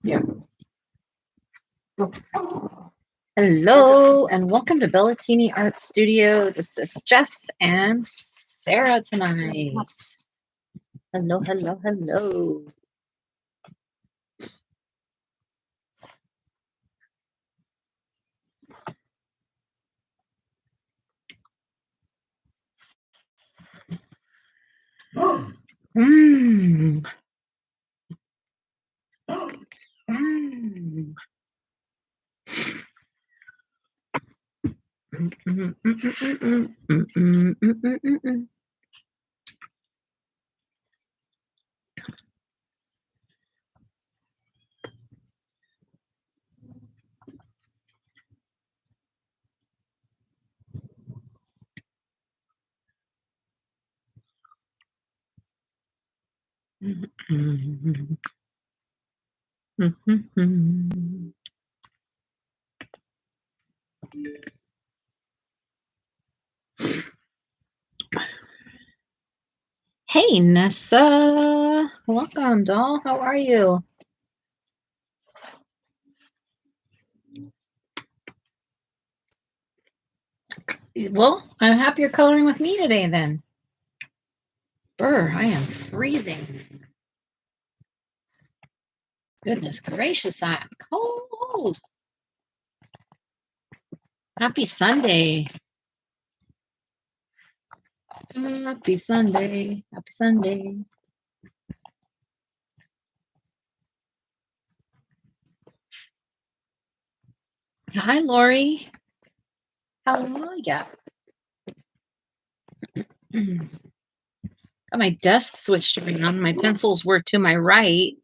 Yeah. Hello and welcome to Bellatini Art Studio. This is Jess and Sarah tonight. Hello, hello, hello. Mmm. Mmm. Hey, Nessa. Welcome, doll. How are you? Well, I'm happy you're coloring with me today then. Brr, I am freezing. Goodness gracious, I'm cold. Happy Sunday. Happy Sunday. Happy Sunday. Hi, Lori. How are ya? Got my desk switched around. My pencils were to my right.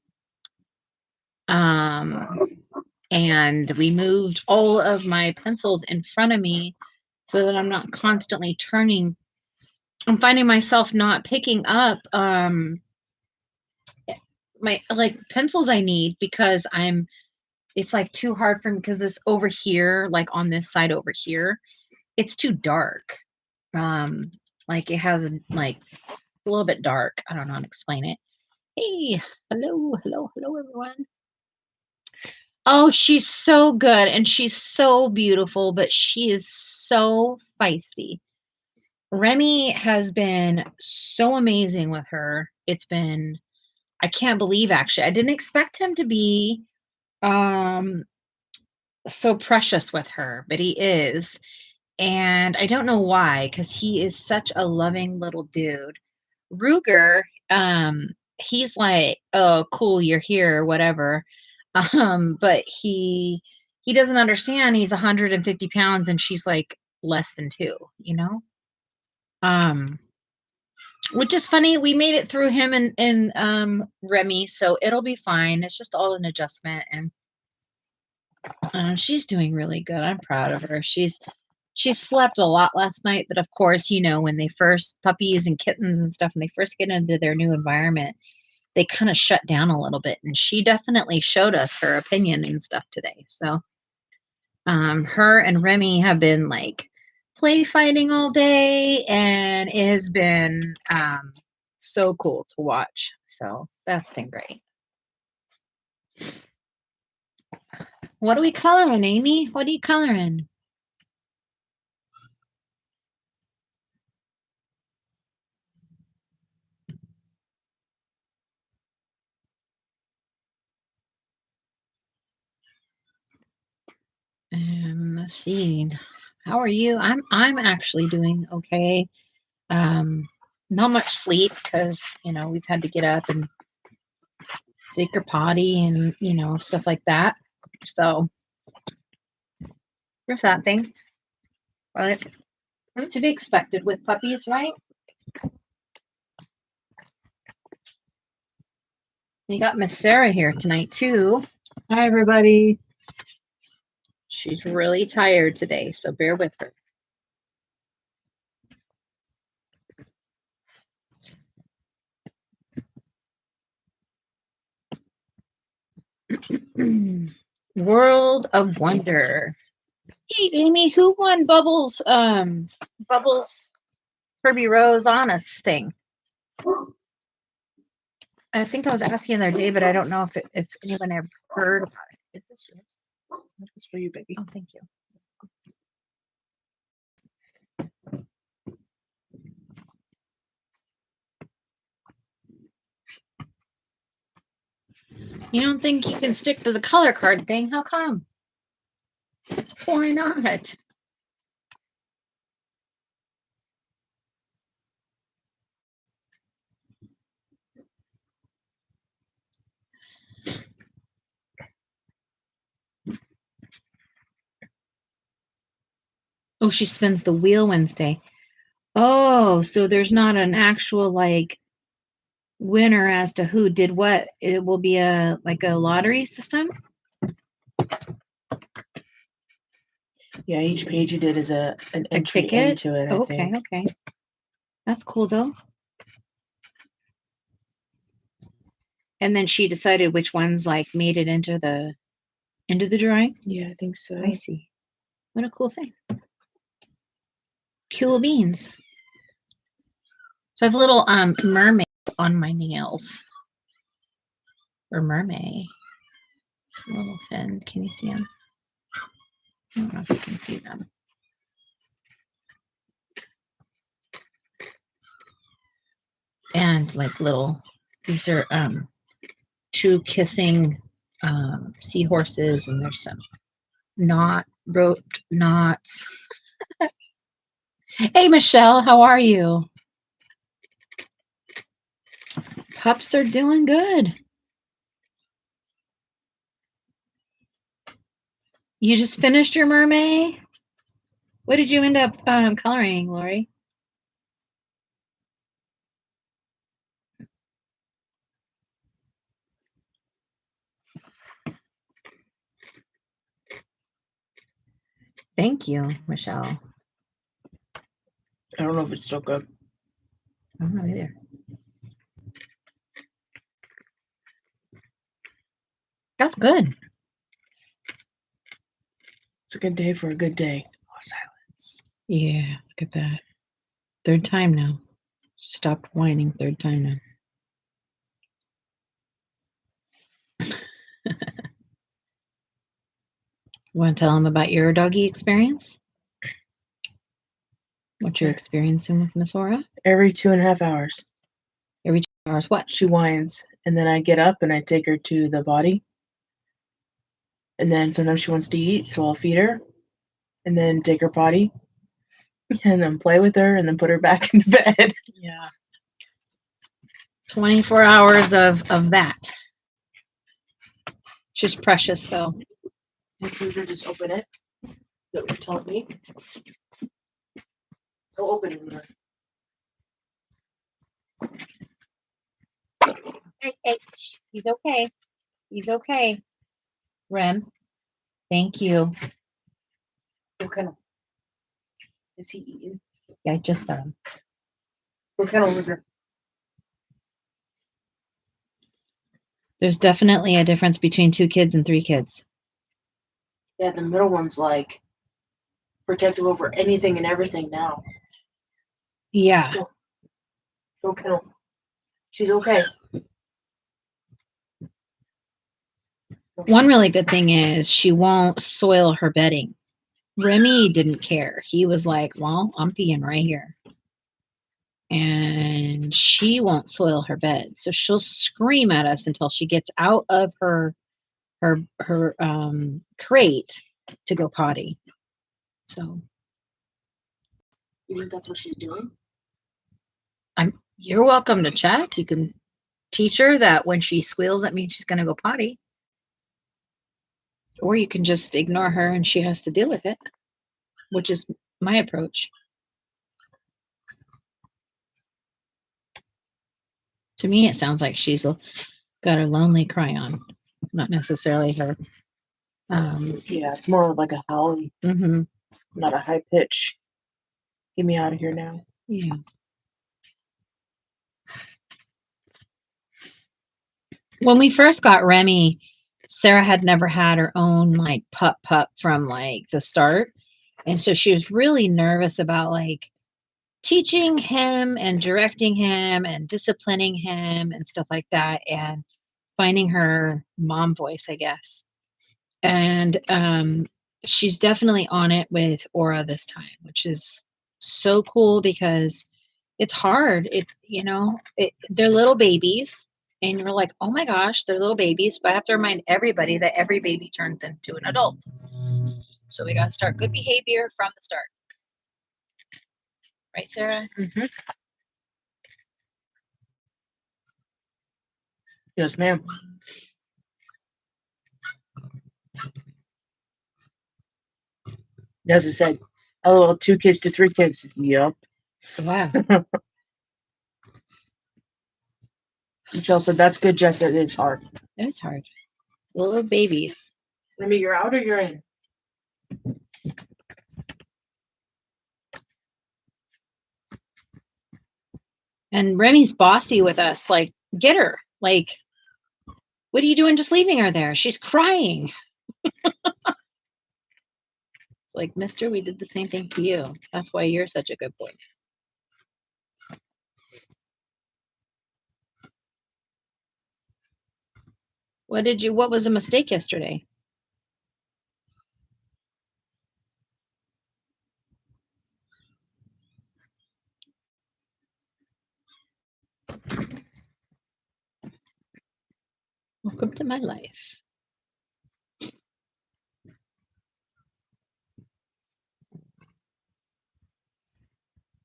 And we moved all of my pencils in front of me so that I'm not constantly turning. I'm finding myself not picking up my pencils I need because it's like too hard for me because this over here, like on this side over here, it's too dark. Like it has like a little bit dark. I don't know how to explain it. Hey, hello, hello, hello, everyone. Oh, she's so good and she's so beautiful, but she is so feisty. Remy has been so amazing with her. I can't believe actually. I didn't expect him to be so precious with her, but he is. And I don't know why, because he is such a loving little dude. Ruger, he's like, oh, cool, you're here, whatever. But he doesn't understand he's 150 pounds and she's like less than 2, you know? Which is funny. We made it through him and Remy, so it'll be fine. It's just all an adjustment, and she's doing really good. I'm proud of her. She slept a lot last night, but of course, you know, when they first puppies and kittens and stuff, when they first get into their new environment, they kind of shut down a little bit. And she definitely showed us her opinion and stuff today. So her and Remy have been like play fighting all day, and it has been so cool to watch. So that's been great. What are we coloring, Amy? What are you coloring? Let's see. How are you? I'm actually doing okay. Not much sleep because you know we've had to get up and take her potty and you know stuff like that. So there's that thing. But to be expected with puppies, right? You got Miss Sarah here tonight too. Hi, everybody. She's really tired today, so bear with her. World of Wonder. Hey, Amy, who won Bubbles? Bubbles Herbie Rose Honest thing. I think I was asking the other day, but I don't know if anyone ever heard about it. Is this yours? That was for you, baby. Oh, thank you. You don't think you can stick to the color card thing? How come? Why not? Oh, she spins the wheel Wednesday. Oh, so there's not an actual like winner as to who did what. It will be a like a lottery system. Yeah, each page you did is an entry ticket? into it. I Okay, think. okay. That's cool though. And then she decided which ones like made it into the drawing. Yeah, I think so. I see. What a cool thing. Cool beans. So I have little mermaids on my nails. Or mermaid. Just a little fin. Can you see them? I don't know if you can see them. And like little, these are two kissing seahorses, and there's some roped knots. Hey Michelle, how are you? Pups are doing good. You just finished your mermaid? What did you end up coloring, Lori? Thank you, Michelle. I don't know if it's still good. I don't know either. That's good. It's a good day for a good day. Oh, silence. Yeah, look at that. Third time now. Stopped whining. Third time now. Want to tell them about your doggy experience? What you're experiencing with Miss Aura? Every 2.5 hours. Every 2 hours, what? She whines, and then I get up and I take her to the potty. And then sometimes she wants to eat, so I'll feed her, and then take her potty, and then play with her, and then put her back into bed. Yeah. 24 hours of that. She's precious, though. And Caesar, just open it. Is that what you're telling me? Go open it. Hey, he's okay. He's okay. Rem, thank you. What kind of? Is he eating? Yeah, I just fed him. What kind of liver? There's definitely a difference between 2 kids and 3 kids. Yeah, the middle one's like protective over anything and everything now. Yeah. Don't kill. She's okay. One really good thing is she won't soil her bedding. Remy didn't care. He was like, well, I'm peeing right here. And she won't soil her bed. So she'll scream at us until she gets out of her crate to go potty. So You think that's what she's doing? You're welcome to check. You can teach her that when she squeals, that means she's going to go potty. Or you can just ignore her and she has to deal with it, which is my approach. To me, it sounds like she's got her lonely cry on, not necessarily her. Yeah, it's more like a howl, not a high pitch. Get me out of here now. Yeah. When we first got Remy, Sarah had never had her own like pup from like the start. And so she was really nervous about like teaching him and directing him and disciplining him and stuff like that. And finding her mom voice, I guess. And she's definitely on it with Aura this time, which is so cool because it's hard. They're little babies, and you're like, oh my gosh, they're little babies. But I have to remind everybody that every baby turns into an adult. So we got to start good behavior from the start. Right, Sarah? Mm-hmm. Yes, ma'am. As I said, LOL, 2 kids to 3 kids. Yup. Wow. Michelle said, that's good, Jess. It is hard. It is hard. Little babies. Remy, you're out or you're in? And Remy's bossy with us. Like, get her. Like, what are you doing just leaving her there? She's crying. It's like, mister, we did the same thing to you. That's why you're such a good boy. What was a mistake yesterday? Welcome to my life.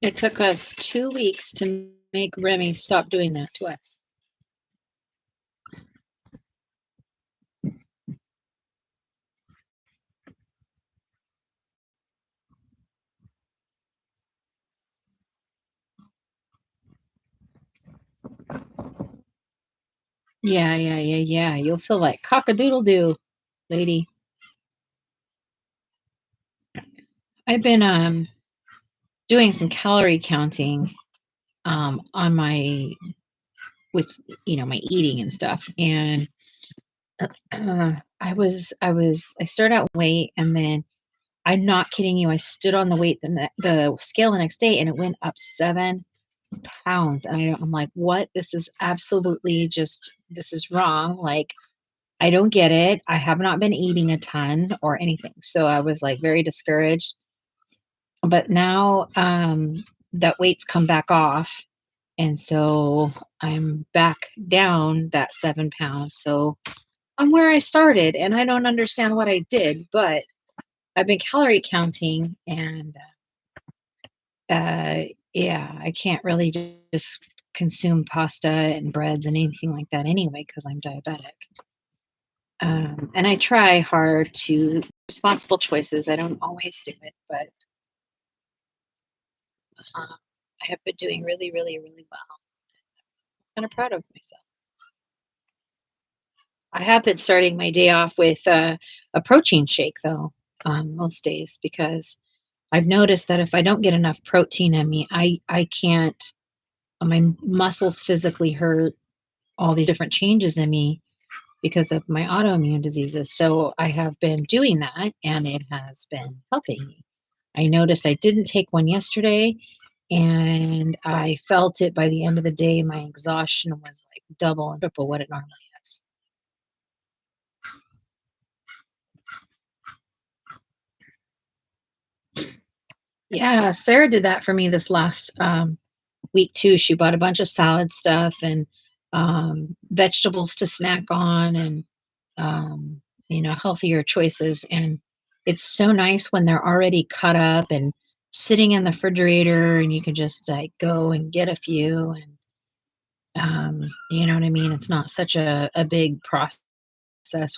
It took us 2 weeks to make Remy stop doing that to us. Yeah. You'll feel like cock-a-doodle-doo, lady. I've been doing some calorie counting on my my eating and stuff, and I started out weight, and then I'm not kidding you, I stood on the scale the next day, and it went up 7 pounds, and I'm like, what? This is absolutely this is wrong. Like, I don't get it. I have not been eating a ton or anything, so I was like very discouraged. But now that weight's come back off, and so I'm back down that 7 pounds. So I'm where I started, and I don't understand what I did, but I've been calorie counting, and yeah, I can't really just consume pasta and breads and anything like that anyway because I'm diabetic. And I try hard to responsible choices. I don't always do it, but I have been doing really, really, really well. I'm kind of proud of myself. I have been starting my day off with a protein shake, though, most days, because I've noticed that if I don't get enough protein in me, I can't, my muscles physically hurt, all these different changes in me because of my autoimmune diseases. So I have been doing that, and it has been helping me. I noticed I didn't take one yesterday, and I felt it by the end of the day. My exhaustion was like double and triple what it normally is. Yeah, Sarah did that for me this last week too. She bought a bunch of salad stuff and vegetables to snack on, and healthier choices. And it's so nice when they're already cut up and sitting in the refrigerator, and you can just like go and get a few, and you know what I mean? It's not such a big process.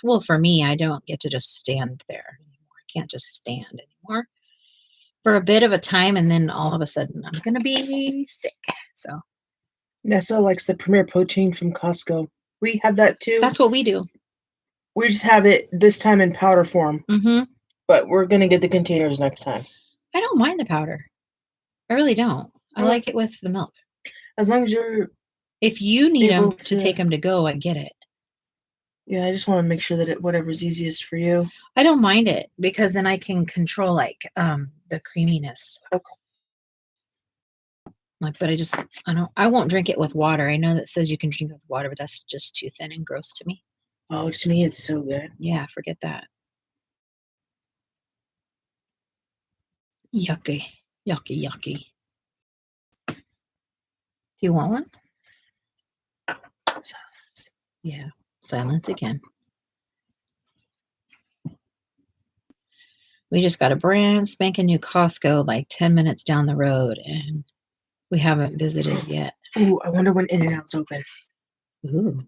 Well, for me, I don't get to just stand there anymore. I can't just stand anymore for a bit of a time, and then all of a sudden I'm going to be sick. So Nessa likes the Premier Protein from Costco. We have that too. that's what we do. We just have it this time in powder form. Mm-hmm. But we're going to get the containers next time. I don't mind the powder. I really don't. I like it with the milk. As long as you're... If you need them to take them to go, I get it. Yeah, I just want to make sure that whatever's easiest for you. I don't mind it because then I can control the creaminess. Okay. Like, but I won't drink it with water. I know that says you can drink it with water, but that's just too thin and gross to me. Oh, to me, it's so good. Yeah, forget that. Yucky, yucky, yucky. Do you want one? Silence. Yeah, silence again. We just got a brand spanking new Costco like 10 minutes down the road, and we haven't visited yet. Ooh, I wonder when In-N-Out's open. Ooh,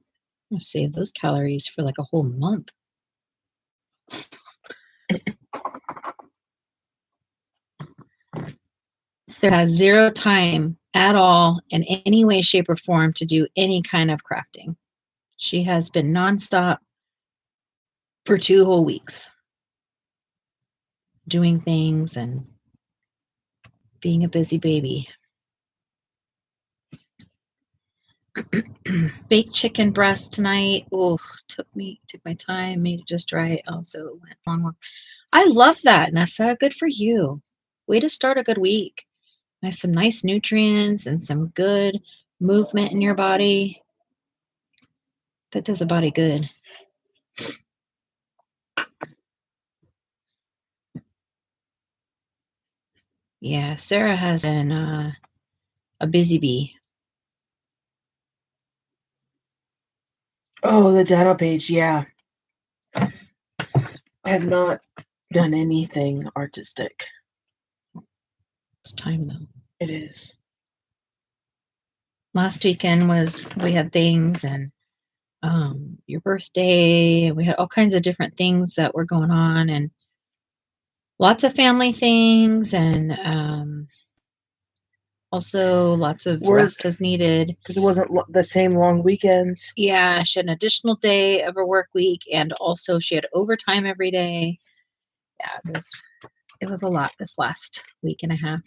I'll save those calories for like a whole month. Sarah has zero time at all in any way, shape, or form to do any kind of crafting. She has been nonstop for 2 whole weeks doing things and being a busy baby. Baked chicken breast tonight. Oh, took my time, made it just right. Also, it went long. I love that, Nessa. Good for you. Way to start a good week. Some nice nutrients and some good movement in your body. That does a body good. Yeah, Sarah has been a busy bee. Oh, the data page, yeah. I have not done anything artistic. It's time though. It is. Last weekend we had things and your birthday, and we had all kinds of different things that were going on, and lots of family things, and also lots of rest as needed. Because it wasn't the same long weekends. Yeah, she had an additional day of her work week, and also she had overtime every day. Yeah, it was a lot this last week and a half.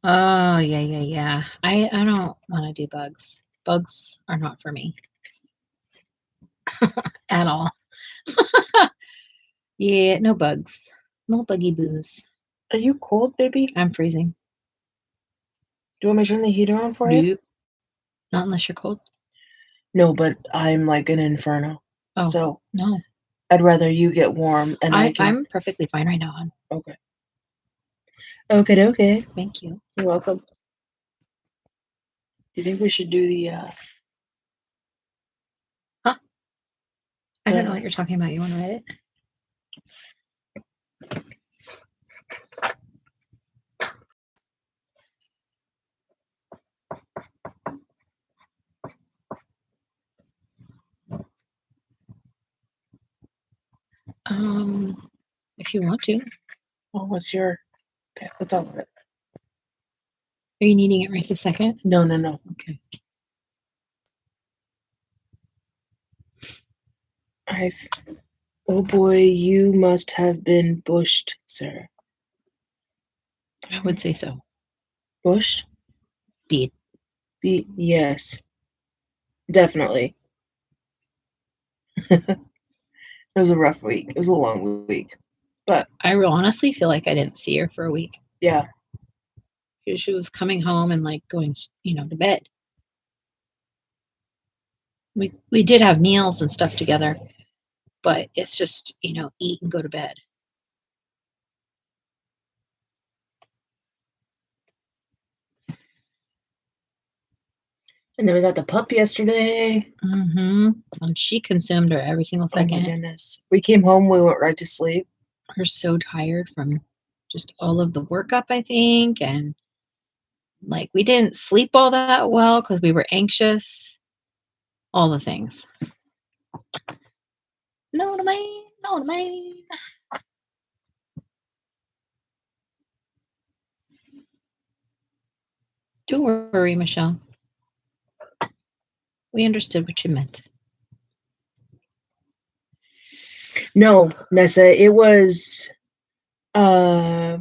Oh, yeah. I don't want to do bugs. Bugs are not for me. At all. Yeah, no bugs. No buggy boos. Are you cold, baby? I'm freezing. Do you want me to turn the heater on for you? Not unless you're cold. No, but I'm like an inferno. Oh, so no. I'd rather you get warm and I'm perfectly fine right now, hon. Okay. Okay. Thank you. You're welcome. Do you think we should do the Huh? I don't know what you're talking about. You want to write it? If you want to. Oh, what's all of it? Are you needing it right this second? No. Okay. Oh boy, you must have been bushed, sir. I would say so. Bushed? Beat. Yes. Definitely. It was a rough week. It was a long week. But I honestly feel like I didn't see her for a week. Yeah. She was coming home and like going, to bed. We did have meals and stuff together, but it's just, eat and go to bed. And then we got the pup yesterday. Mm-hmm. And she consumed her every single second. Oh my goodness. We came home, we went right to sleep. We're so tired from just all of the workup, I think. And like we didn't sleep all that well because we were anxious. All the things. No to mine. Don't worry, Michelle. We understood what you meant. No, Nessa, it was like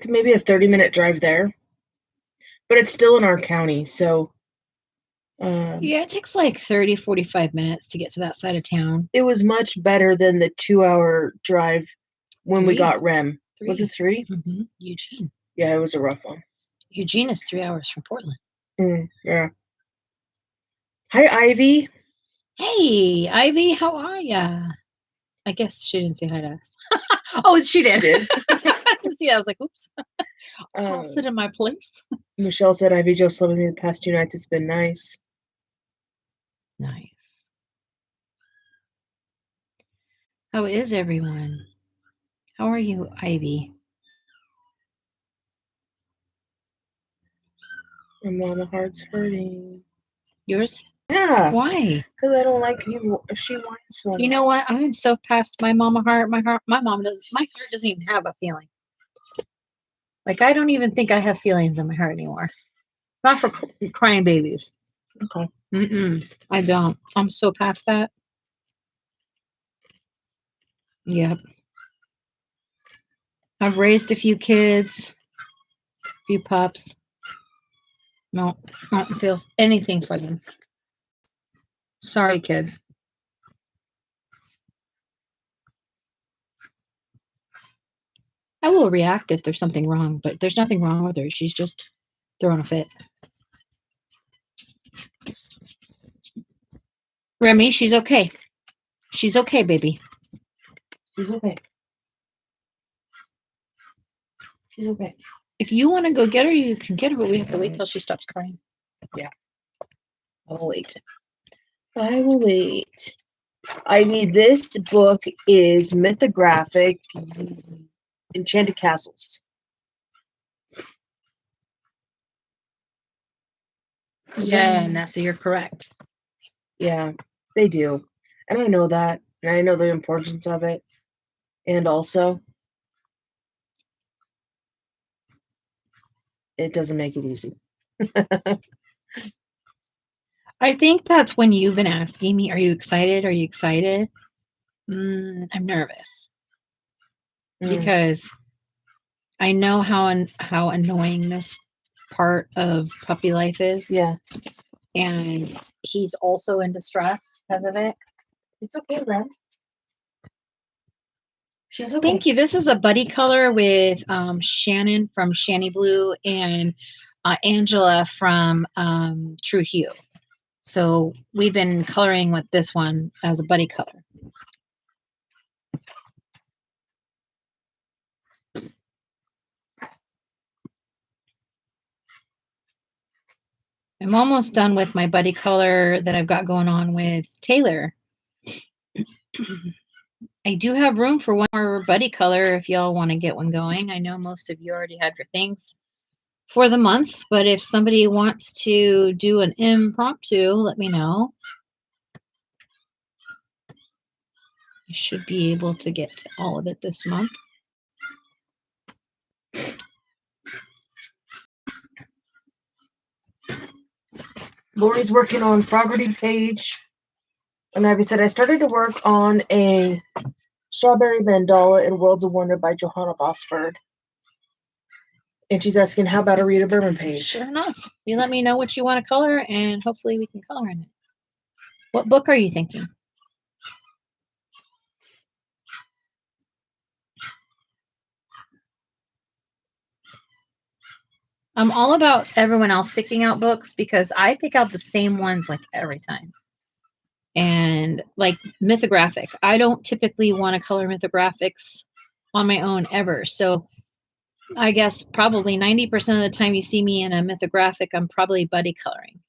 maybe a 30-minute drive there. But it's still in our county, so yeah, it takes like 30, 45 minutes to get to that side of town. It was much better than the 2-hour drive when we 3. got REM. 3. Was it 3? Mm-hmm. Eugene. Yeah, it was a rough one. Eugene is 3 hours from Portland. Yeah. Hi, Ivy. Hey, Ivy, how are ya? I guess she didn't say hi to us. Oh, she did. She did. Yeah, I was like, oops. I'll sit in my place. Michelle said, Ivy just slept with me the past 2 nights. It's been nice. Nice. How is everyone? How are you, Ivy? My mama heart's hurting. Yours? Yeah. Why? Because I don't like you. She whines so much. You know what? I'm so past my mama heart. My mom doesn't. My heart doesn't even have a feeling. Like I don't even think I have feelings in my heart anymore. Not for crying babies. Okay. I don't. I'm so past that. Yep. I've raised a few kids, a few pups. No, I don't feel anything for them. Sorry, kids. I will react if there's something wrong, but there's nothing wrong with her. She's just throwing a fit. Remy, she's okay. She's okay, baby. She's okay. She's okay. If you want to go get her, you can get her, but we have to wait till she stops crying. Yeah. I'll wait. I will wait. I mean, this book is mythographic Enchanted Castles. Yeah, Nessa, you're correct. Yeah, they do. And I know that. And I know the importance of it. And also, it doesn't make it easy. I think that's when you've been asking me, are you excited? Are you excited? I'm nervous because I know how annoying this part of puppy life is. Yeah. And he's also in distress because of it. It's okay, Ren. She's okay. Thank you. This is a buddy color with Shannon from Shanny Blue and Angela from True Hue. So we've been coloring with this one as a buddy color. I'm almost done with my buddy color that I've got going on with Taylor. I do have room for one more buddy color if y'all want to get one going. I know most of you already have your things for the month, but if somebody wants to do an impromptu, let me know. I should be able to get to all of it this month. Lori's working on Froggerty Page. And Ivy said, I started to work on a Strawberry Mandala in Worlds of Wonder by Johanna Bosford. And she's asking, how about a Rita Berman page? Sure enough. You let me know what you want to color, and hopefully we can color in it. What book are you thinking? I'm all about everyone else picking out books because I pick out the same ones like every time. And like mythographic, I don't typically want to color mythographics on my own ever. So I guess probably 90% of the time you see me in a mythographic, I'm probably buddy coloring.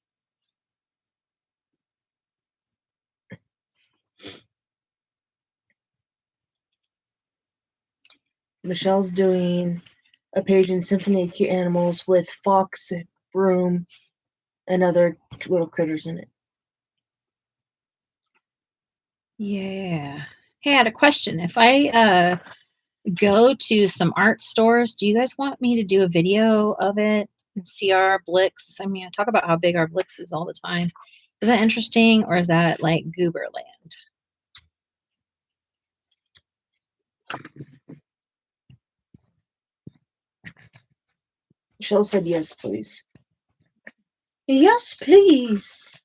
Michelle's doing a page in Symphony of Cute Animals with Fox, Broom, and other little critters in it. Yeah. Hey, I had a question. If I go to some art stores, do you guys want me to do a video of it and see our Blix? I mean, I talk about how big our Blix is all the time. Is that interesting, or is that like Gooberland? Michelle said, yes, please. Yes, please.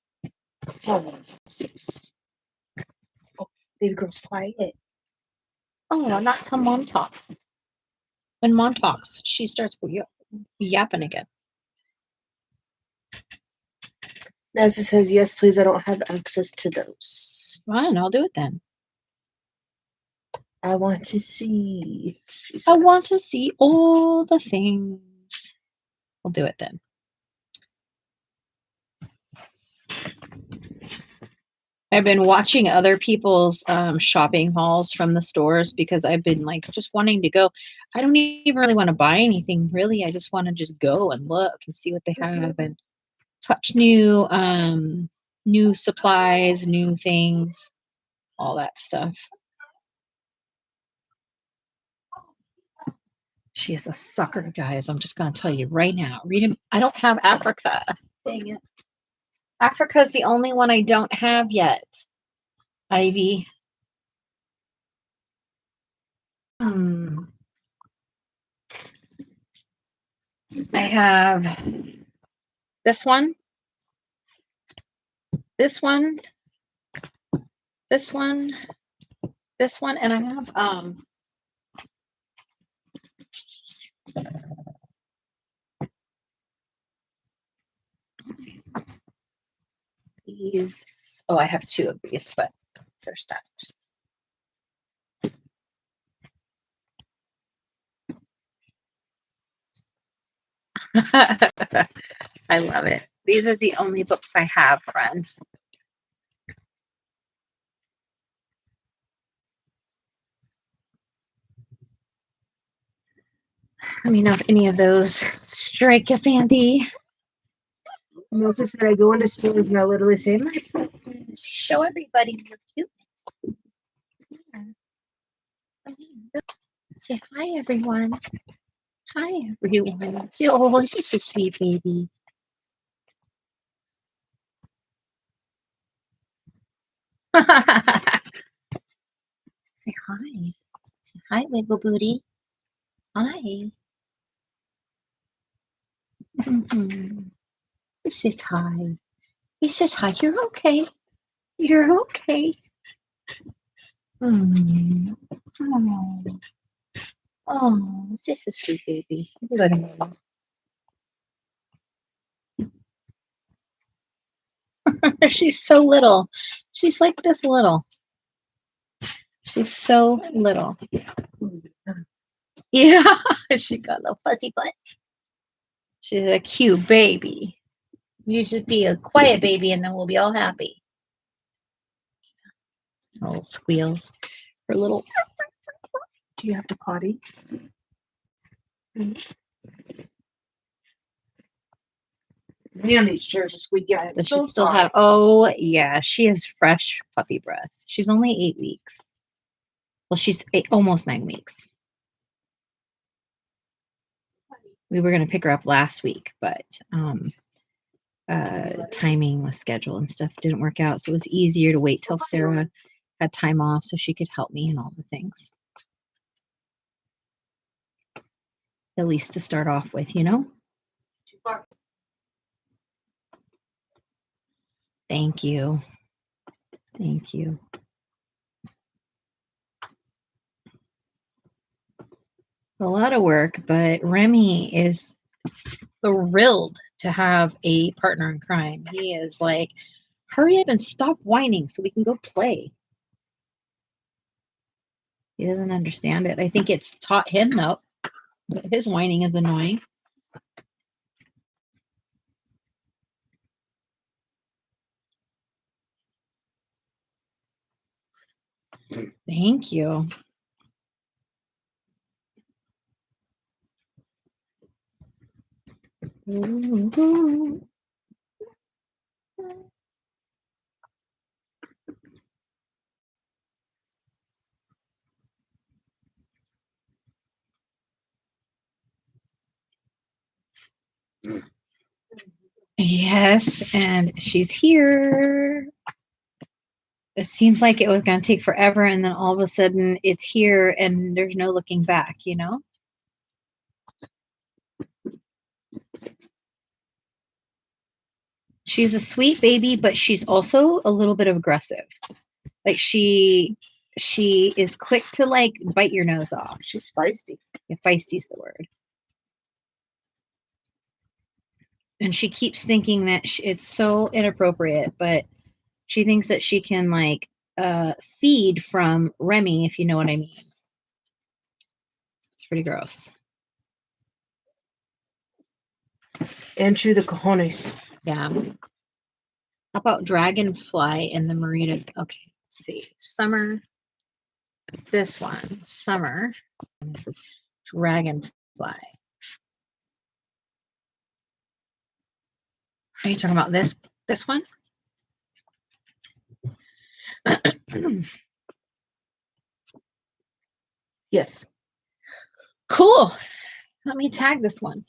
Oh, baby girl's quiet. Oh, not till mom talks. When mom talks, she starts yapping again. Nessa says, yes, please, I don't have access to those. Fine, I'll do it then. I want to see. I want to see all the things. I'll do it then. I've been watching other people's shopping hauls from the stores because I've been like just wanting to go. I don't even really want to buy anything really. I just want to just go and look and see what they have and touch new supplies, new things, all that stuff. She is a sucker, guys. I'm just going to tell you right now. Read him. I don't have Africa. Dang it. Africa's the only one I don't have yet. Ivy. I have this one, this one, this one, this one, and I have these. Oh, I have two of these, but there's that. I love it. These are the only books I have, friend. Let me know if any of those strike a fancy. Melissa said, I go into stores and I literally say, Show everybody your cuteness. Say hi, everyone. Hi, everyone. Say, oh, this is a sweet baby. Say hi. Say hi, wiggle booty. Hi. He says hi. He says hi. You're okay. You're okay. Oh, oh, this is a sweet baby. Look at him. She's so little. She's like this little. She's so little. Yeah, she got a little fuzzy butt. She's a cute baby. You should be a quiet baby and then we'll be all happy. Little squeals. Her little. do you have to potty? Man, these chairs are squeaky. Does she still have? Oh, yeah. She has fresh puppy breath. She's only 8 weeks. Well, she's almost 9 weeks. We were going to pick her up last week, but timing with schedule and stuff didn't work out. So it was easier to wait till Sarah had time off so she could help me and all the things. At least to start off with, you know? Thank you. Thank you. It's a lot of work, but Remy is thrilled to have a partner in crime. He is like, hurry up and stop whining so we can go play. He doesn't understand it. I think it's taught him, though. But his whining is annoying. Thank you. Ooh. Yes, and she's here. It seems like it was going to take forever, and then all of a sudden it's here, and there's no looking back, you know? She's a sweet baby, but she's also a little bit aggressive. Like she she is quick to like bite your nose off. She's feisty. Yeah, feisty's the word. And she keeps thinking that it's so inappropriate, but she thinks that she can like feed from Remy, if you know what I mean. It's pretty gross. And chew the cojones. Yeah. How about Dragonfly and the Marina? Okay, let's see. Summer. This one. Summer. Dragonfly. Are you talking about this one? Yes. Cool. Let me tag this one.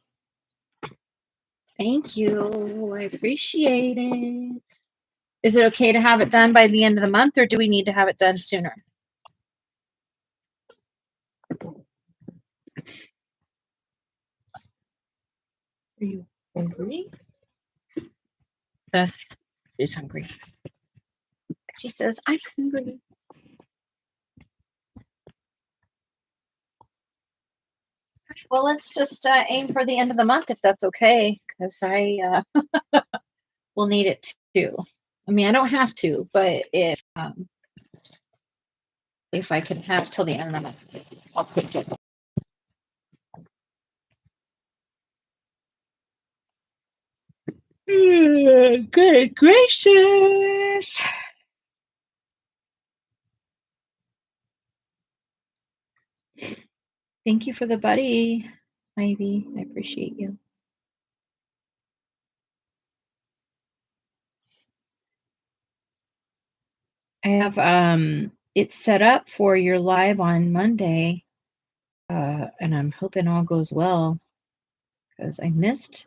Thank you. I appreciate it. Is it okay to have it done by the end of the month, or do we need to have it done sooner? Are you hungry? She's hungry. She says, I'm hungry. Well, let's just aim for the end of the month if that's okay, because I will need it too. I mean, I don't have to, but if I can have till the end of the month, I'll put it. Good gracious. Thank you for the buddy, Ivy. I appreciate you. I have it set up for your live on Monday, and I'm hoping all goes well, because I missed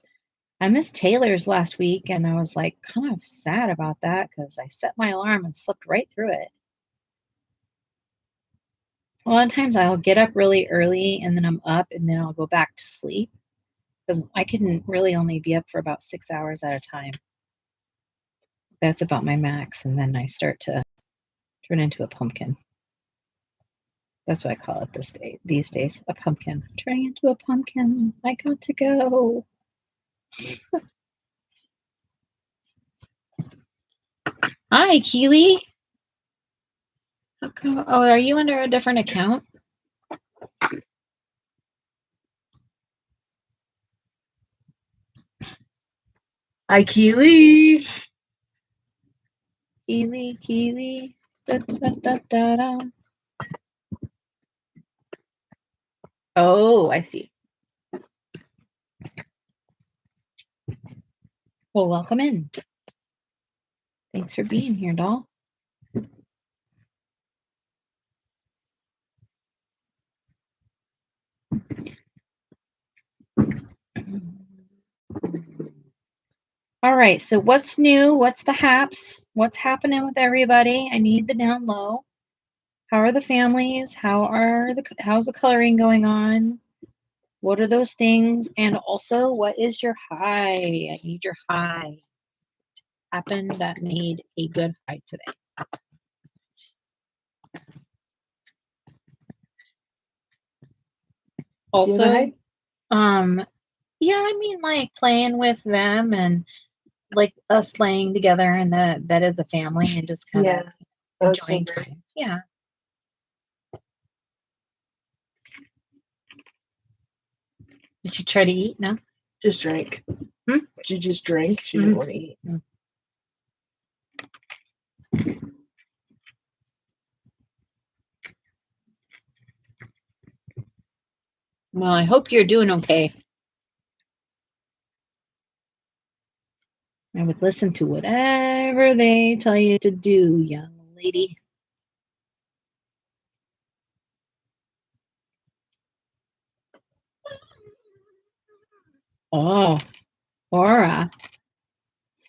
Taylor's last week, and I was like kind of sad about that because I set my alarm and slipped right through it. A lot of times I'll get up really early and then I'm up and then I'll go back to sleep, because I can really only be up for about 6 hours at a time. That's about my max, and then I start to turn into a pumpkin. That's what I call it these days, a pumpkin. I'm turning into a pumpkin. I got to go. Hi, Keely. Oh, are you under a different account? Hi, Keely. Keely. Da, da, da, da, da. Oh, I see. Well, welcome in. Thanks for being here, doll. All right, so what's new? What's the haps? What's happening with everybody? I need the down low. How are the families? How's the coloring going on? What are those things? And also, what is your high? I need your high. Happened that made a good high today. Also, yeah, I mean, like playing with them and like us laying together in the bed as a family and just kind of enjoying time. Yeah. Did you try to eat? No? Just drank. She just drank. She didn't want to eat. Well, I hope you're doing okay. I would listen to whatever they tell you to do, young lady. Oh, Aura.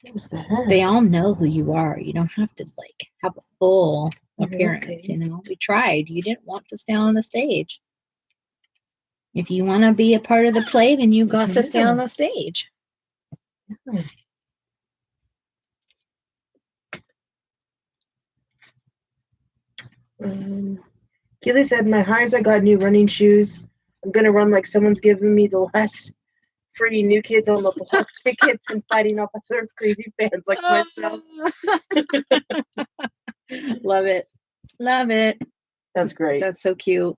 What was that? They all know who you are. You don't have to like have a full appearance, Okay. you know. We tried. You didn't want to stand on the stage. If you want to be a part of the play, then you got to stand on the stage. Yeah. Keely said, my highs, I got new running shoes. I'm going to run like someone's giving me the last free New Kids on the Block tickets and fighting off other crazy fans like myself. Love it. Love it. That's great. That's so cute.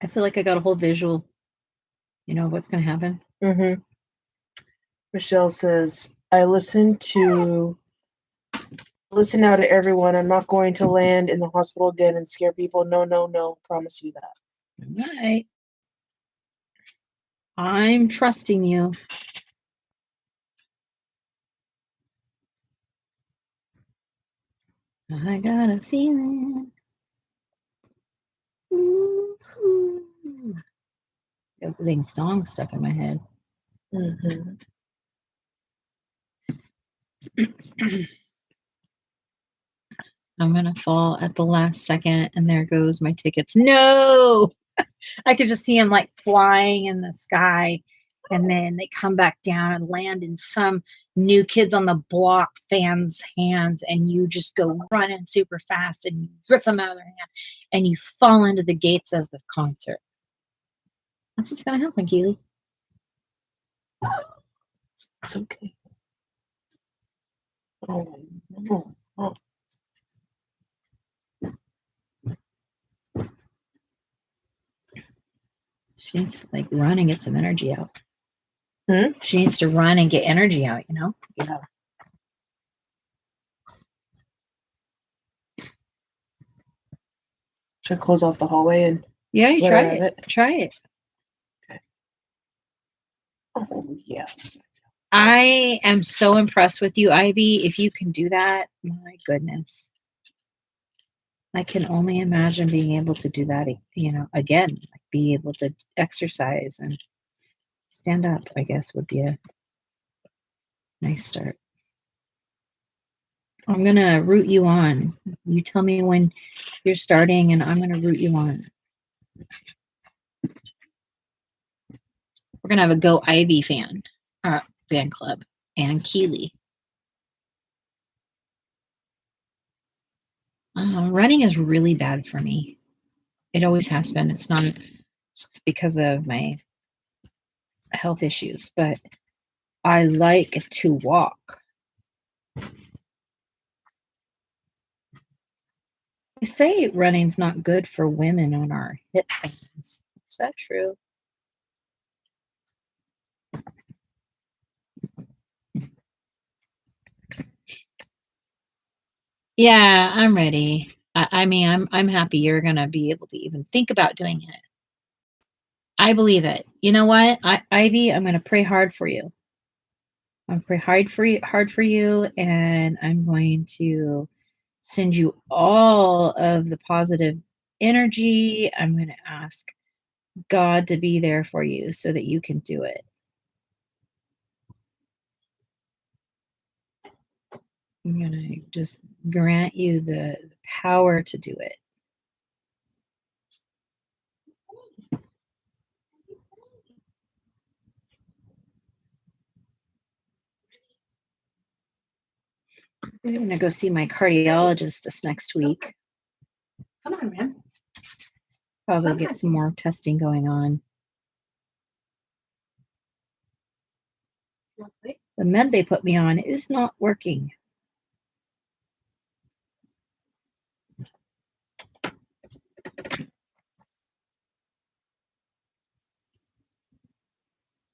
I feel like I got a whole visual, of what's going to happen. Mm-hmm. Michelle says, I listen now to everyone. I'm not going to land in the hospital again and scare people. No. Promise you that. All right. I'm trusting you. I got a feeling. Ooh. Opening song stuck in my head. Mm-hmm. I'm going to fall at the last second, and there goes my tickets. No! I could just see them like flying in the sky, and then they come back down and land in some New Kids on the Block fans' hands, and you just go running super fast, and you rip them out of their hand, and you fall into the gates of the concert. That's what's going to happen, Keely. It's okay. Oh. She needs to like run and get some energy out. Hmm? She needs to run and get energy out, Yeah. Should I close off the hallway and Yeah, you try it. Try it. Okay. Oh, yeah. I am so impressed with you, Ivy. If you can do that, my goodness. I can only imagine being able to do that, again, like be able to exercise and stand up, I guess, would be a nice start. I'm going to root you on. You tell me when you're starting, and I'm going to root you on. We're going to have a Go Ivy fan club and Keely. Running is really bad for me. It always has been. It's not just because of my health issues, but I like to walk. They say running's not good for women on our hip pains. Is that true? Yeah, I'm ready. I'm happy you're gonna be able to even think about doing it. I believe it. You know what, Ivy? I'm gonna pray hard for you. I'm gonna pray hard for you, and I'm going to send you all of the positive energy. I'm going to ask God to be there for you so that you can do it. I'm going to just grant you the power to do it. I'm going to go see my cardiologist this next week. Come on, man. Probably get some more testing going on. The med they put me on is not working.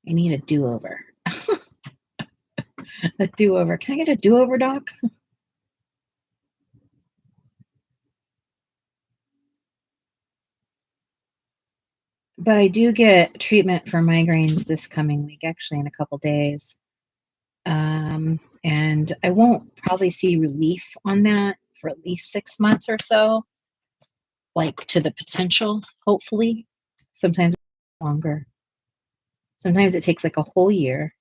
I need a do-over. A do-over. Can I get a do-over, Doc? But I do get treatment for migraines this coming week, actually in a couple days. And I won't probably see relief on that for at least 6 months or so, like to the potential, hopefully. Sometimes longer. Sometimes it takes like a whole year.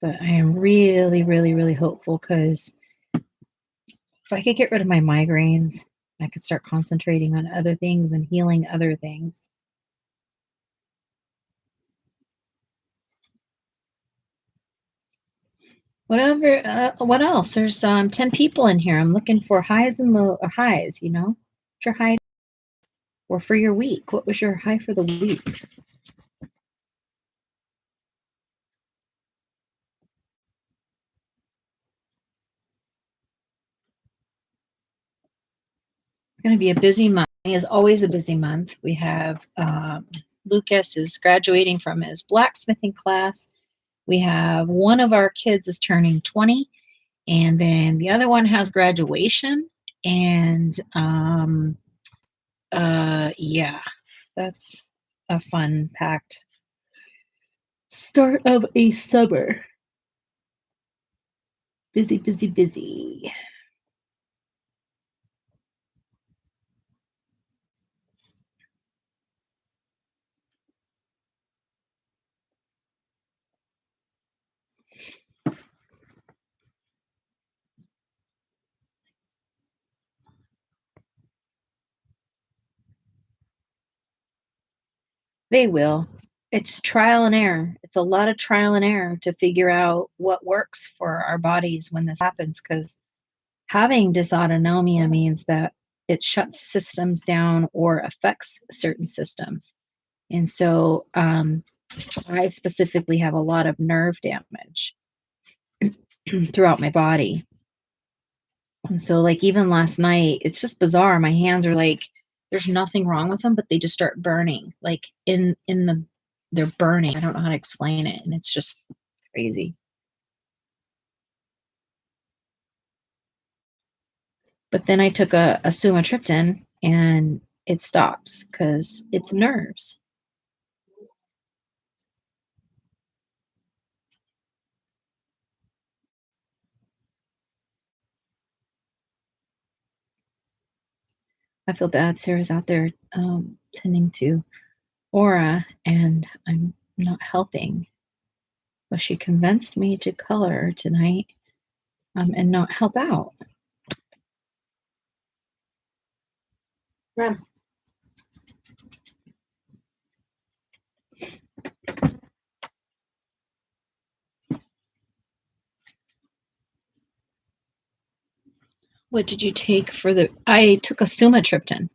But I am really, really, really hopeful, because if I could get rid of my migraines, I could start concentrating on other things and healing other things. Whatever. What else? There's 10 people in here. I'm looking for highs and low or highs. You know, what's your high or for your week? What was your high for the week? It's going to be a busy month. It is always a busy month. We have Lucas is graduating from his blacksmithing class. We have one of our kids is turning 20, and then the other one has graduation. And yeah, that's a fun packed start of a summer. Busy, busy, busy. They will. It's trial and error. It's a lot of trial and error to figure out what works for our bodies when this happens, because having dysautonomia means that it shuts systems down or affects certain systems. And so I specifically have a lot of nerve damage throughout my body. And so, like, even last night, it's just bizarre. My hands are like, there's nothing wrong with them, but they just start burning, like they're burning. I don't know how to explain it, and it's just crazy. But then I took a sumatriptan, and it stops because it's nerves. I feel bad. Sarah's out there tending to Aura, and I'm not helping. But she convinced me to color tonight and not help out. Run. What did you take for the? I took a sumatriptan.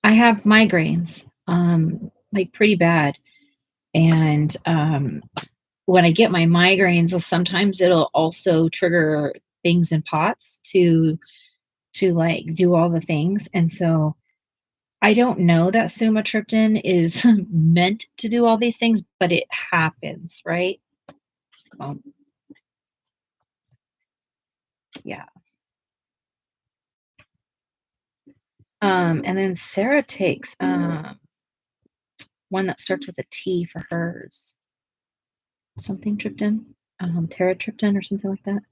I have migraines, like pretty bad, and when I get my migraines, sometimes it'll also trigger things in pots to like do all the things, and so I don't know that sumatriptan is meant to do all these things, but it happens, right? Um, yeah. And then Sarah takes one that starts with a T for hers. Something tryptin, teratriptan or something like that.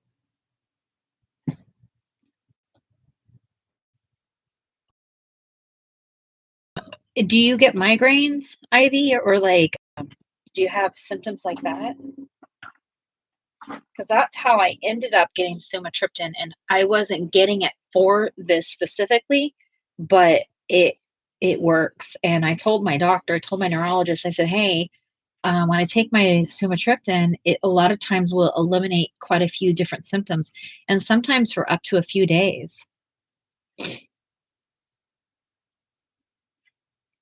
Do you get migraines, Ivy, or like, do you have symptoms like that? Because that's how I ended up getting sumatriptan, and I wasn't getting it for this specifically, but it works. And I told my doctor, I told my neurologist, I said, hey, when I take my sumatriptan, it a lot of times will eliminate quite a few different symptoms, and sometimes for up to a few days.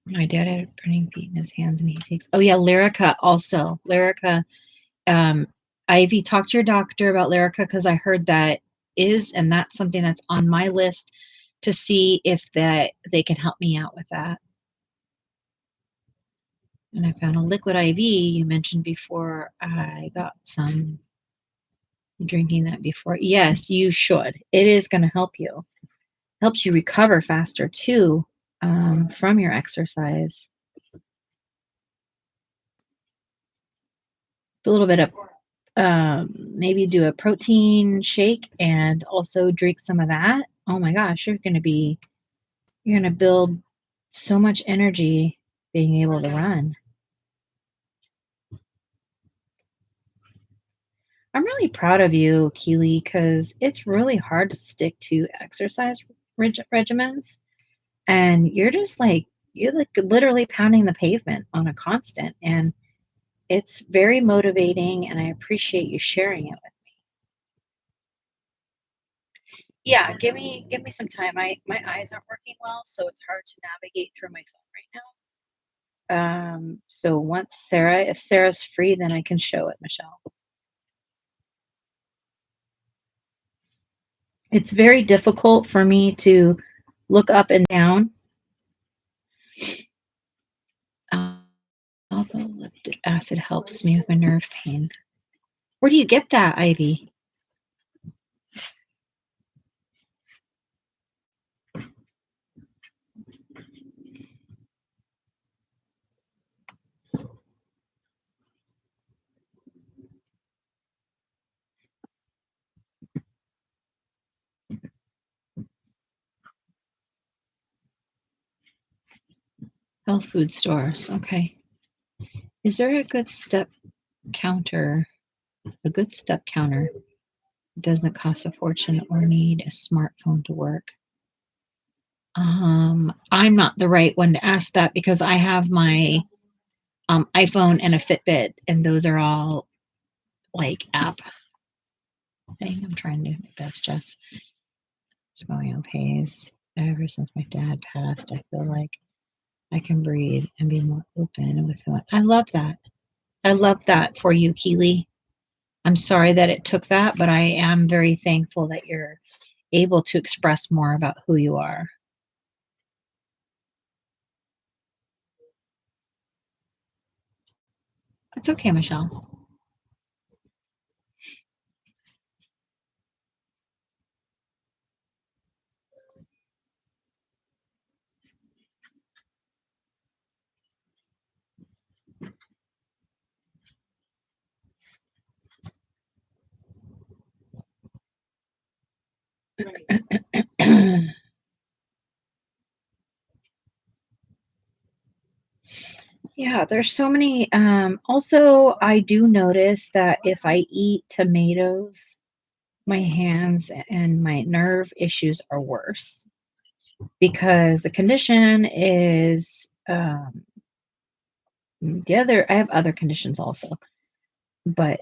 My dad had a burning feet in his hands, and he takes. Oh yeah, Lyrica also. Lyrica. Um, Ivy, talk to your doctor about Lyrica because I heard that is, and that's something that's on my list to see if that they can help me out with that. And I found a liquid IV you mentioned before. I got some drinking that before. Yes, you should. It is going to help you. Helps you recover faster too from your exercise. A little bit of maybe do a protein shake and also drink some of that. Oh my gosh, you're going to build so much energy being able to run. I'm really proud of you, Keely, because it's really hard to stick to exercise regimens. And you're like literally pounding the pavement on a constant. And it's very motivating, and I appreciate you sharing it with me. Yeah, give me some time. My eyes aren't working well, so it's hard to navigate through my phone right now. So once if Sarah's free, then I can show it, Michelle. It's very difficult for me to look up and down. Alpha lactic acid helps me with my nerve pain. Where do you get that, Ivy? Health food stores. Okay. Is there a good step counter? A good step counter doesn't cost a fortune or need a smartphone to work. I'm not the right one to ask that because I have my iPhone and a Fitbit, and those are all like app thing. I'm trying to do my best, Jess. It's going on pace. Ever since my dad passed, I feel like I can breathe and be more open with who I love that. I love that for you, Keely. I'm sorry that it took that, but I am very thankful that you're able to express more about who you are. It's okay, Michelle. Yeah, there's so many. Also, I do notice that if I eat tomatoes, my hands and my nerve issues are worse because the condition is I have other conditions also, but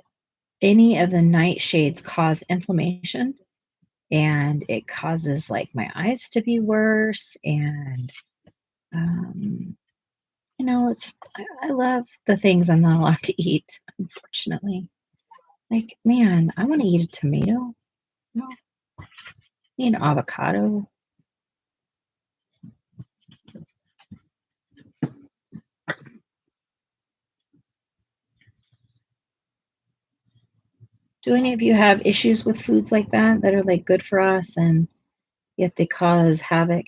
any of the nightshades cause inflammation and it causes like my eyes to be worse and um, I love the things I'm not allowed to eat, unfortunately. Like, man, I want to eat a tomato. No, eat an avocado. Do any of you have issues with foods like that are like good for us and yet they cause havoc?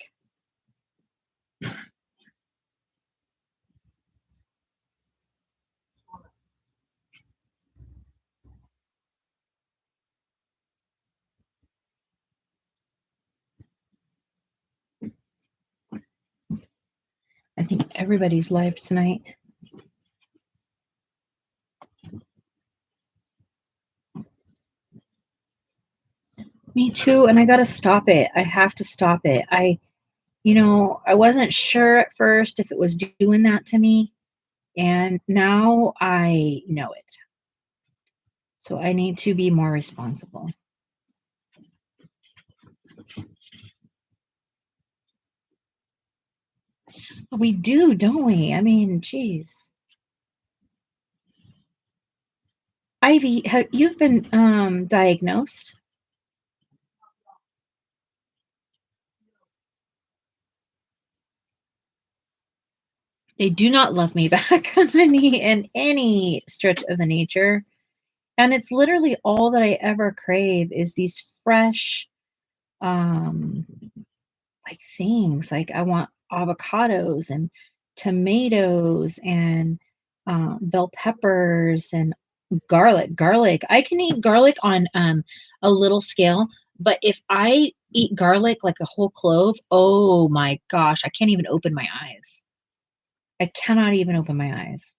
I think everybody's live tonight. Me too, and I gotta stop it. I have to stop it. I wasn't sure at first if it was doing that to me, and now I know it. So I need to be more responsible. We do, don't we? I mean, geez. Ivy, you've been diagnosed? They do not love me back in any stretch of the nature. And it's literally all that I ever crave is these fresh um like things. Like I want avocados and tomatoes and bell peppers and garlic. I can eat garlic on a little scale, but if I eat garlic like a whole clove, oh my gosh, I can't even open my eyes. I cannot even open my eyes.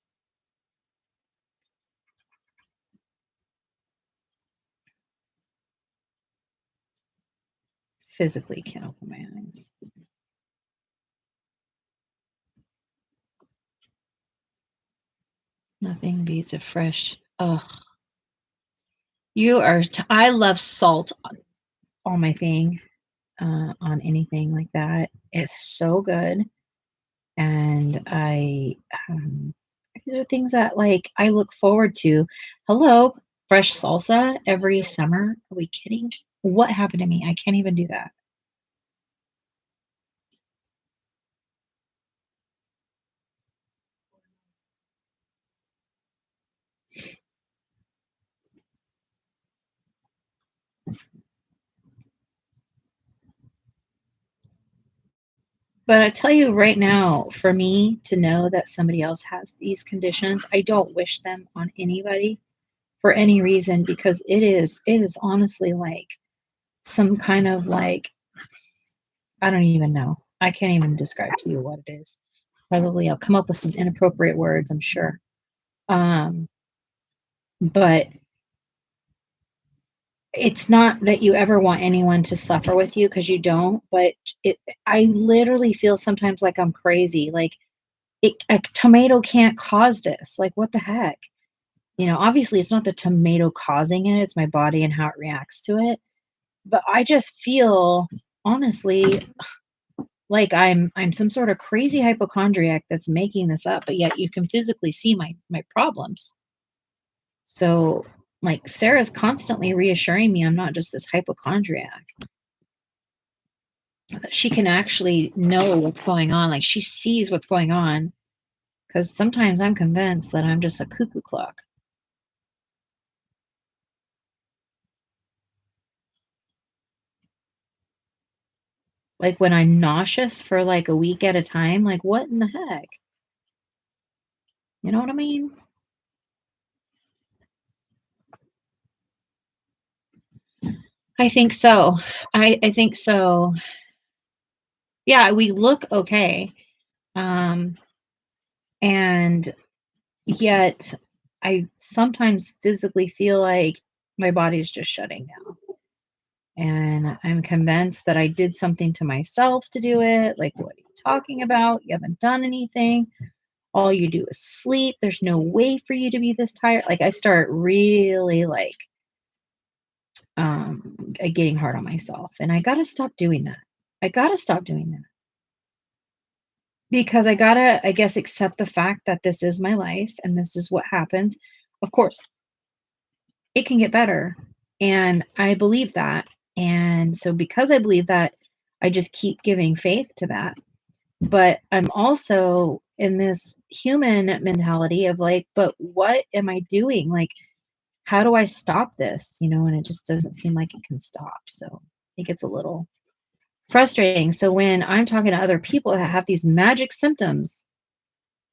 Physically can't open my eyes. Nothing beats a fresh. Oh, you are. I love salt on my thing. on anything like that. It's so good. And these are things that like I look forward to. Hello, fresh salsa every summer. Are we kidding? What happened to me? I can't even do that. But I tell you right now, for me to know that somebody else has these conditions, I don't wish them on anybody for any reason because it is honestly like some kind of like I don't even know. I can't even describe to you what it is. Probably I'll come up with some inappropriate words, I'm sure. Um, but it's not that you ever want anyone to suffer with you because you don't, but it I literally feel sometimes like I'm crazy. Like a tomato can't cause this. Like what the heck? Obviously it's not the tomato causing it, it's my body and how it reacts to it. But I just feel honestly like I'm some sort of crazy hypochondriac that's making this up, but yet you can physically see my problems. So like Sarah's constantly reassuring me I'm not just this hypochondriac. That she can actually know what's going on. Like she sees what's going on. Because sometimes I'm convinced that I'm just a cuckoo clock. Like when I'm nauseous for like a week at a time, like what in the heck? You know what I mean? I think so. I think so. Yeah, we look okay. Um, and yet I sometimes physically feel like my body's just shutting down. And I'm convinced that I did something to myself to do it. Like, what are you talking about? You haven't done anything. All you do is sleep. There's no way for you to be this tired. Like, I start really like getting hard on myself. And I got to stop doing that. I got to stop doing that because I got to, I guess, accept the fact that this is my life and this is what happens. Of course, it can get better. And I believe that. And so, because I believe that, I just keep giving faith to that. But I'm also in this human mentality of like, but what am I doing? Like, how do I stop this? And it just doesn't seem like it can stop. So it gets a little frustrating. So when I'm talking to other people that have these magic symptoms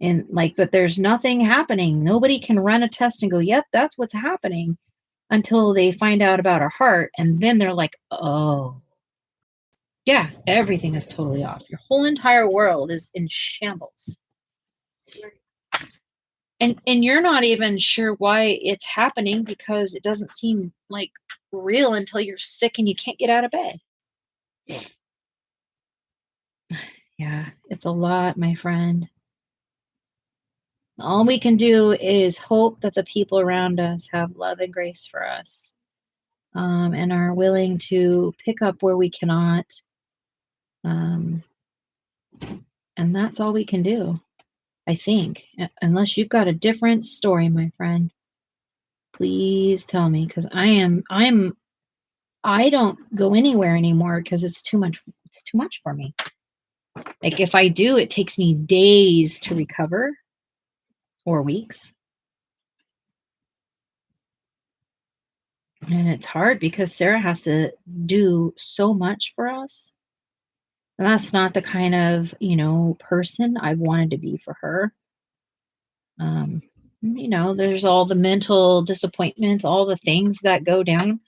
and like, but there's nothing happening, nobody can run a test and go, yep, that's what's happening until they find out about our heart. And then they're like, oh, yeah, everything is totally off. Your whole entire world is in shambles. And you're not even sure why it's happening because it doesn't seem like real until you're sick and you can't get out of bed. Yeah, it's a lot, my friend. All we can do is hope that the people around us have love and grace for us, and are willing to pick up where we cannot. Um, and that's all we can do, I think. Unless you've got a different story, my friend, please tell me because I don't go anywhere anymore because it's too much. It's too much for me. Like if I do, it takes me days to recover or weeks. And it's hard because Sarah has to do so much for us. And that's not the kind of, person I wanted to be for her. Um, there's all the mental disappointment, all the things that go down.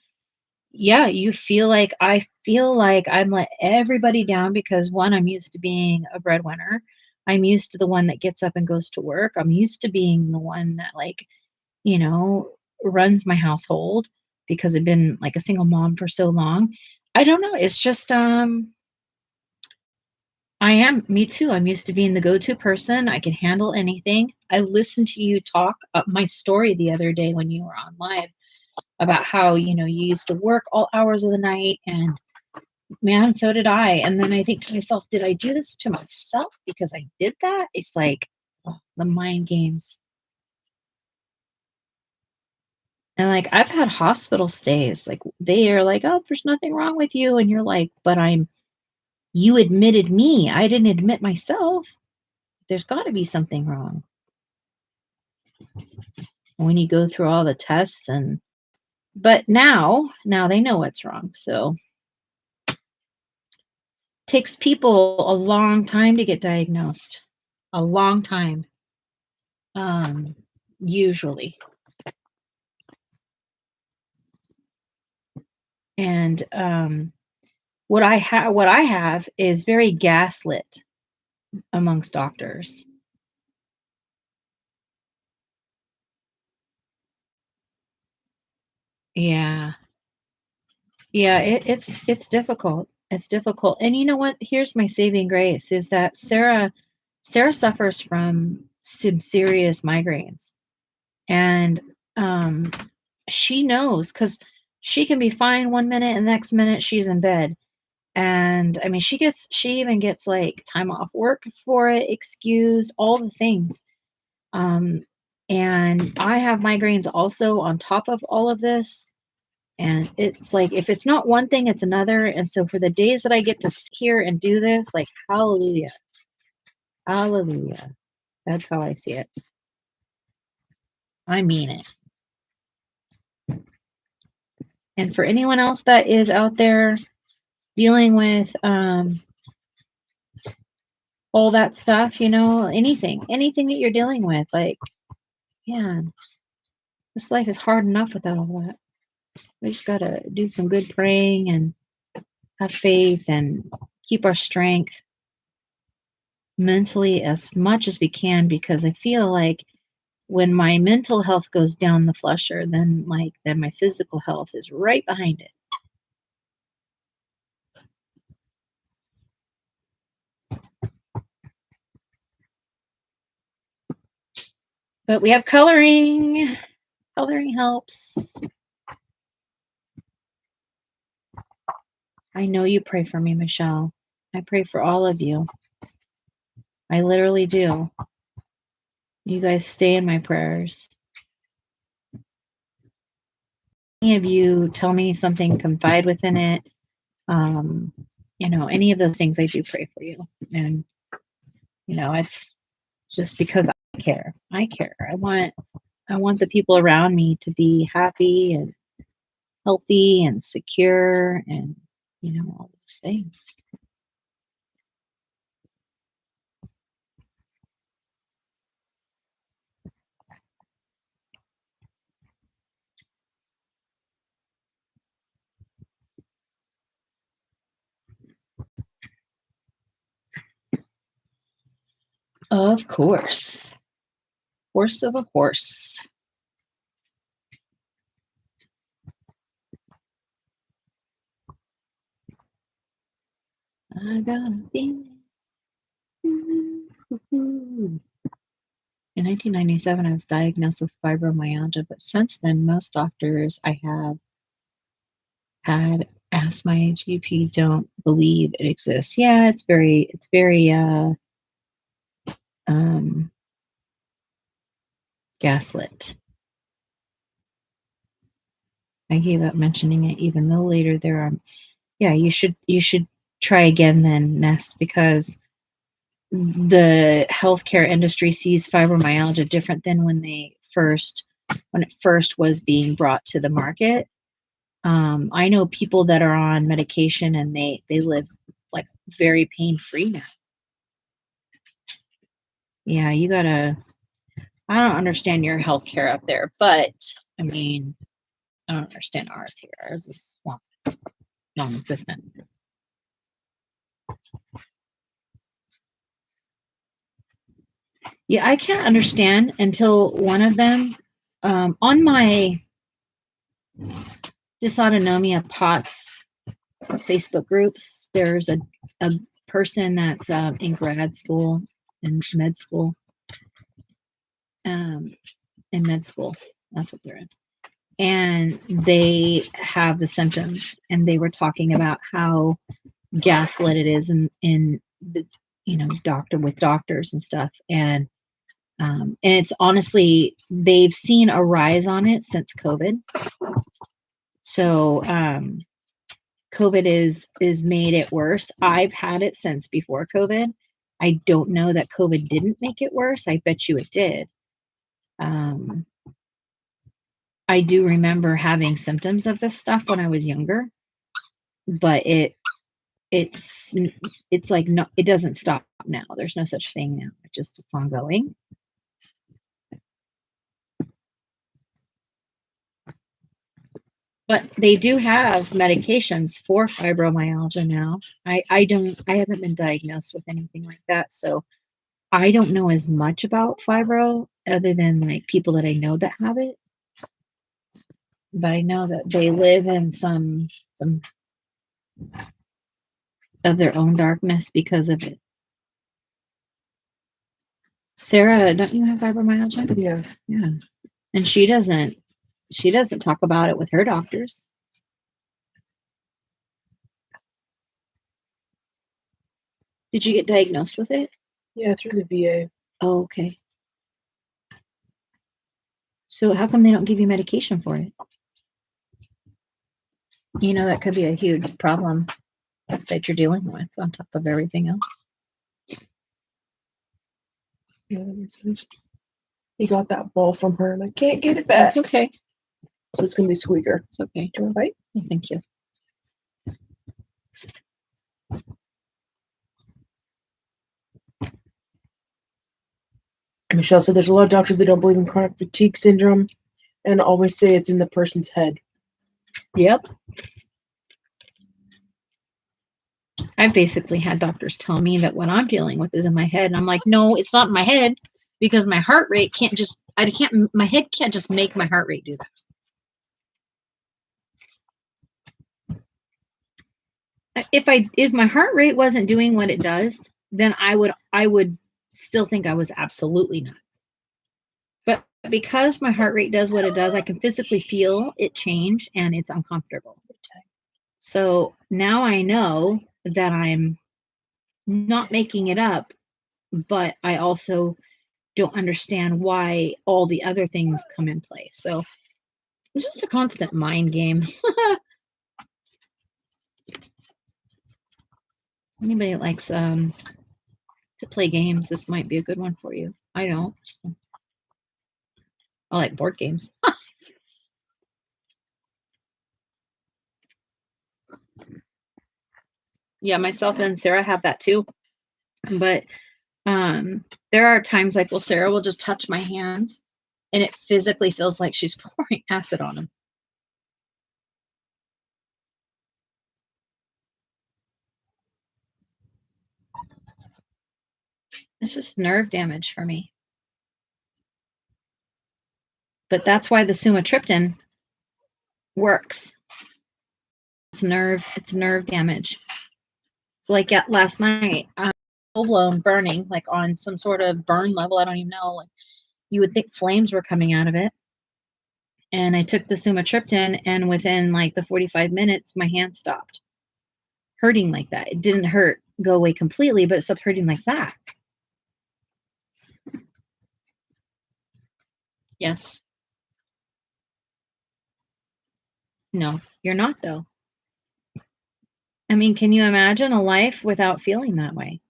Yeah, I feel like I'm let everybody down because one, I'm used to being a breadwinner. I'm used to the one that gets up and goes to work. I'm used to being the one that like, you know, runs my household because I've been like a single mom for so long. I don't know. It's just I am me too. I'm used to being the go-to person. I can handle anything. I listened to you talk my story the other day when you were on live about how, you used to work all hours of the night and man, so did I. And then I think to myself, did I do this to myself because I did that? It's like the mind games. And like I've had hospital stays, like they are like, oh, there's nothing wrong with you. And you're like, but you admitted me. I didn't admit myself. There's got to be something wrong. When you go through all the tests but now they know what's wrong. So takes people a long time to get diagnosed. A long time. Usually. And what I have is very gaslit amongst doctors. Yeah. Yeah, it's difficult. It's difficult. And you know what? Here's my saving grace is that Sarah suffers from some serious migraines. And she knows because she can be fine one minute and the next minute she's in bed. And I mean, she even gets like time off work for it, excused, all the things. And I have migraines also on top of all of this. And it's like, if it's not one thing, it's another. And so for the days that I get to sit here and do this, like, hallelujah. Hallelujah. That's how I see it. I mean it. And for anyone else that is out there dealing with all that stuff, anything that you're dealing with, like, man, this life is hard enough without all that. We just got to do some good praying and have faith and keep our strength mentally as much as we can, because I feel like when my mental health goes down the flusher, then my physical health is right behind it. But we have coloring. Coloring helps. I know you pray for me, Michelle. I pray for all of you. I literally do. You guys stay in my prayers. Any of you tell me something, confide within it. Any of those things, I do pray for you. And, it's just because I care. I care. I want the people around me to be happy and healthy and secure and, all those things. Of course. Horse of a horse. I got a feeling. In 1997, I was diagnosed with fibromyalgia, but since then, most doctors I have had asked my GP don't believe it exists. Yeah, it's very gaslit. I gave up mentioning it, even though later there are. Yeah, you should try again then, Ness, because the healthcare industry sees fibromyalgia different than when it first was being brought to the market. I know people that are on medication and they live like very pain-free now. Yeah, I don't understand your healthcare up there, but I mean, I don't understand ours here. Ours is non-existent. Yeah, I can't understand until one of them on my dysautonomia POTS Facebook groups. There's a person that's in grad school, in med school. In med school, that's what they're in. and they have the symptoms, and they were talking about how gaslit it is in the doctors and stuff, and it's honestly, they've seen a rise on it since COVID. So COVID is made it worse. I've had it since before COVID. I don't know that COVID didn't make it worse. I bet you it did. I do remember having symptoms of this stuff when I was younger, but it's like, no, it doesn't stop now. There's no such thing now. It's ongoing. But they do have medications for fibromyalgia now. I haven't been diagnosed with anything like that, so I don't know as much about fibro other than like people that I know that have it. But I know that they live in some of their own darkness because of it. Sarah, don't you have fibromyalgia? Yeah. Yeah. And she doesn't talk about it with her doctors. Did you get diagnosed with it? Yeah, through the VA. Oh, okay. So how come they don't give you medication for it? You know, that could be a huge problem that you're dealing with on top of everything else. Yeah, that makes sense. He got that ball from her and I can't get it back. That's okay. So it's going to be squeaker. It's okay. Do you want a bite? Oh, thank you. Michelle said there's a lot of doctors that don't believe in chronic fatigue syndrome and always say it's in the person's head. Yep. I've basically had doctors tell me that what I'm dealing with is in my head. And I'm like, no, it's not in my head, because my heart rate my head can't just make my heart rate do that. If my heart rate wasn't doing what it does, then I would still think I was absolutely nuts. But because my heart rate does what it does, I can physically feel it change and it's uncomfortable. So now I know that I'm not making it up, but I also don't understand why all the other things come in place. So it's just a constant mind game. Anybody that likes to play games, this might be a good one for you. I don't. I like board games. Yeah, myself and Sarah have that too. But there are times like, well, Sarah will just touch my hands and it physically feels like she's pouring acid on them. It's just nerve damage for me. But that's why the sumatriptan works. It's nerve damage. So like last night, full blown burning, like on some sort of burn level. I don't even know. Like, you would think flames were coming out of it. And I took the sumatriptan, and within like the 45 minutes, my hand stopped hurting like that. It didn't go away completely, but it stopped hurting like that. Yes. No, you're not though. I mean, can you imagine a life without feeling that way?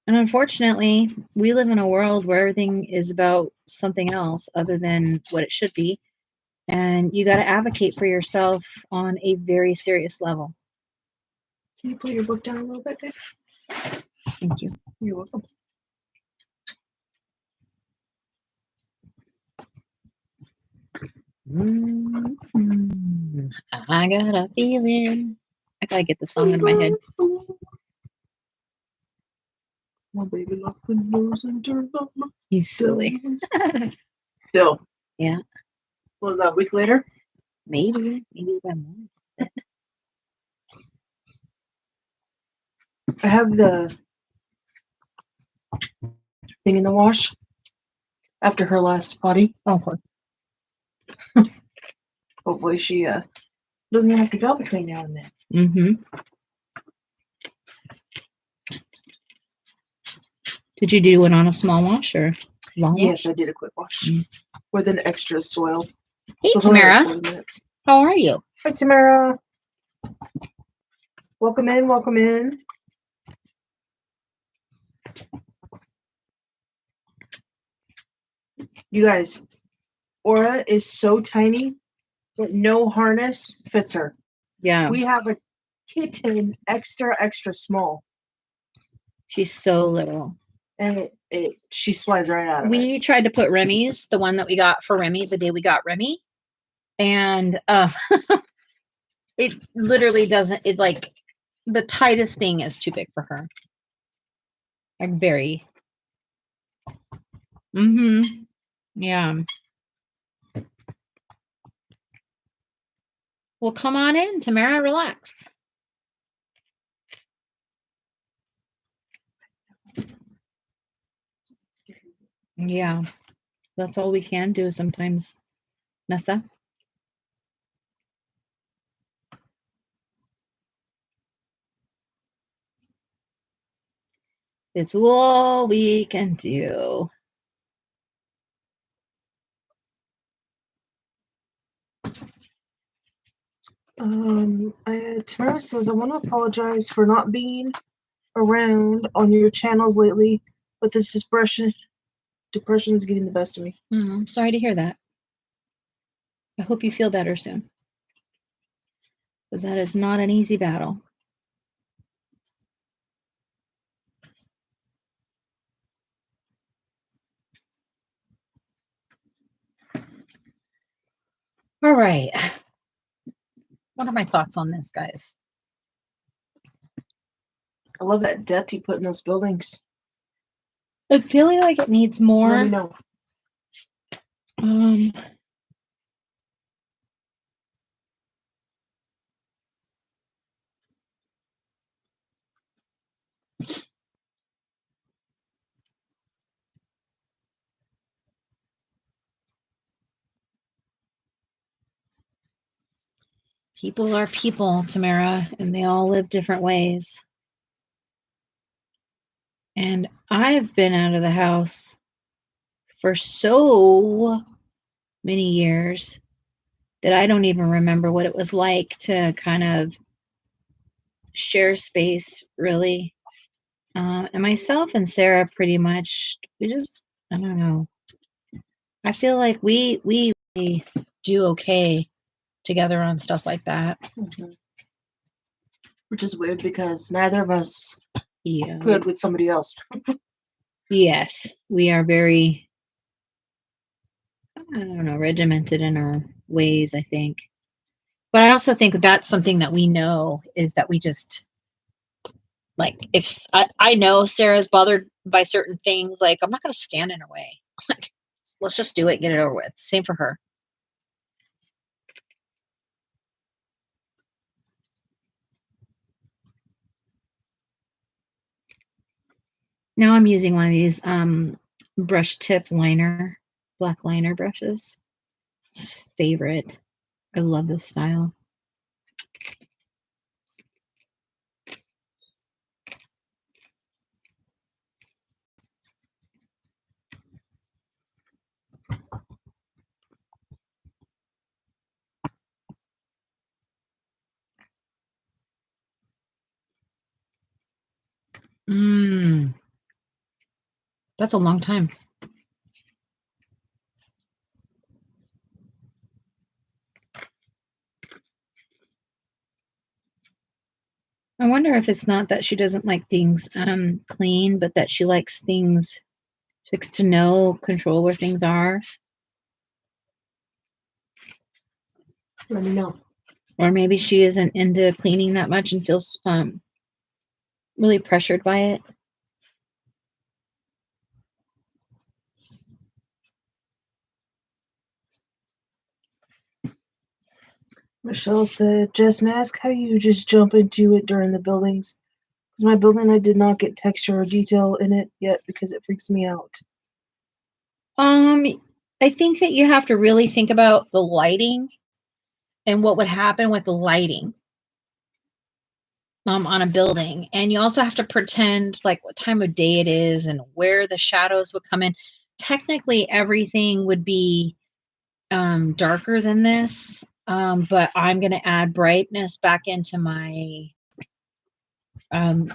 And unfortunately, we live in a world where everything is about something else other than what it should be. And you got to advocate for yourself on a very serious level. Can you put your book down a little bit, babe? Thank you. You're welcome. I got a feeling. I gotta get the song in my head. My baby locked the doors and turned off my You silly. Still. Yeah. What was that, a week later? Maybe about more. I have the thing in the wash. after her last potty. Oh, okay. Hopefully she doesn't have to go between now and then. Mm-hmm. Did you do it on a small wash or long Yes, wash? I did a quick wash Mm. with an extra soil. Hey, It was only like Tamara. 20 minutes. How are you? Hi, Tamara. Welcome in. Welcome in. You guys, Aura is so tiny that no harness fits her. Yeah. We have a kitten extra small, She's so little. and she slides right out of it. We tried to put Remy's, the one that we got for Remy, the day we got Remy, and it literally doesn't. It's like the tightest thing is too big for her. Like very. Mm-hmm. Yeah. Well, come on in, Tamara. Relax. Yeah, that's all we can do sometimes, Nessa. It's all we can do. Tamara says, I want to apologize for not being around on your channels lately, but this depression is getting the best of me. I'm sorry to hear that. I hope you feel better soon, because that is not an easy battle. All right. What are my thoughts on this, guys? I love that depth you put in those buildings. I feel like it needs more. Let me know. People are people, Tamara, and they all live different ways. And I've been out of the house for so many years that I don't even remember what it was like to kind of share space, really. And myself and Sarah pretty much, we just, I don't know. I feel like we do okay together on stuff like that. Mm-hmm. Which is weird because neither of us Yeah. could with somebody else. Yes, we are very, I don't know, regimented in our ways, I think. But I also think that's something that we know is that we just, like, if I know Sarah's bothered by certain things, like, I'm not going to stand in her way. Like, let's just do it, get it over with. Same for her. Now I'm using one of these brush tip liner, black liner brushes. It's favorite. I love this style. That's a long time. I wonder if it's not that she doesn't like things clean, but that she likes things, she likes to know, control where things are. Let me know. Or maybe she isn't into cleaning that much and feels really pressured by it. Michelle said, Jess, may I ask how you just jump into it during the buildings? Because my building, I did not get texture or detail in it yet because it freaks me out. Um, I think that you have to really think about the lighting and what would happen with the lighting on a building. And you also have to pretend like what time of day it is and where the shadows would come in. Technically, everything would be darker than this, but I'm going to add brightness back into my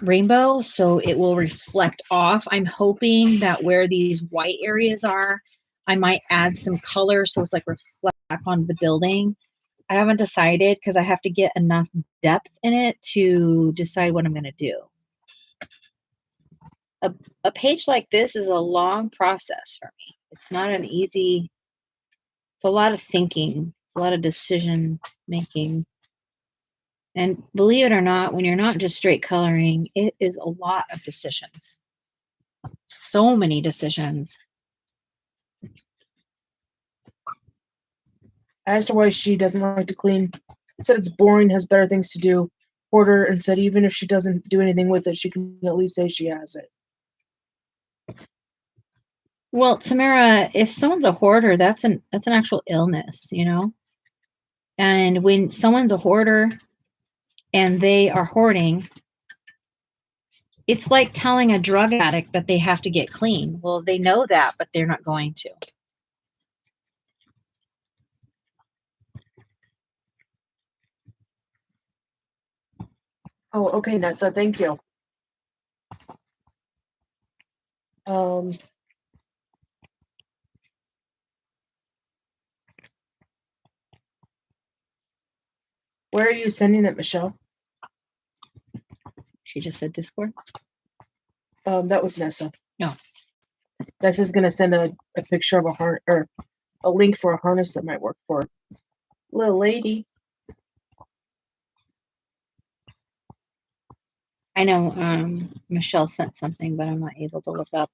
rainbow so it will reflect off. I'm hoping that where these white areas are, I might add some color so it's like reflect back on the building. I haven't decided because I have to get enough depth in it to decide what I'm going to do. A, a page like this is a long process for me. It's not an easy, it's a lot of thinking, it's a lot of decision making. And believe it or not, when you're not just straight coloring, it is a lot of decisions. So many decisions. I asked her why she doesn't like to clean. Said it's boring, has better things to do. Hoarder, and said even if she doesn't do anything with it, she can at least say she has it. Well, Tamara, if someone's a hoarder, that's an actual illness, you know? And when someone's a hoarder and they are hoarding, it's like telling a drug addict that they have to get clean. Well, they know that, but they're not going to. Oh, okay, Nessa, thank you. Where are you sending it, Michelle? She just said Discord. That was Nessa. No. Nessa's gonna send a picture of a harness or a link for a harness that might work for little lady. I know Michelle sent something, but I'm not able to look up.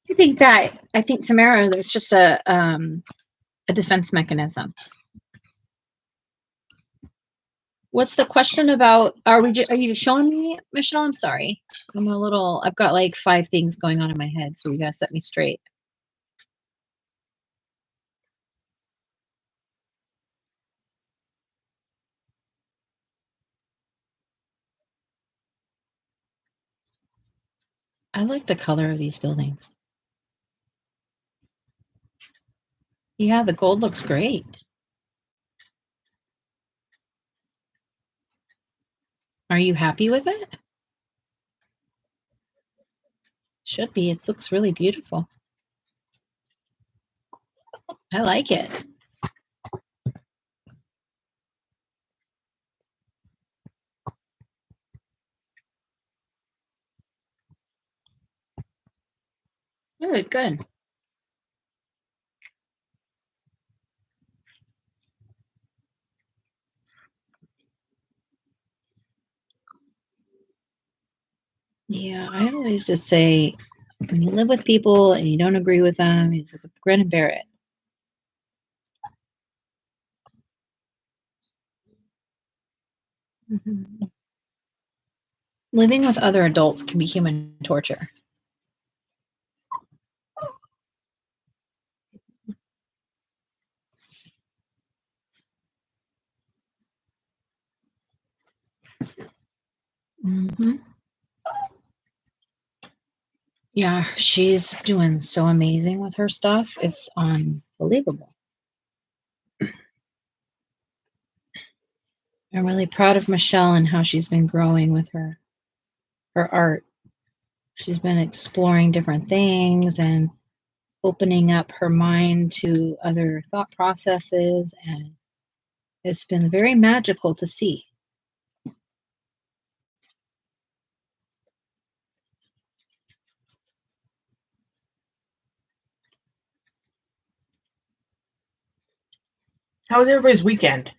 I think Tamara, it's just a defense mechanism. What's the question about? Are you showing me, Michelle? I'm sorry. I've got like 5 things going on in my head, so you gotta set me straight. I like the color of these buildings. Yeah, the gold looks great. Are you happy with it? Should be. It looks really beautiful. I like it. Good, good. Yeah, I always just say when you live with people and you don't agree with them, you just grin and bear it. Mm-hmm. Living with other adults can be human torture. Mm-hmm. Yeah, she's doing so amazing with her stuff. It's unbelievable. I'm really proud of Michelle and how she's been growing with her art. She's been exploring different things and opening up her mind to other thought processes, and it's been very magical to see. How was everybody's weekend?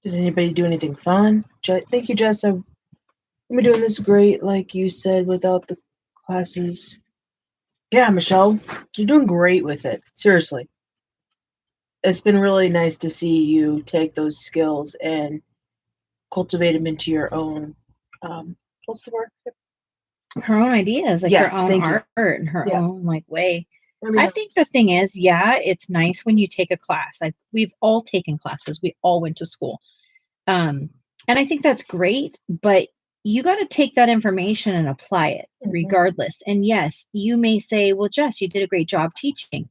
Did anybody do anything fun? Thank you, Jess. I've been doing this great, like you said, without the classes. Yeah, Michelle, you're doing great with it. Seriously. It's been really nice to see you take those skills and cultivate them into your own, what's the word? Her own ideas, like her own art and her own like way. I think the thing is, yeah, it's nice when you take a class. Like we've all taken classes. We all went to school. And I think that's great, but you got to take that information and apply it regardless. And yes, you may say, well, Jess, you did a great job teaching.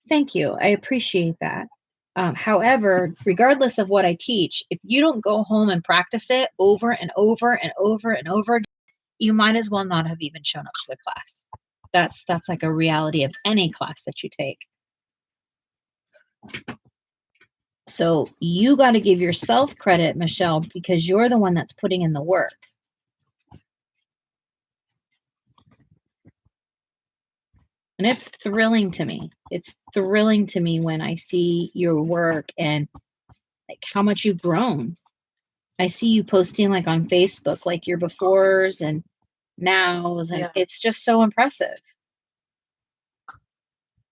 Thank you. I appreciate that. However, regardless of what I teach, if you don't go home and practice it over and over and over and over, you might as well not have even shown up to the class. That's like a reality of any class that you take. So you got to give yourself credit, Michelle, because you're the one that's putting in the work. And it's thrilling to me. It's thrilling to me when I see your work and like how much you've grown. I see you posting like on Facebook, like your befores and nows, and it's just so impressive.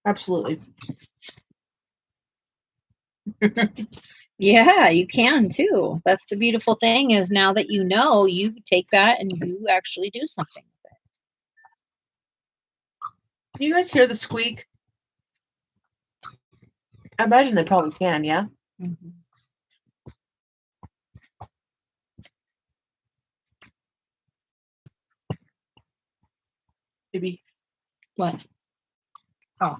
Absolutely. Yeah, you can too. That's the beautiful thing is now that you know, you take that and you actually do something with it. Can you guys hear the squeak? I imagine they probably can, yeah? Mm-hmm. Maybe. What? Oh.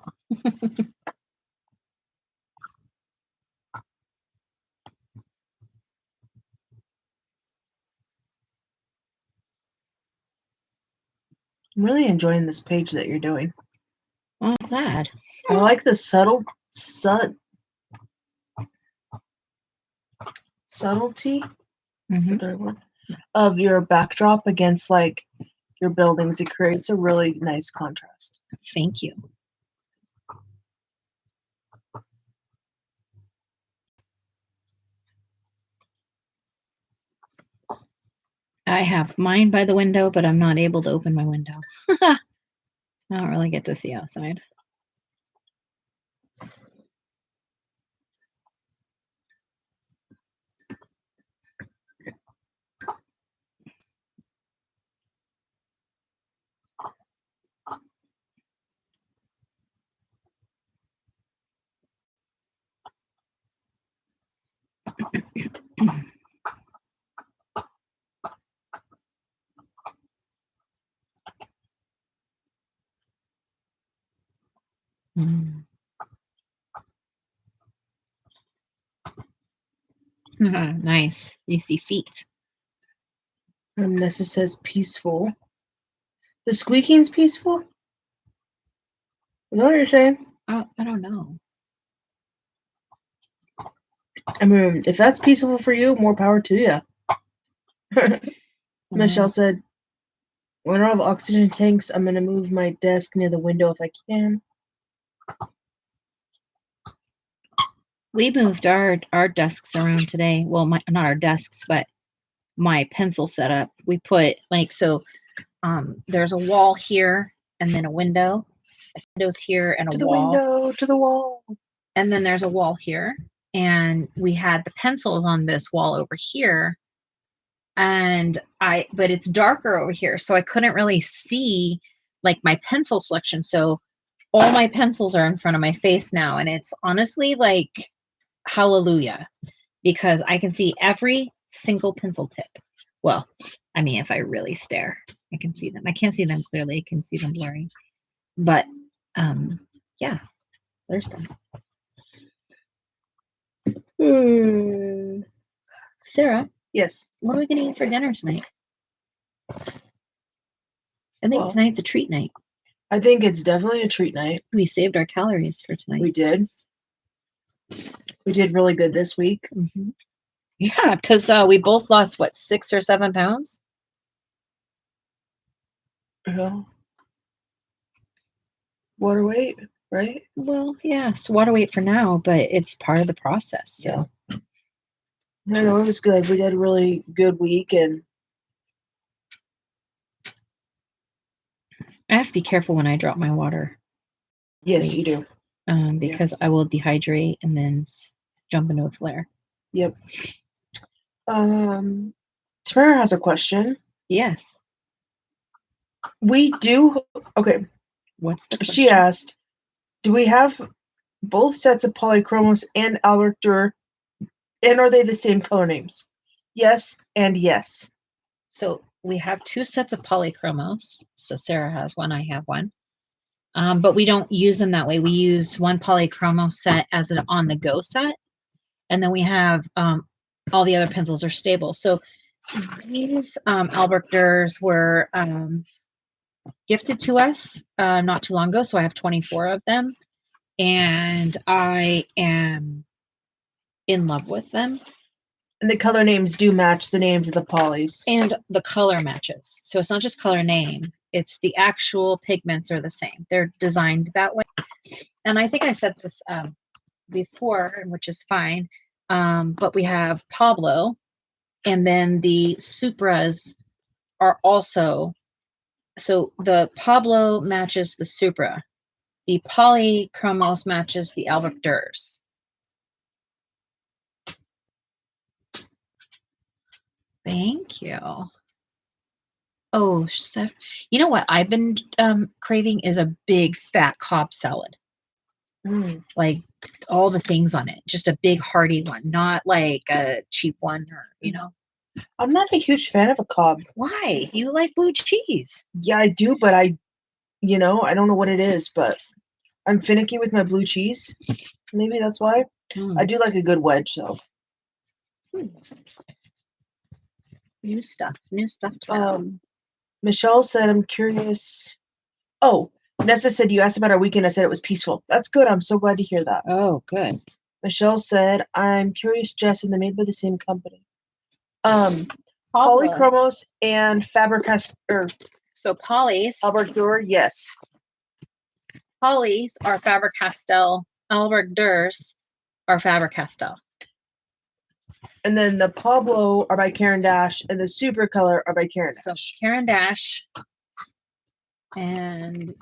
I'm really enjoying this page that you're doing. I'm glad. I like the subtlety that's the third one, of your backdrop against like your buildings. It creates a really nice contrast. Thank you. I have mine by the window, but I'm not able to open my window. I don't really get to see outside. Nice. You see feet. And Nessa says peaceful. The squeaking's peaceful? Is that what you're saying? I don't know. I mean, if that's peaceful for you, more power to you. Michelle said, when I have oxygen tanks, I'm going to move my desk near the window if I can. We moved our desks around today. Well, not our desks, but my pencil setup. We put like, so there's a wall here and then a window. A window's here and a wall. Window, to the wall. And then there's a wall here. And we had the pencils on this wall over here. But it's darker over here. So I couldn't really see like my pencil selection. So all my pencils are in front of my face now. And it's honestly like, hallelujah, because I can see every single pencil tip. Well, I mean, if I really stare, I can see them. I can't see them clearly. I can see them blurry. But yeah, there's them. Sarah? Yes. What are we going to eat for dinner tonight? I think tonight's a treat night. I think it's definitely a treat night. We saved our calories for tonight. We did. We did really good this week. Mm-hmm. Yeah, because we both lost, what, 6 or 7 pounds? Yeah. Water weight, right? Well, yeah, so water weight for now, but it's part of the process. So Yeah, no, it was good. We had a really good week, and I have to be careful when I drop my water yes, weight, you do. because I will dehydrate and then jump into a flare. Yep. Tamara has a question. Yes. We do. Okay. What's the question? She asked, "Do we have both sets of Polychromos and Albert Dürer, and are they the same color names?" Yes and yes. So we have 2 sets of polychromos. So Sarah has one, I have one. But we don't use them that way. We use one polychromo set as an on-the-go set, and then we have all the other pencils are stable. So these Albert Dürers were gifted to us not too long ago, so I have 24 of them, and I am in love with them. And the color names do match the names of the polys. And the color matches. So it's not just color name, it's the actual pigments are the same. They're designed that way. And I think I said this before, which is fine. But we have Pablo, and then the Supras are also, so the Pablo matches the Supra. The Polychromos matches the Albert Durs. Thank you. Oh, Steph, you know what I've been craving is a big fat Cobb salad. Like all the things on it. Just a big hearty one, not like a cheap one or, I'm not a huge fan of a Cobb. Why? You like blue cheese. Yeah, I do, but I don't know what it is, but I'm finicky with my blue cheese. Maybe that's why. I do like a good wedge, though. New stuff. To know. Michelle said, "I'm curious." Oh, Nessa said, "You asked about our weekend." I said it was peaceful. That's good. I'm so glad to hear that. Oh, good. Michelle said, "I'm curious, Jess, and they're made by the same company." Polychromos and so Polys. Albert Dürer, yes. Polys are Faber-Castell. Albert Durs are Faber-Castell. And then the Pablo are by Caran d'Ache, and the Super Color are by Caran d'Ache. So Caran d'Ache, and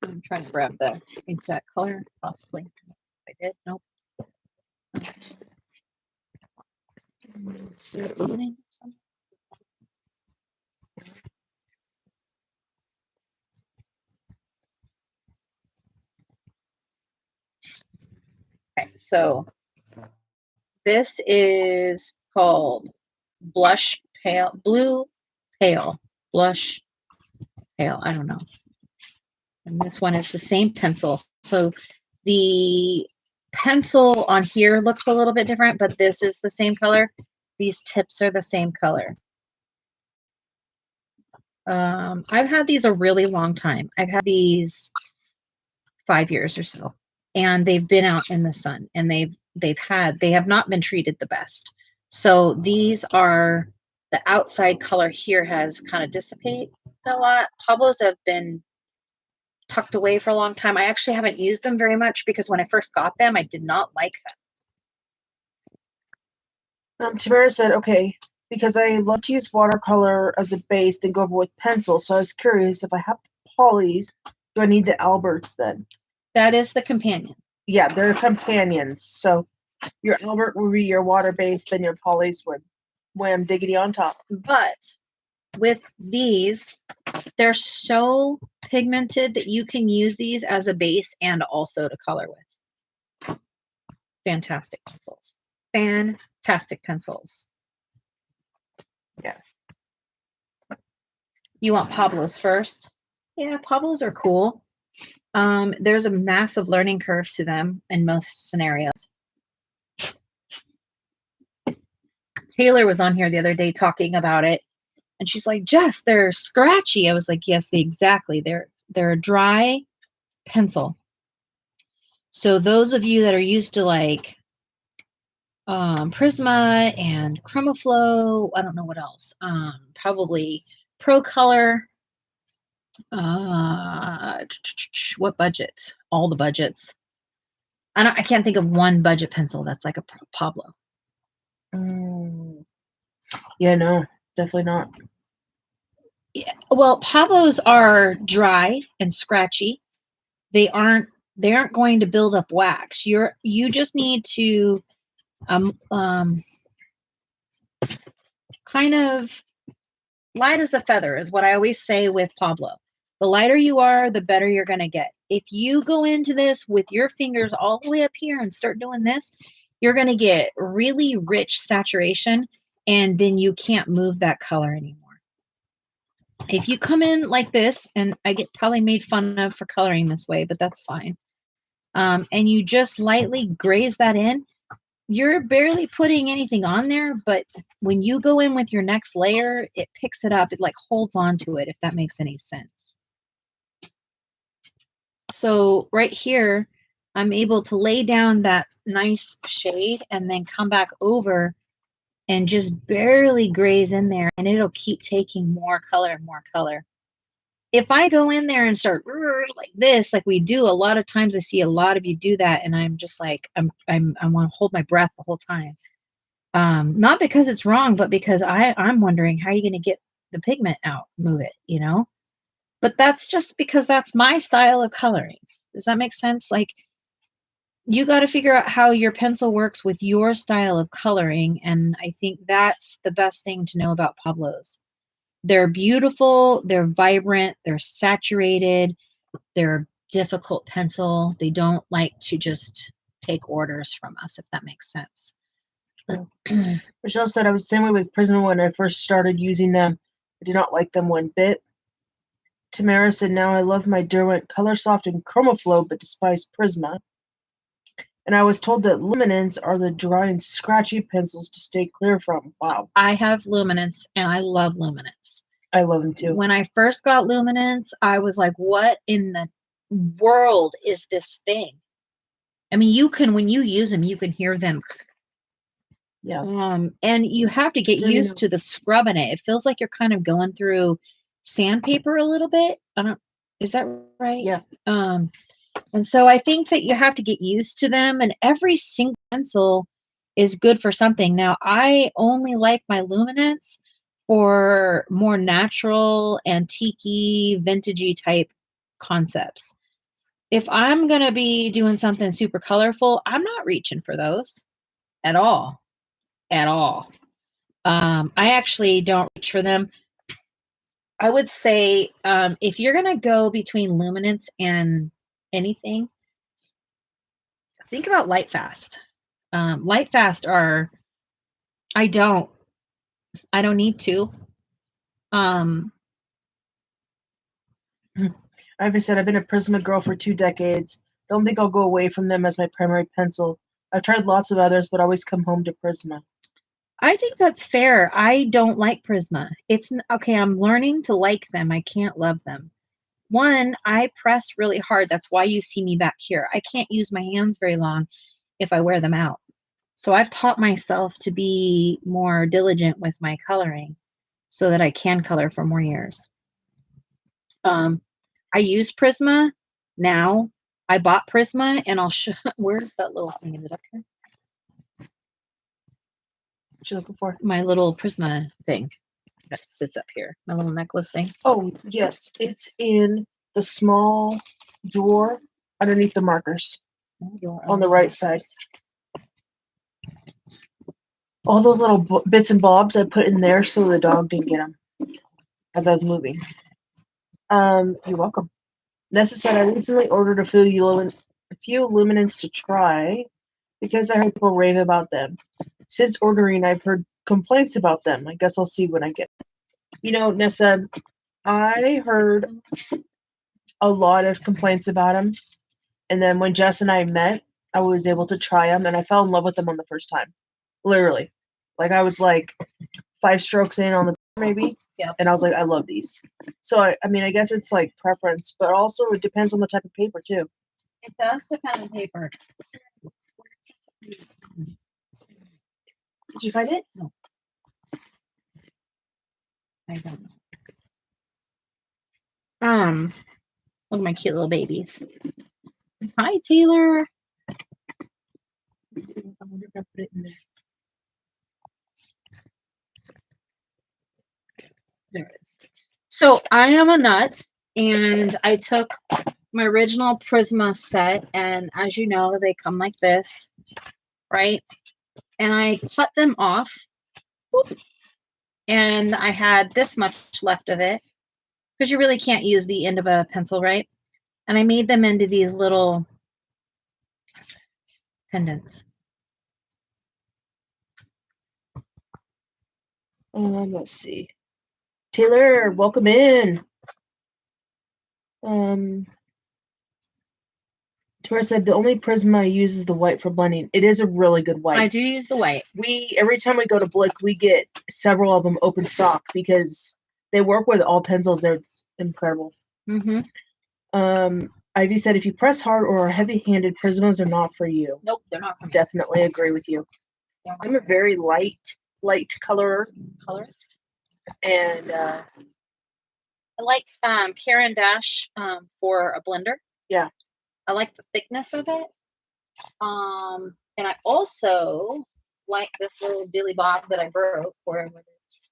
I'm trying to grab the exact color, possibly. I did. Nope. Okay, so this is called Blush Pale, Blue Pale, Blush Pale. I don't know. And this one is the same pencil. So the pencil on here looks a little bit different, but this is the same color. These tips are the same color. I've had these a really long time. I've had these 5 years or so, and they've been out in the sun, and they have not been treated the best. So these are, the outside color here has kind of dissipated a lot. Pablos have been tucked away for a long time. I actually haven't used them very much because when I first got them, I did not like them. Tamara said, "Okay, because I love to use watercolor as a base, then go over with pencil. So I was curious, if I have polys, do I need the Alberts then?" That is the companion. Yeah, they're companions. So your Albert will be your water base, then your polys would wham diggity on top. But with these, they're so pigmented that you can use these as a base and also to color with. Fantastic pencils. Fantastic pencils. Yeah. You want Pablos first? Yeah, Pablos are cool. There's a massive learning curve to them in most scenarios. Taylor was on here the other day talking about it, and she's like, "Jess, they're scratchy." I was like, "Yes, exactly. They're a dry pencil." So those of you that are used to like Prisma and ChromaFlow. I don't know what else. Probably Pro Color. What budget? All the budgets. I can't think of one budget pencil that's like a Pablo. Yeah, no, definitely not. Yeah, well, Pablos are dry and scratchy. They aren't going to build up wax. You just need to kind of light as a feather is what I always say with Pablo. The lighter you are, the better you're going to get. If you go into this with your fingers all the way up here and start doing this, you're going to get really rich saturation, and then you can't move that color anymore. If you come in like this, and I get probably made fun of for coloring this way, but that's fine. And you just lightly graze that in, you're barely putting anything on there, but when you go in with your next layer, it picks it up. It like holds on to it, if that makes any sense. So right here, I'm able to lay down that nice shade and then come back over and just barely graze in there, and it'll keep taking more color and more color. If I go in there and start like this, like we do a lot of times, I see a lot of you do that, and I'm just like, I want to hold my breath the whole time. Not because it's wrong, but because I'm wondering how you're going to get the pigment out, move it, you know? But that's just because that's my style of coloring. Does that make sense? Like, you got to figure out how your pencil works with your style of coloring, and I think that's the best thing to know about Pablos. They're beautiful, they're vibrant, they're saturated, they're a difficult pencil. They don't like to just take orders from us, if that makes sense. Michelle said I was the same way with Prisma when I first started using them. I did not like them one bit. Tamara said, now I love my Derwent Colorsoft and ChromaFlow, but despise Prisma. And I was told that Luminance are the dry and scratchy pencils to stay clear from. Wow. I have Luminance, and I love Luminance. I love them too. When I first got Luminance, I was like, what in the world is this thing? I mean, when you use them, you can hear them. Yeah. And you have to get used to the scrub in it. It feels like you're kind of going through sandpaper a little bit. Is that right? Yeah. And so I think that you have to get used to them, and every single pencil is good for something. Now, I only like my Luminance for more natural, antique-y, vintagey type concepts. If I'm going to be doing something super colorful, I'm not reaching for those at all. At all. I actually don't reach for them. I would say if you're going to go between Luminance and anything, think about Lightfast. Lightfast are, I don't need to. Like I said, I've been a Prisma girl for 2 decades. Don't think I'll go away from them as my primary pencil. I've tried lots of others, but always come home to Prisma. I think that's fair. I don't like Prisma. It's okay. I'm learning to like them. I can't love them. One, I press really hard. That's why you see me back here. I can't use my hands very long if I wear them out. So I've taught myself to be more diligent with my coloring so that I can color for more years. I use Prisma now. I bought Prisma, and I'll show. Where's that little thing? Is it up here? What you looking for? My little Prisma thing that sits up here. My little necklace thing. Oh, yes. It's in the small drawer underneath the markers on the right side. All the little bits and bobs I put in there so the dog didn't get them as I was moving. You're welcome. Nessa said, I recently ordered a few Luminance to try because I heard people rave about them. Since ordering, I've heard complaints about them. I guess I'll see when I get them. You know, Nessa, I heard a lot of complaints about them. And then when Jess and I met, I was able to try them, and I fell in love with them on the first time. Literally. Like, I was like 5 strokes in on the maybe. Yeah. And I was like, I love these. So, I mean, I guess it's like preference, but also it depends on the type of paper, too. It does depend on paper. you find it? No. I don't know. Look at my cute little babies. Hi, Taylor. I wonder if I put it in there. There it is. So I am a nut, and I took my original Prisma set, and as you know, they come like this, right? And I cut them off, whoop, and I had this much left of it, because you really can't use the end of a pencil, right? And I made them into these little pendants. Let's see. Taylor, welcome in. Tora said the only Prisma I use is the white for blending. It is a really good white. I do use the white. Every time we go to Blick, we get several of them open stock because they work with all pencils. They're incredible. Mm-hmm. Ivy said if you press hard or are heavy-handed, Prismas are not for you. Nope, they're not for me. Definitely agree with you. I'm a very light colorist. And I like Karen Dash for a blender. Yeah. I like the thickness of it. And I also like this little dilly bob that I broke for it's.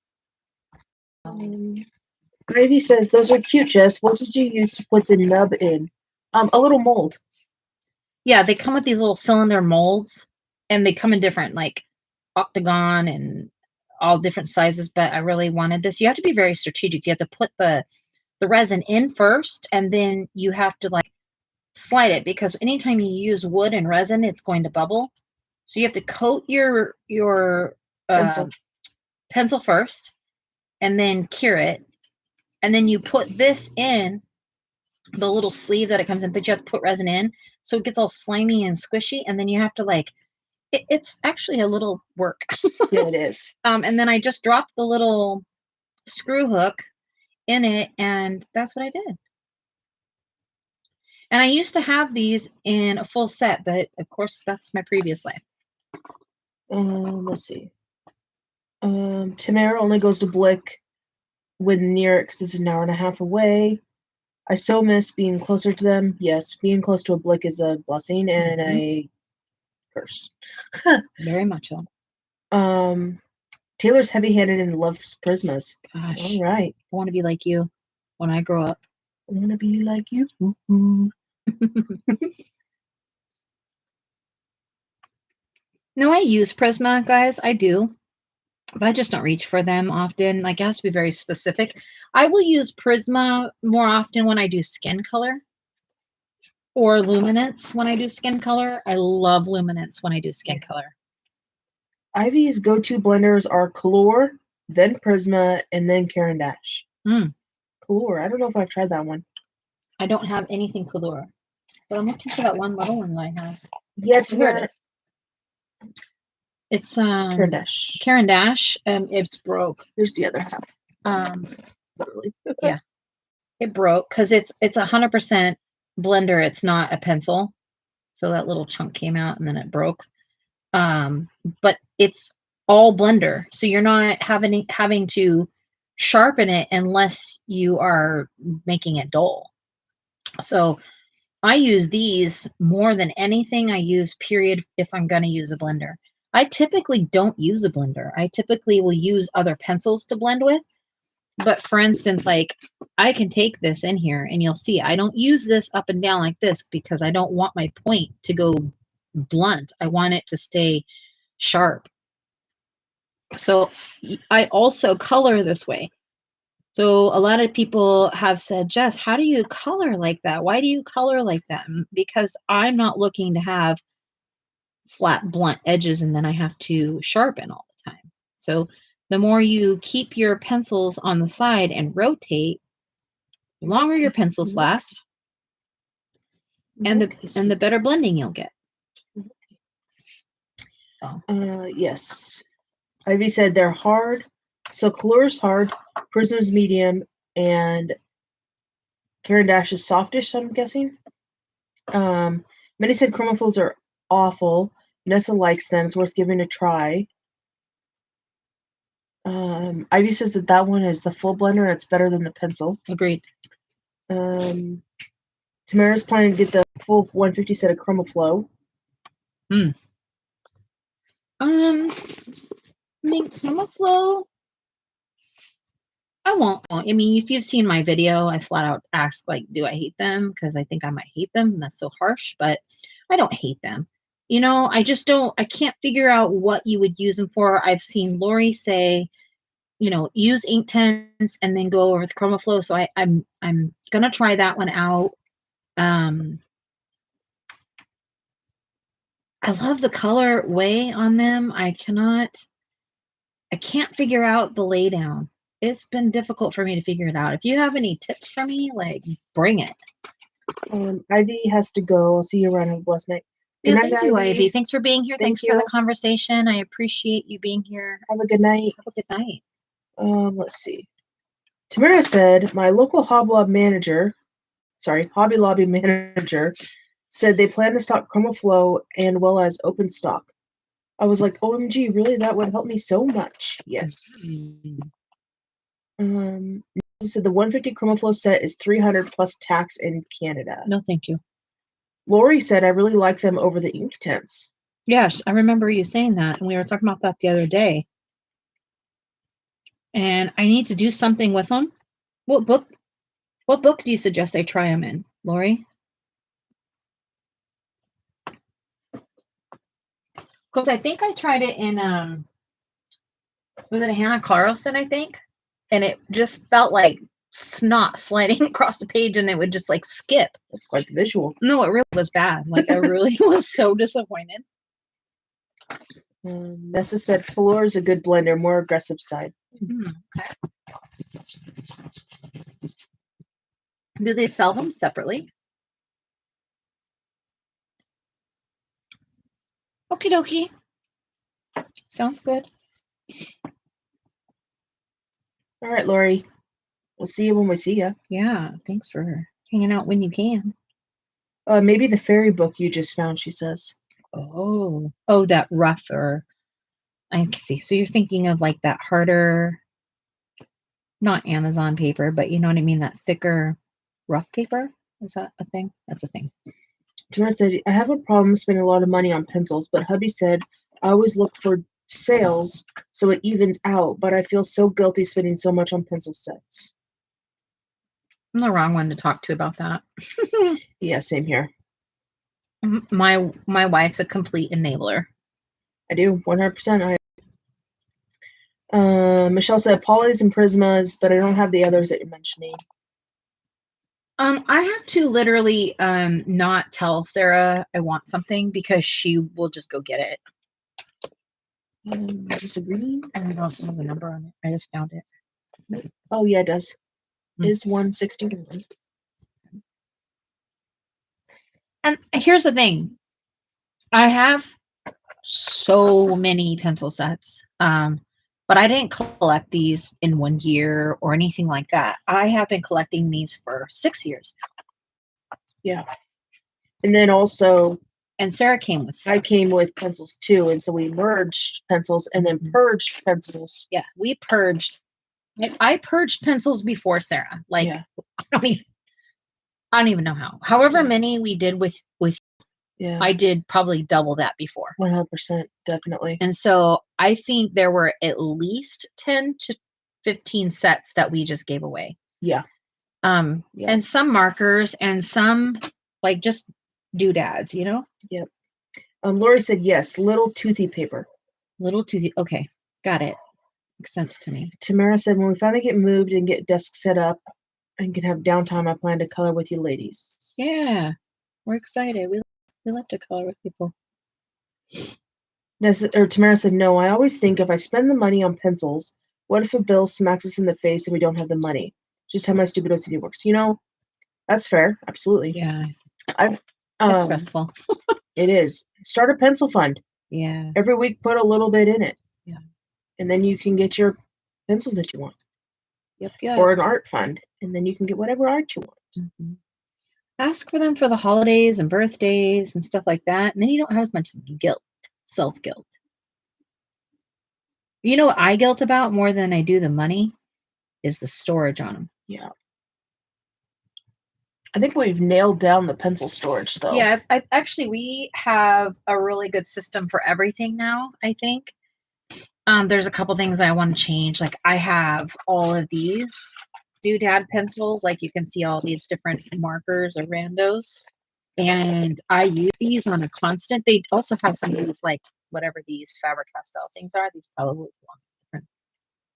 Gravy says those are cute, Jess. What did you use to put the nub in? A little mold. Yeah, they come with these little cylinder molds, and they come in different, like octagon and all different sizes. But I really wanted this. You have to be very strategic. You have to put the resin in first, and then you have to like slide it, because anytime you use wood and resin, it's going to bubble. So you have to coat your pencil first, and then cure it, and then you put this in the little sleeve that it comes in, but you have to put resin in so it gets all slimy and squishy, and then you have to like it's actually a little work. Yeah, it is. And then I just dropped the little screw hook in it, and that's what I did. And I used to have these in a full set, but of course that's my previous life. Let's see. Tamara only goes to Blick when near it because it's an hour and a half away. I so miss being closer to them. Yes, being close to a Blick is a blessing and a curse. Very much so. Taylor's heavy-handed and loves Prismas. Gosh. All right. I want to be like you when I grow up. I want to be like you. No, I use Prisma, guys. I do. But I just don't reach for them often. Like, it has to be very specific. I will use Prisma more often when I do skin color or luminance when I do skin color. I love luminance when I do skin color. Ivy's go-to blenders are Color, then Prisma, and then Karen Dash. Color. I don't know if I've tried that one. I don't have anything Color. But I'm looking for that one little one that I have. Yeah, it's here it is. It's Karen Dash. Karen Dash. It's broke. Here's the other half. Literally. Yeah. It broke because it's 100% blender. It's not a pencil. So that little chunk came out and then it broke. But it's all blender. So you're not having to sharpen it unless you are making it dull. So I use these more than anything I use, period, if I'm going to use a blender. I typically don't use a blender. I typically will use other pencils to blend with. But for instance, like I can take this in here and you'll see I don't use this up and down like this because I don't want my point to go blunt. I want it to stay sharp. So I also color this way. So a lot of people have said, Jess, how do you color like that? Why do you color like that? Because I'm not looking to have flat, blunt edges and then I have to sharpen all the time. So the more you keep your pencils on the side and rotate, the longer your pencils last and the better blending you'll get. Yes. Ivy said they're hard. So Color's hard, Prisma's medium, and Karen Dash is softish, I'm guessing. Many said chroma folds are awful. Nessa likes them. It's worth giving a try. Ivy says that one is the full blender. It's better than the pencil. Agreed. Tamara's planning to get the full 150 set of ChromaFlow. I mean, ChromaFlow. I won't. I mean, if you've seen my video, I flat out ask, like, do I hate them? Because I think I might hate them, and that's so harsh, but I don't hate them. You know, I just don't, I can't figure out what you would use them for. I've seen Lori say, you know, use ink tints and then go over with ChromaFlow. So I'm gonna try that one out. I love the color way on them. I can't figure out the lay down. It's been difficult for me to figure it out. If you have any tips for me, like, bring it. Ivy has to go. I'll see you around. Have a blessed night. Yeah, thank you, Ivy. Thanks for being here. Thank Thanks for the conversation. I appreciate you being here. Have a good night. Have a good night. Let's see. Tamara said, my local Hobby Lobby manager said they plan to stock ChromaFlow and well as open stock. I was like, OMG, really? That would help me so much. Yes. Said the 150 ChromaFlow set is $300 plus tax in Canada. No, thank you. Lori said, I really like them over the ink tints. Yes, I remember you saying that, and we were talking about that the other day. And I need to do something with them. What book do you suggest I try them in, Lori? Because I think I tried it in was it a Hannah Carlson, I think? And it just felt like snot sliding across the page, and it would just like skip. That's quite the visual. No, it really was bad. Like, I really was so disappointed. Nessa said Pelor is a good blender, more aggressive side. Okay. Do they sell them separately? Okie dokie. Sounds good. All right, Lori. We'll see you when we see you. Yeah, thanks for hanging out when you can. Maybe the fairy book you just found, she says. Oh, that rougher. I can see. So you're thinking of like that harder, not Amazon paper, but you know what I mean? That thicker, rough paper? Is that a thing? That's a thing. Tamara said, I have a problem spending a lot of money on pencils, but hubby said I always look for sales so it evens out, but I feel so guilty spending so much on pencil sets. I'm the wrong one to talk to about that. Yeah, same here. My wife's a complete enabler. I do, 100%. Michelle said polys and prismas, but I don't have the others that you're mentioning. I have to literally not tell Sarah I want something because she will just go get it. Disagree? I don't know if it has a number on it. I just found it. Oh yeah, it does. Is 161. And here's the thing. I have so many pencil sets. But I didn't collect these in 1 year or anything like that. I have been collecting these for 6 years now. Yeah. And then also, and Sarah came with stuff. I came with pencils too, and so we merged pencils and then purged pencils. Yeah, we purged. I purged pencils before Sarah. Like, yeah. I don't even know how. However many we did with yeah, I did probably double that before. 100%, definitely. And so I think there were at least 10 to 15 sets that we just gave away. Yeah. And some markers and some like just doodads, you know? Yep. Lori said yes, little toothy paper. Little toothy. Okay, got it. Makes sense to me. Tamara said when we finally get moved and get desks set up and can have downtime, I plan to color with you ladies. Yeah, we're excited. We love to color with people. Tamara said, no, I always think if I spend the money on pencils, what if a bill smacks us in the face and we don't have the money? Just how my stupid OCD works. You know, that's fair. Absolutely. Yeah. It's stressful. It is. Start a pencil fund. Yeah. Every week, put a little bit in it. Yeah. And then you can get your pencils that you want. Yep. Or an art fund. And then you can get whatever art you want. Mm-hmm. Ask for them for the holidays and birthdays and stuff like that. And then you don't have as much guilt, self-guilt. You know what I guilt about more than I do the money is the storage on them. Yeah. I think we've nailed down the pencil storage, though. Yeah, I've actually, we have a really good system for everything now, I think. There's a couple things I want to change. Like I have all of these doodad pencils. Like you can see all these different markers or randos. And I use these on a constant. They also have some of these, like whatever these Faber-Castell things are. These probably belong to a different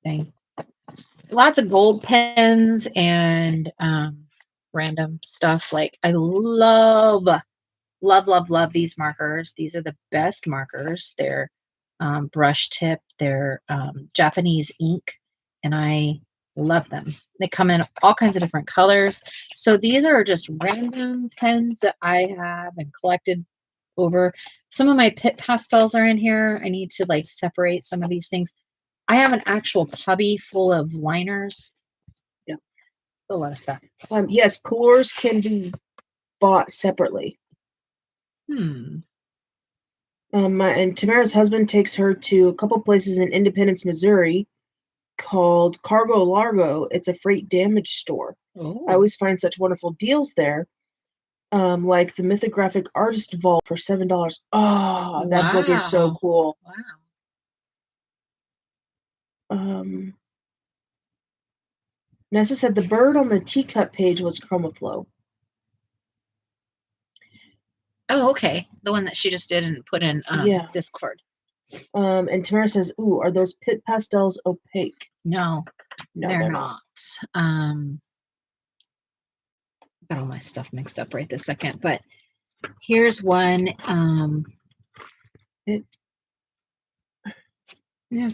thing. Lots of gold pens and random stuff. Like I love these markers. These are the best markers. They're brush tip. They're Japanese ink, and I love them. They come in all kinds of different colors. So these are just random pens that I have and collected over. Some of my Pit pastels are in here. I need to like separate some of these things. I have an actual cubby full of liners. Yeah, a lot of stuff. Yes, colors can be bought separately. And Tamara's husband takes her to a couple places in Independence, Missouri, called Cargo Largo. It's a freight damage store. Oh. I always find such wonderful deals there. Like the Mythographic Artist Vault for $7. Oh, that book is so cool. Wow. Nessa said the bird on the teacup page was Chromaflow. Oh, okay. The one that she just did and put in Discord. And Tamara says, "Ooh, are those Pit pastels opaque?" No, they're not. Got all my stuff mixed up right this second, but here's one. Pit. These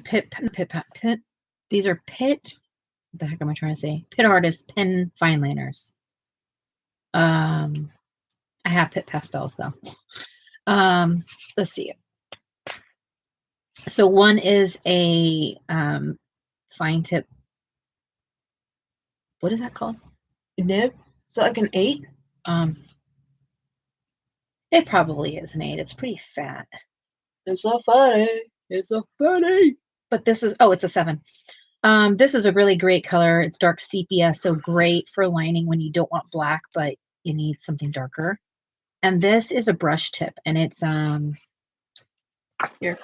are Pit. What the heck am I trying to say? Pit Artist pen fine liners. I have Pit pastels though. Let's see. So one is a fine tip. What is that called? Nib? Is that like an 8? It probably is an 8. It's pretty fat. It's a funny. It's a funny. But this is, it's a 7. This is a really great color. It's dark sepia, so great for lining when you don't want black, but you need something darker. And this is a brush tip, and it's here.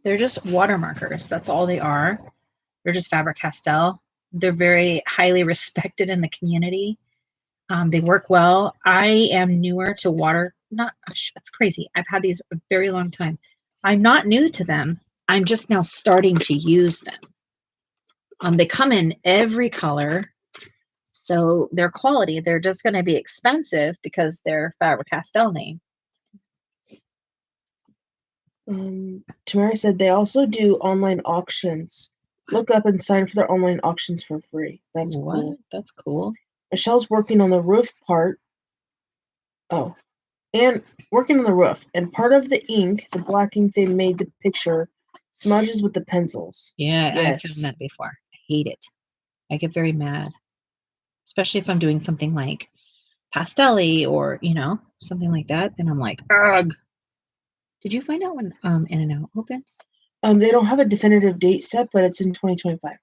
They're just water markers. That's all they are. They're just Faber-Castell. They're very highly respected in the community. They work well. I am newer to water. That's crazy. I've had these a very long time. I'm not new to them. I'm just now starting to use them. They come in every color. So their quality, they're just going to be expensive because they're Faber-Castell name. Tamara said they also do online auctions. Look up and sign for their online auctions for free. That's cool. That's cool. Michelle's working on the roof part. Oh, and working on the roof. And part of the ink, the black ink they made the picture, smudges with the pencils. Yeah, yes. I've done that before. I hate it. I get very mad, especially if I'm doing something like pastel-y or, something like that. Then I'm like, ugh. Did you find out when In-N-Out opens? They don't have a definitive date set, but it's in 2025.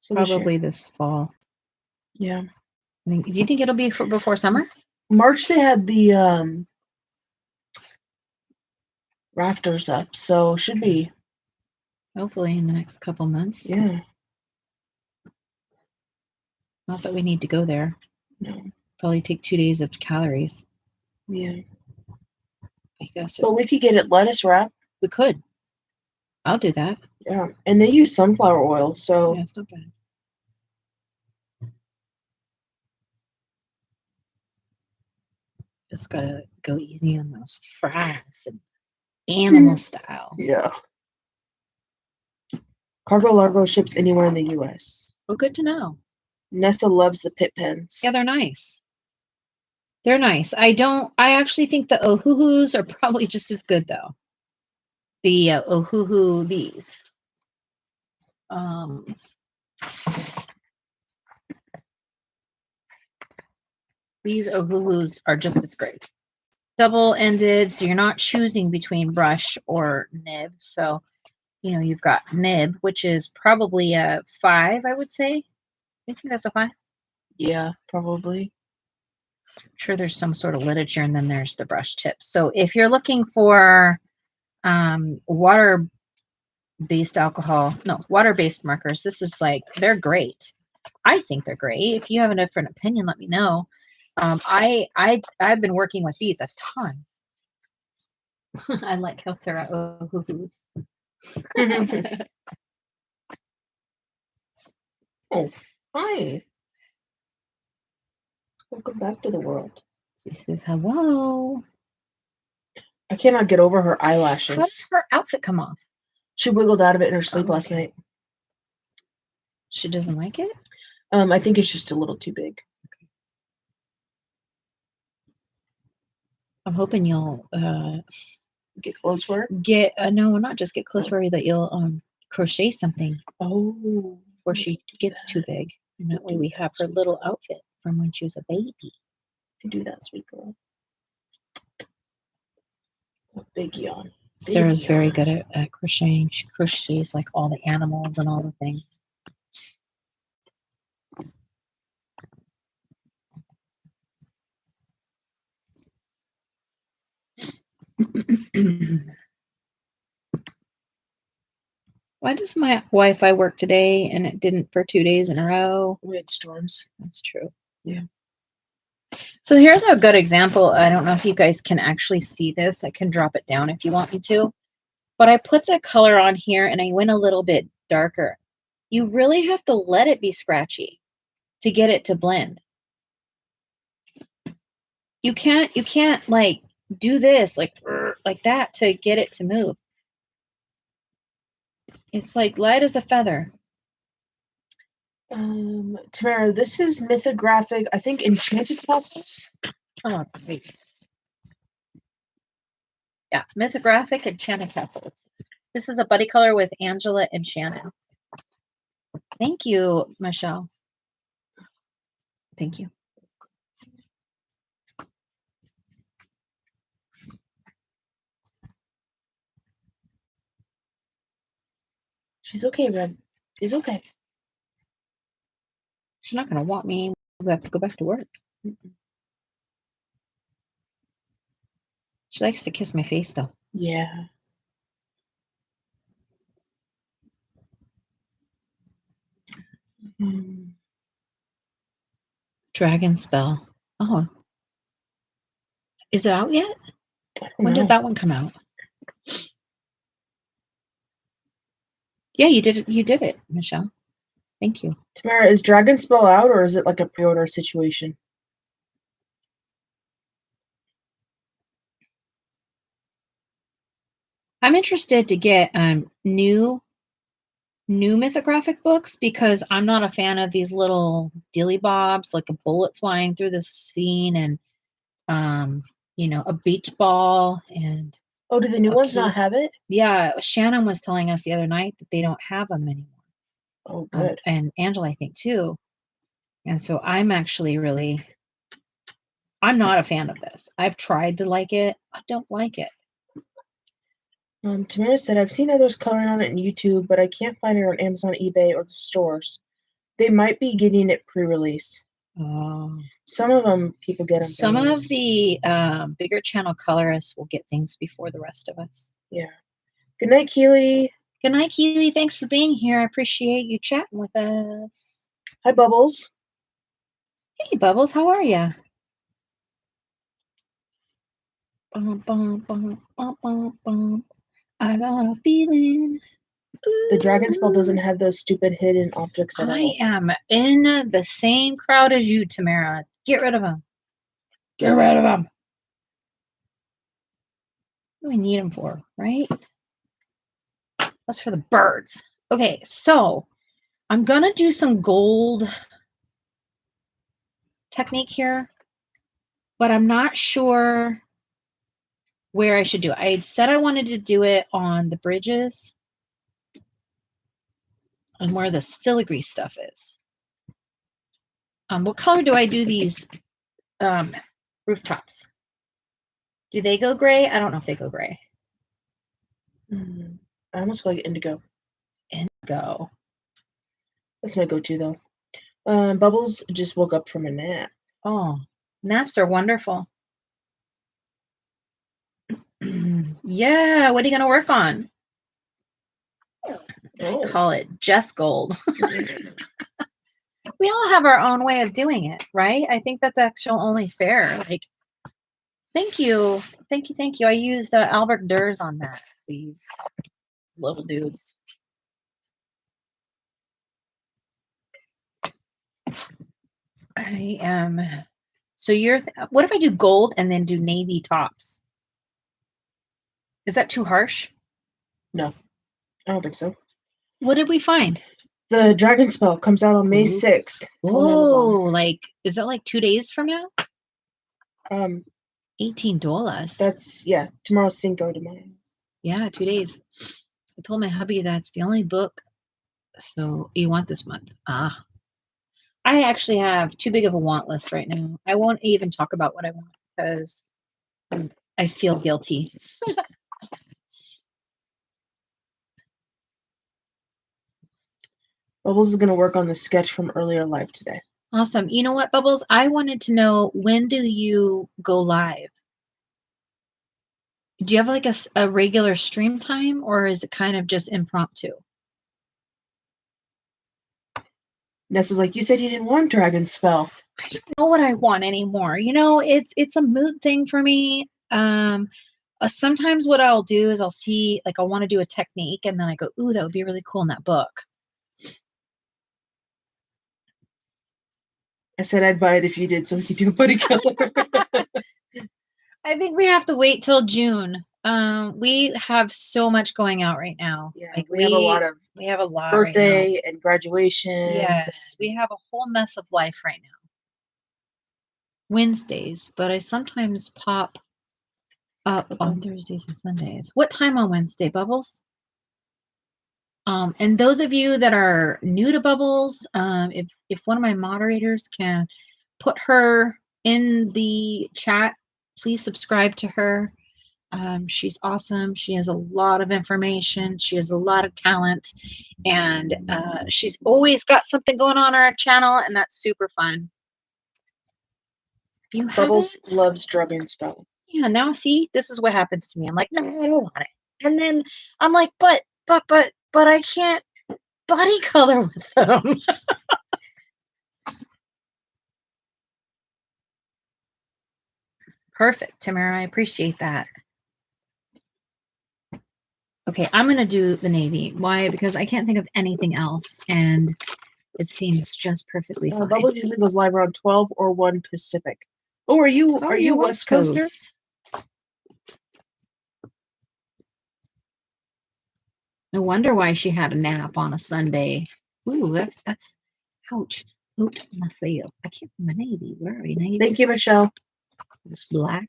So probably this fall. Yeah. Do you think it'll be before summer? March they had the rafters up, so should be. Hopefully in the next couple months. Yeah. Not that we need to go there. No. Probably take 2 days of calories. Yeah. I guess. But we could get it lettuce wrap. We could. I'll do that. Yeah. And they use sunflower oil, so. Yeah, it's not bad. Just gotta go easy on those fries and animal style. Yeah. Cargo Largo ships anywhere in the U.S. Well, good to know. Nessa loves the Pit pens. Yeah, they're nice. They're nice. I actually think the Ohuhus are probably just as good, though. The Ohuhu, these. These Ohuhus are just as great. Double-ended, so you're not choosing between brush or nib. So, you know, you've got nib, which is probably a 5, I would say. You think that's a 5? Yeah, probably. I'm sure there's some sort of literature, and then there's the brush tips. So if you're looking for water-based markers, this is like, they're great. I think they're great. If you have a different opinion, let me know. I've been working with these a ton. I like how Sarah Ohuhus. Oh, hi. Welcome back to the world. She says hello. I cannot get over her How eyelashes. does her outfit come off? She wiggled out of it in her sleep Oh, last okay. night. She doesn't like it? I think it's just a little too big. I'm hoping you'll Get clothes for her? no, not just get close for her, that you'll crochet something Oh. before she gets too big. And that way we have her little outfit from when she was a baby. You do that, sweet girl. A big yawn. Sarah's very good at crocheting. She crochets like all the animals and all the things. Why does my Wi-Fi work today and it didn't for 2 days in a row? We had storms. That's true. Yeah. So here's a good example. I don't know if you guys can actually see this. I can drop it down if you want me to. But I put the color on here and I went a little bit darker. You really have to let it be scratchy to get it to blend. You can't like do this like that to get it to move. It's like light as a feather. Tamara, this is mythographic, I think, Enchanted Castles. Oh, great. Yeah, mythographic and Enchanted Castles. This is a buddy color with Angela and Shannon. Thank you, Michelle. Thank you. She's okay, Red. She's okay. She's not going to want me to have to go back to work. She likes to kiss my face, though. Yeah. Dragon Spell. Oh. Is it out yet? When does that one come out? Yeah, you did it. You did it, Michelle. Thank you. Tamara, is Dragon Spell out, or is it like a pre-order situation? I'm interested to get new mythographic books because I'm not a fan of these little dilly bobs, like a bullet flying through the scene and a beach ball and Oh, do the new ones not have it? Yeah, Shannon was telling us the other night that they don't have them anymore. Oh, good. And Angela, I think, too. And so I'm not a fan of this. I've tried to like it. I don't like it. Tamara said, I've seen others coloring on it on YouTube, but I can't find it on Amazon, eBay, or the stores. They might be getting it pre-release. Some of them, people get them. Some of the bigger channel colorists will get things before the rest of us. Yeah. Good night, Keely. Good night, Keely. Thanks for being here. I appreciate you chatting with us. Hi, Bubbles. Hey, Bubbles. How are you? Bum, bum, bum, bum, bum, bum. I got a feeling. The Dragon Spell doesn't have those stupid hidden objects at all. I am in the same crowd as you, Tamara. Get rid of them. Get rid of them. What do we need them for, right? That's for the birds. Okay, so I'm going to do some gold technique here, but I'm not sure where I should do it. I had said I wanted to do it on the bridges and where this filigree stuff is. What color do I do these rooftops. Do they go gray? I don't know if they go gray. I almost feel like indigo. Indigo. That's my go-to though. Bubbles just woke up from a nap. Oh, naps are wonderful. Yeah, what are you going to work on? I call it Jess Gold. We all have our own way of doing it, right? I think that's actually only fair. Like, thank you. Thank you. Thank you. I used Albert Durs on that. These little dudes. I am. So what if I do gold and then do navy tops? Is that too harsh? No, I don't think so. What did we find? The Dragon Spell comes out on May 6th. Oh, like, is that like 2 days from now? $18. That's, tomorrow's Cinco de Mayo. Yeah, 2 days. I told my hubby that's the only book. So you want this month? I actually have too big of a want list right now. I won't even talk about what I want because I feel guilty. Bubbles is going to work on the sketch from earlier live today. Awesome. You know what, Bubbles? I wanted to know, when do you go live? Do you have like a regular stream time, or is it kind of just impromptu? Ness is like, you said you didn't want Dragon Spell. I don't know what I want anymore. It's a mood thing for me. Sometimes what I'll do is I'll see, like, I want to do a technique, and then I go, ooh, that would be really cool in that book. I said I'd buy it if you did, so we could do buddy color. I think we have to wait till June. We have so much going out right now. Yeah, like we have a lot of birthday right and graduation. Yes, we have a whole mess of life right now. Wednesdays, but I sometimes pop up on Thursdays and Sundays. What time on Wednesday, Bubbles? And those of you that are new to Bubbles, if one of my moderators can put her in the chat, please subscribe to her. She's awesome. She has a lot of information. She has a lot of talent, and she's always got something going on our channel, and that's super fun. Bubbles loves Dragon Spell. Yeah, now see, this is what happens to me. I'm like, no, I don't want it. And then I'm like, but I can't body color with them. Perfect, Tamara. I appreciate that. Okay, I'm going to do the navy. Why? Because I can't think of anything else, and it seems just perfectly fine. Bubbles usually goes live around 12 or 1 Pacific. Oh, are you West Coaster? No wonder why she had a nap on a Sunday. Ooh, that's ouch. Oot myself. I can't my navy. Where are you, navy? Thank you, Michelle. It's black.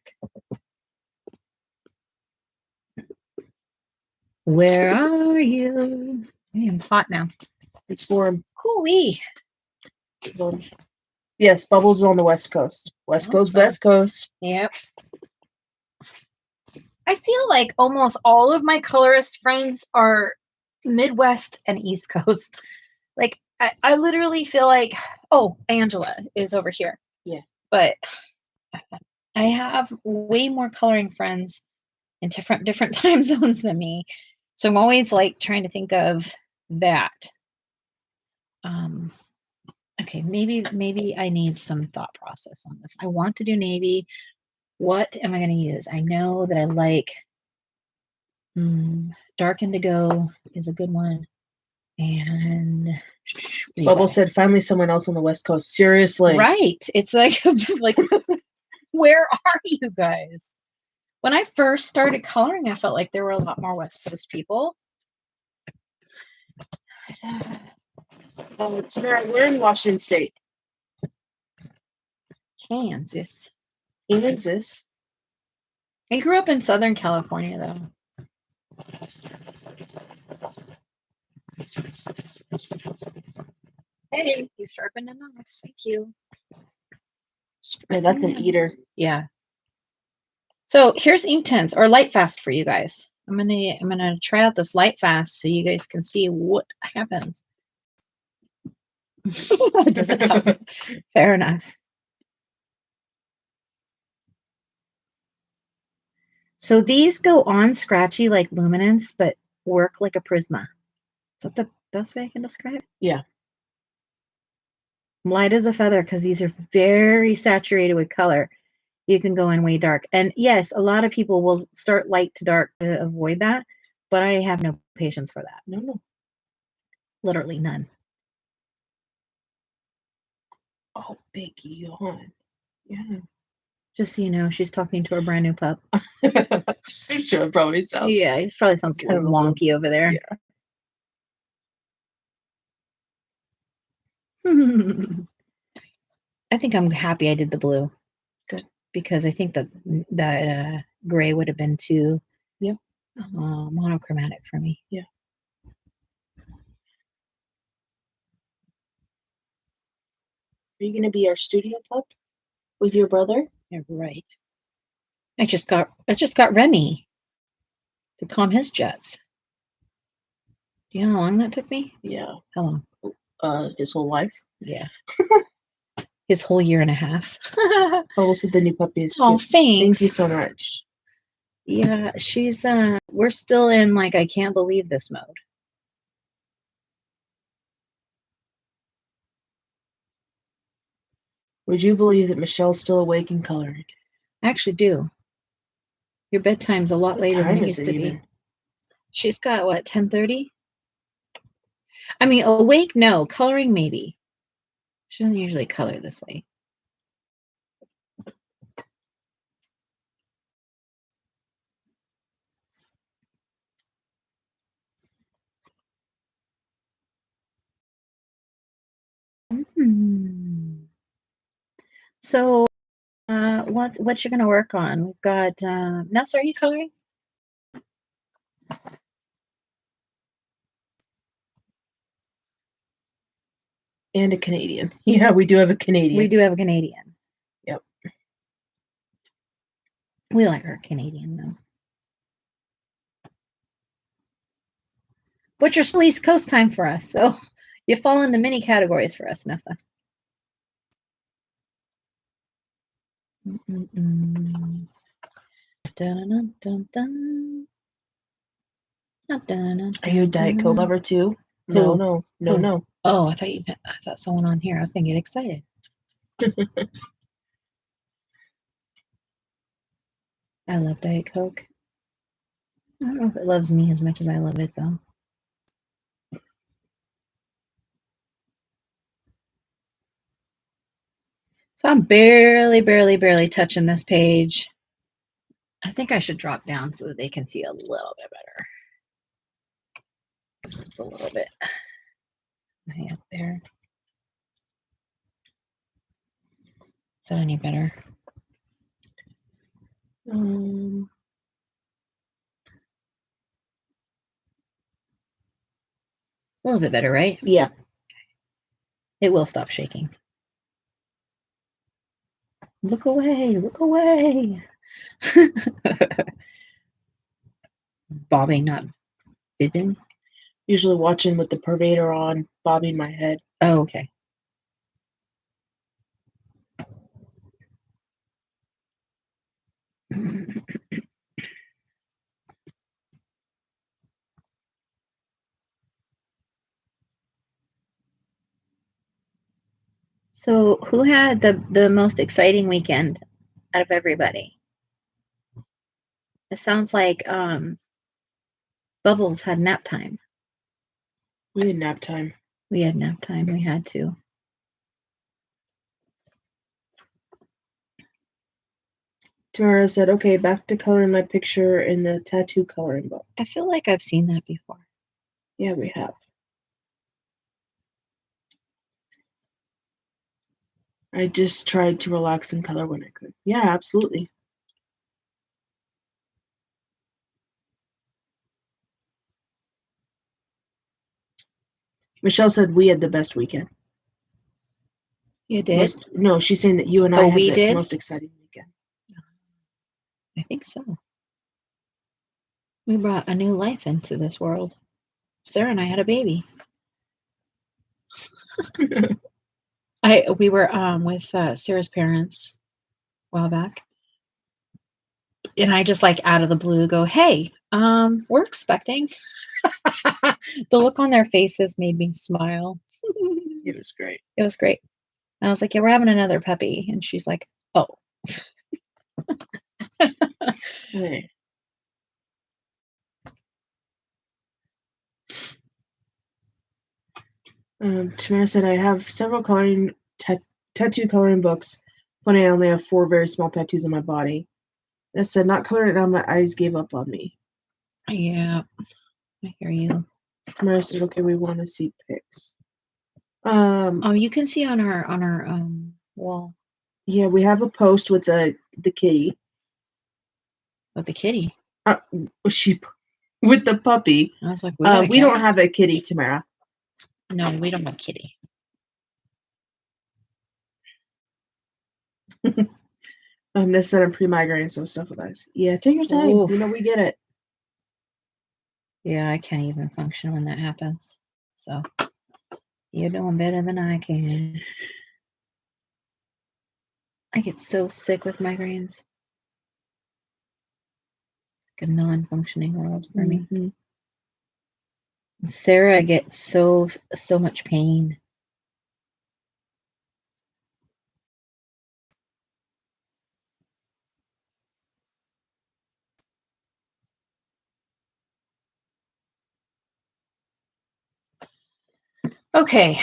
Where are you? I am hot now. It's warm. Hoo-wee. Yes, Bubbles is on the West Coast. West Coast. Yep. I feel like almost all of my colorist friends are Midwest and East Coast. Like, I literally feel like, oh, Angela is over here. Yeah. But I have way more coloring friends in different time zones than me. So I'm always like trying to think of that. Okay, maybe I need some thought process on this. I want to do navy. What am I going to use? I know that I like dark indigo is a good one. And Bubble said, finally someone else on the West Coast. Seriously. Right. It's like, where are you guys? When I first started coloring, I felt like there were a lot more West Coast people. Tamara, we're in Washington State. Kansas. I grew up in Southern California, though. Hey, you sharpened a nose. Thank you. Yeah, that's an eater. Yeah. So here's ink tints or light fast for you guys. I'm gonna try out this light fast so you guys can see what happens. It doesn't happen. Fair enough. So these go on scratchy like luminance, but work like a Prisma. Is that the best way I can describe it? Yeah. Light as a feather because these are very saturated with color. You can go in way dark. And yes, a lot of people will start light to dark to avoid that, but I have no patience for that. No. Literally none. Oh, big yawn. Yeah. Just so you know, she's talking to her brand new pup. I'm sure it probably sounds. Yeah, it probably sounds kind of wonky over there. Yeah. I think I'm happy I did the blue. Good. Because I think that gray would have been too monochromatic for me. Yeah. Are you going to be our studio pup with your brother? Yeah, right. I just got Remy to calm his jets. Do you know how long that took me? Yeah. How long? His whole life. Yeah. His whole year and a half. Oh, also the new puppy is Oh, cute. thanks. Thank you so much. Yeah, she's we're still in like I can't believe this mode. Would you believe that Michelle's still awake and coloring? I actually do. Your bedtime's a lot later than it used to be. She's got what, 10:30? I mean, awake, no. Coloring, maybe. She doesn't usually color this late. So, what you're gonna work on? We've got Ness. Are you coloring? And a Canadian. Yeah, we do have a Canadian. We do have a Canadian. Yep. We like our Canadian though. But you're still East Coast time for us, so you fall into many categories for us, Nessa. Dun, dun, dun, dun. Are you a Diet Coke lover too? Who? No. Oh, I thought someone on here. I was gonna get excited. I love Diet Coke. I don't know if it loves me as much as I love it though. So I'm barely touching this page. I think I should drop down so that they can see a little bit better. It's a little bit way up there. Is that any better? A little bit better, right? Yeah. It will stop shaking. Look away, look away. Bobbing, not bibbing. Usually watching with the pervader on, bobbing my head. Oh, okay. So who had the most exciting weekend out of everybody? It sounds like Bubbles had nap time. We had nap time. We had nap time. We had to. Tamara said, okay, back to coloring my picture in the tattoo coloring book. I feel like I've seen that before. Yeah, we have. I just tried to relax and color when I could. Yeah, absolutely. Michelle said we had the best weekend. You did? No, she's saying that you and I had the most exciting weekend. I think so. We brought a new life into this world. Sarah and I had a baby. We were with Sarah's parents a while back. And I just like out of the blue go, hey, we're expecting. The look on their faces made me smile. It was great. It was great. I was like, yeah, we're having another puppy. And she's like, oh. Hey. Tamara said, I have several coloring tattoo coloring books. Funny, I only have 4 very small tattoos on my body. I said, not coloring it on, my eyes gave up on me. Yeah, I hear you. Tamara said, okay, we want to see pics. You can see on our wall. Yeah, we have a post with the kitty. With the kitty? Sheep. With the puppy. I was like, we don't have a kitty, Tamara. No, we don't have a kitty. This said I'm pre-migraine, so stuff with us. Yeah, take your time. Oof. You know, we get it. Yeah, I can't even function when that happens. So you're doing better than I can. I get so sick with migraines. Like a non-functioning world for me. Sarah gets so much pain. Okay.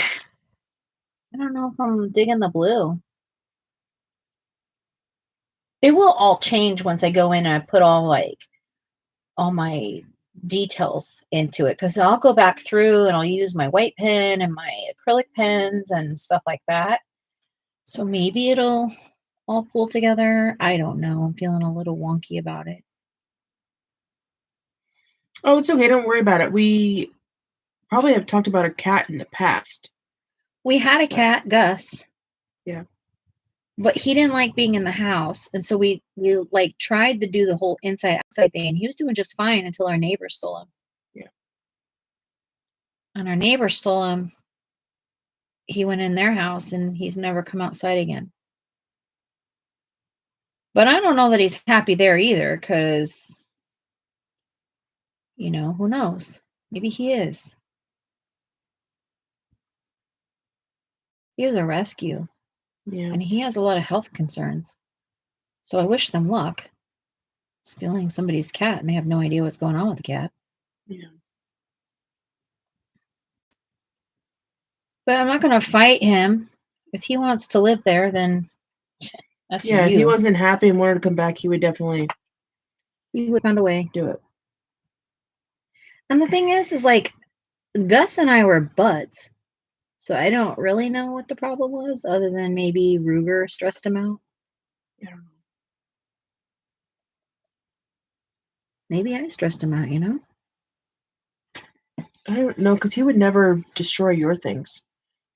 I don't know if I'm digging the blue. It will all change once I go in and I put all my details into it, because I'll go back through and I'll use my white pen and my acrylic pens and stuff like that. So maybe it'll all pull together. I don't know. I'm feeling a little wonky about it. Oh, it's okay. Don't worry about it. We probably have talked about a cat in the past. We had a cat, Gus. Yeah. But he didn't like being in the house. And so we like tried to do the whole inside outside thing. And he was doing just fine until our neighbors stole him. Yeah. And our neighbors stole him. He went in their house and he's never come outside again. But I don't know that he's happy there either, because, you know, who knows? Maybe he is. He was a rescue. Yeah. And he has a lot of health concerns. So I wish them luck. Stealing somebody's cat and they have no idea what's going on with the cat. Yeah. But I'm not going to fight him. If he wants to live there, then that's Yeah, if he wasn't happy and wanted to come back, he would definitely find a way. Do it. And the thing is like, Gus and I were buds. So I don't really know what the problem was, other than maybe Ruger stressed him out. Yeah. Maybe I stressed him out, you know? I don't know, because he would never destroy your things.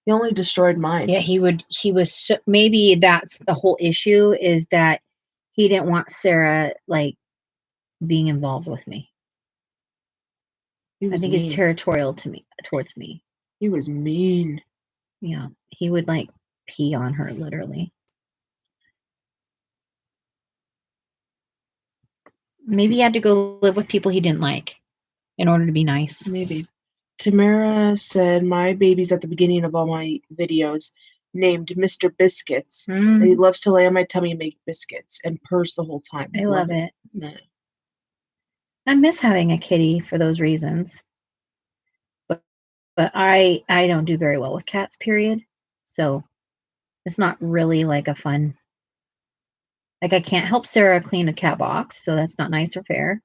He only destroyed mine. Yeah, maybe that's the whole issue, is that he didn't want Sarah, like, being involved with me. I think he's territorial towards me. He was mean. Yeah, he would, like, pee on her, literally. Maybe he had to go live with people he didn't like in order to be nice. Maybe. Tamara said, my baby's at the beginning of all my videos, named Mr. Biscuits. He loves to lay on my tummy and make biscuits and purrs the whole time. I love it. Yeah. I miss having a kitty for those reasons. But I don't do very well with cats, period. So it's not really like a fun. Like, I can't help Sarah clean a cat box, so that's not nice or fair.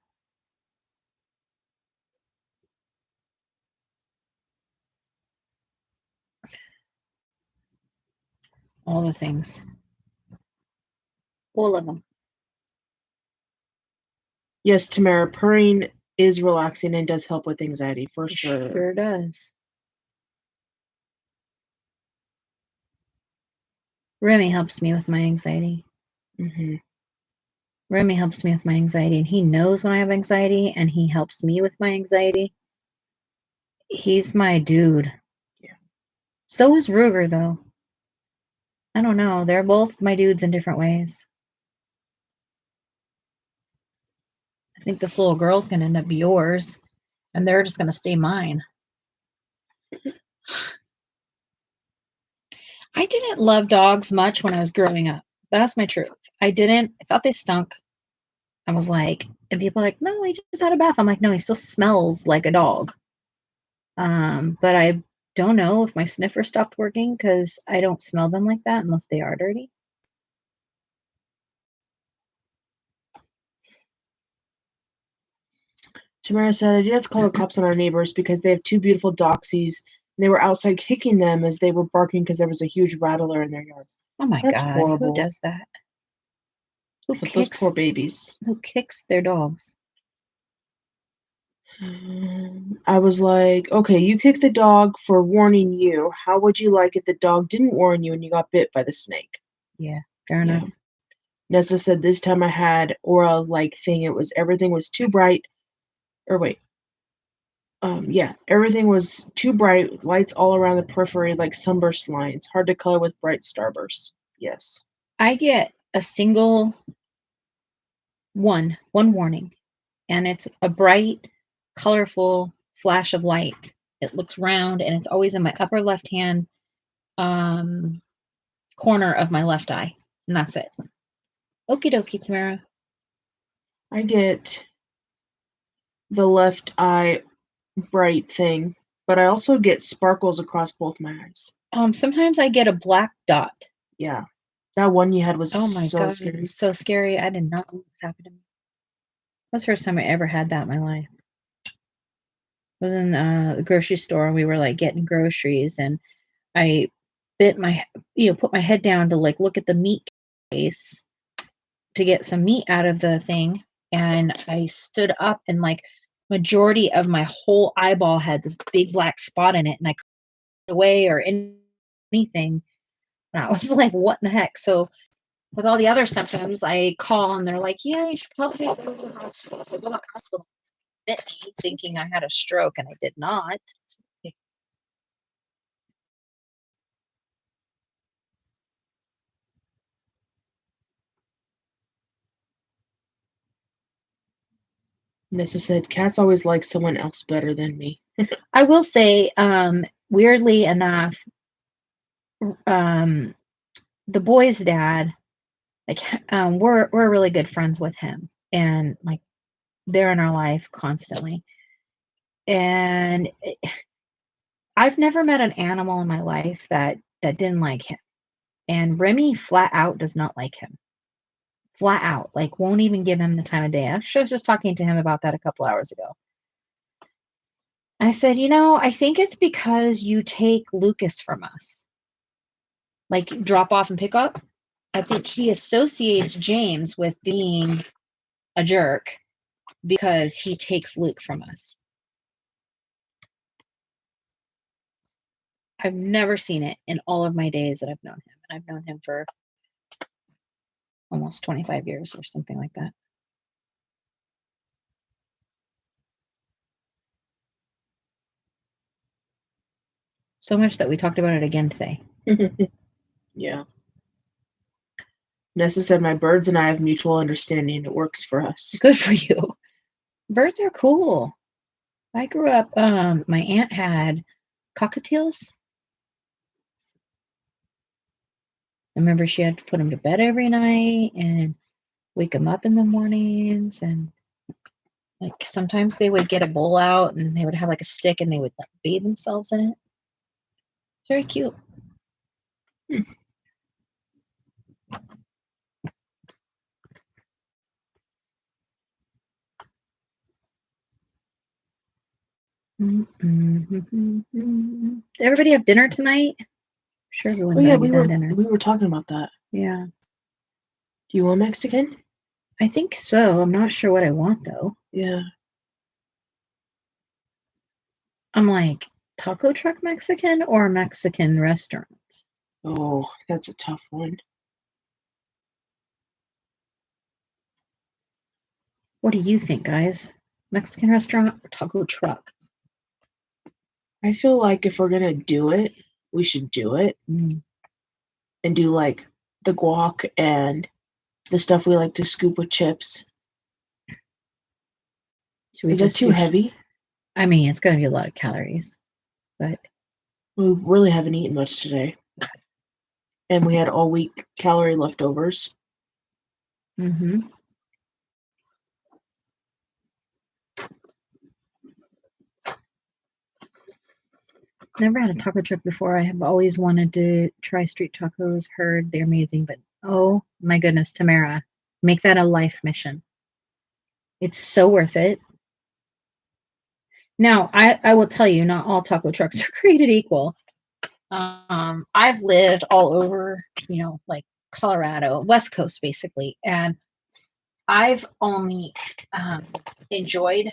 All the things. All of them. Yes, Tamara, purring is relaxing and does help with anxiety, for sure. Sure does. Remy helps me with my anxiety. Mm-hmm. Remy helps me with my anxiety, and he knows when I have anxiety, and he helps me with my anxiety. He's my dude. Yeah. So is Ruger, though. I don't know. They're both my dudes in different ways. I think this little girl's going to end up yours, and they're just going to stay mine. I didn't love dogs much when I was growing up. That's my truth. I didn't. I thought they stunk. I was like, and people are like, no, he just had a bath. I'm like, no, he still smells like a dog. But I don't know if my sniffer stopped working because I don't smell them like that unless they are dirty. Tamara said, I did have to call the cops on our neighbors because they have two beautiful doxies. And they were outside kicking them as they were barking because there was a huge rattler in their yard. Oh my That's God, horrible. who does that? Those poor babies. Who kicks their dogs? I was like, okay, you kicked the dog for warning you. How would you like if the dog didn't warn you and you got bit by the snake? Yeah, fair enough. Nessa said this time I had aura-like thing. Everything was too bright. Or wait. Everything was too bright. Lights all around the periphery like sunburst lines. Hard to color with bright starbursts. Yes. I get a single one warning, and it's a bright, colorful flash of light. It looks round, and it's always in my upper left hand corner of my left eye, and that's it. Okie dokie, Tamara. I get the left eye bright thing, but I also get sparkles across both my eyes. Sometimes I get a black dot. Yeah. That one you had was Oh my so God, scary. so scary. I did not know what was happening to me. That's the first time I ever had that in my life. I was in the grocery store. We were like getting groceries, and I put my head down to like look at the meat case to get some meat out of the thing, and I stood up, and like majority of my whole eyeball had this big black spot in it, and I couldn't away or anything. And I was like, what in the heck? So with all the other symptoms, I call and they're like, yeah, you should probably go to the hospital. So I go to the hospital, bit me, thinking I had a stroke, and I did not. Nessa said, cats always like someone else better than me. I will say, weirdly enough, the boy's dad, like, we're really good friends with him, and like they're in our life constantly. And I've never met an animal in my life that didn't like him. And Remy flat out does not like him. Flat out, like won't even give him the time of day. Actually, I was just talking to him about that a couple hours ago. I said, I think it's because you take Lucas from us. Like drop off and pick up. I think he associates James with being a jerk because he takes Luke from us. I've never seen it in all of my days that I've known him. And I've known him for almost 25 years or something like that. So much that we talked about it again today. Yeah. Nessa said, my birds and I have mutual understanding. It works for us. Good for you. Birds are cool. I grew up, my aunt had cockatiels. I remember she had to put them to bed every night and wake them up in the mornings. And like sometimes they would get a bowl out and they would have like a stick and they would like bathe themselves in it. Very cute. Did everybody have dinner tonight? I'm sure everyone's yeah, dinner. We were talking about that. Yeah. Do you want Mexican? I think so. I'm not sure what I want though. Yeah. I'm like, taco truck Mexican or Mexican restaurant? Oh, that's a tough one. What do you think, guys? Mexican restaurant or taco truck? I feel like if we're gonna do it, we should do it Mm. and do like the guac and the stuff we like to scoop with chips. Should we Is that just too do? heavy? I mean, it's going to be a lot of calories, but We really haven't eaten much today. And we had all week calorie leftovers. mm-hmm. Never had a taco truck before. I have always wanted to try street tacos. Heard they're amazing, but oh my goodness, Tamara, make that a life mission. It's so worth it. Now, I will tell you, not all taco trucks are created equal. I've lived all over, like Colorado, West Coast basically, and I've only enjoyed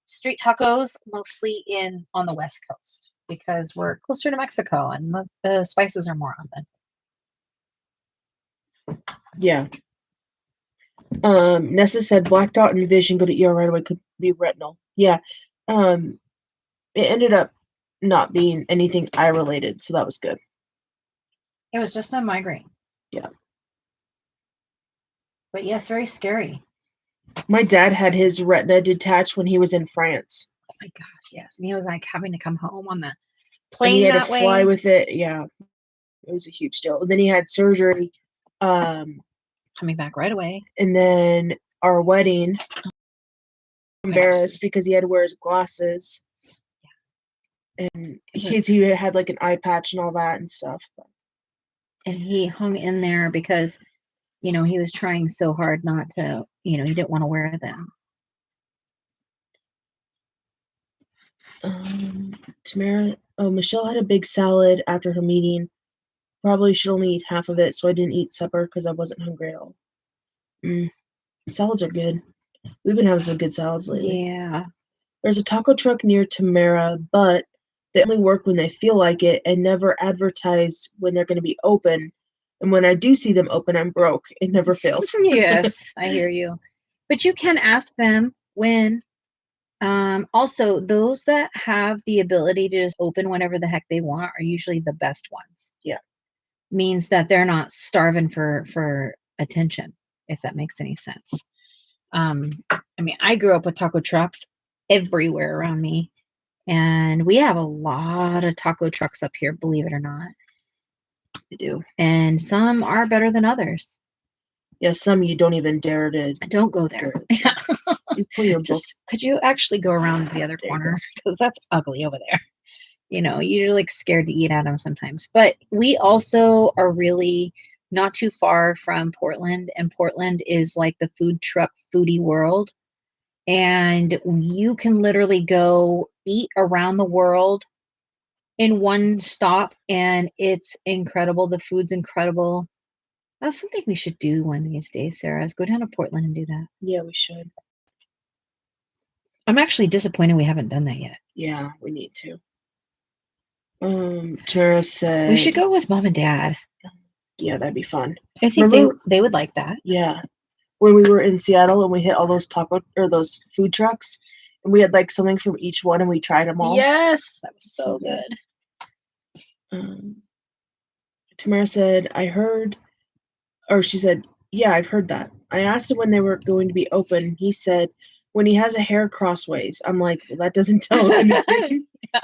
street tacos mostly on the West Coast because we're closer to Mexico and the spices are more authentic. Yeah. Nessa said black dot and vision go to ER right away, could be retinal. Yeah. It ended up not being anything eye related, so that was good. It was just a migraine. Yeah. But yes, very scary. My dad had his retina detached when he was in France. Oh my gosh, yes. And he was like having to come home on the And plane he had that to fly way. with it. Yeah. It was a huge deal. And then he had surgery. Coming back right away. And then our wedding, embarrassed because he had to wear his glasses. And he had like an eye patch and all that and stuff. And he hung in there because, he was trying so hard not to, he didn't want to wear them. Tamara, Michelle had a big salad after her meeting. Probably should only eat half of it, so I didn't eat supper because I wasn't hungry at all. Salads are good. We've been having some good salads lately. Yeah. There's a taco truck near Tamara, but they only work when they feel like it and never advertise when they're going to be open. And when I do see them open, I'm broke. It never fails. Yes, I hear you. But you can ask them when. Also, those that have the ability to just open whenever the heck they want are usually the best ones. Yeah. Means that they're not starving for attention, if that makes any sense. I mean, I grew up with taco trucks everywhere around me, and we have a lot of taco trucks up here, believe it or not. We do. And some are better than others. Yeah, some you don't even dare to. Don't go there. Yeah. You pull your Just could you actually go around the other corner, because that's ugly over there. You're like scared to eat at them sometimes. But we also are really not too far from Portland, and Portland is like the food truck foodie world. And you can literally go eat around the world in one stop, and it's incredible. The food's incredible. That's something we should do one of these days, Sarah, is go down to Portland and do that. Yeah, we should. I'm actually disappointed we haven't done that yet. Yeah, we need to. Tara said we should go with mom and dad. Yeah, that'd be fun. I think they would like that. Yeah. When we were in Seattle and we hit all those those food trucks, and we had like something from each one and we tried them all. Yes, that was so good. Tamara said, she said, yeah, I've heard that. I asked him when they were going to be open. He said, when he has a hair crossways. I'm like, well, that doesn't tell anything. Yeah.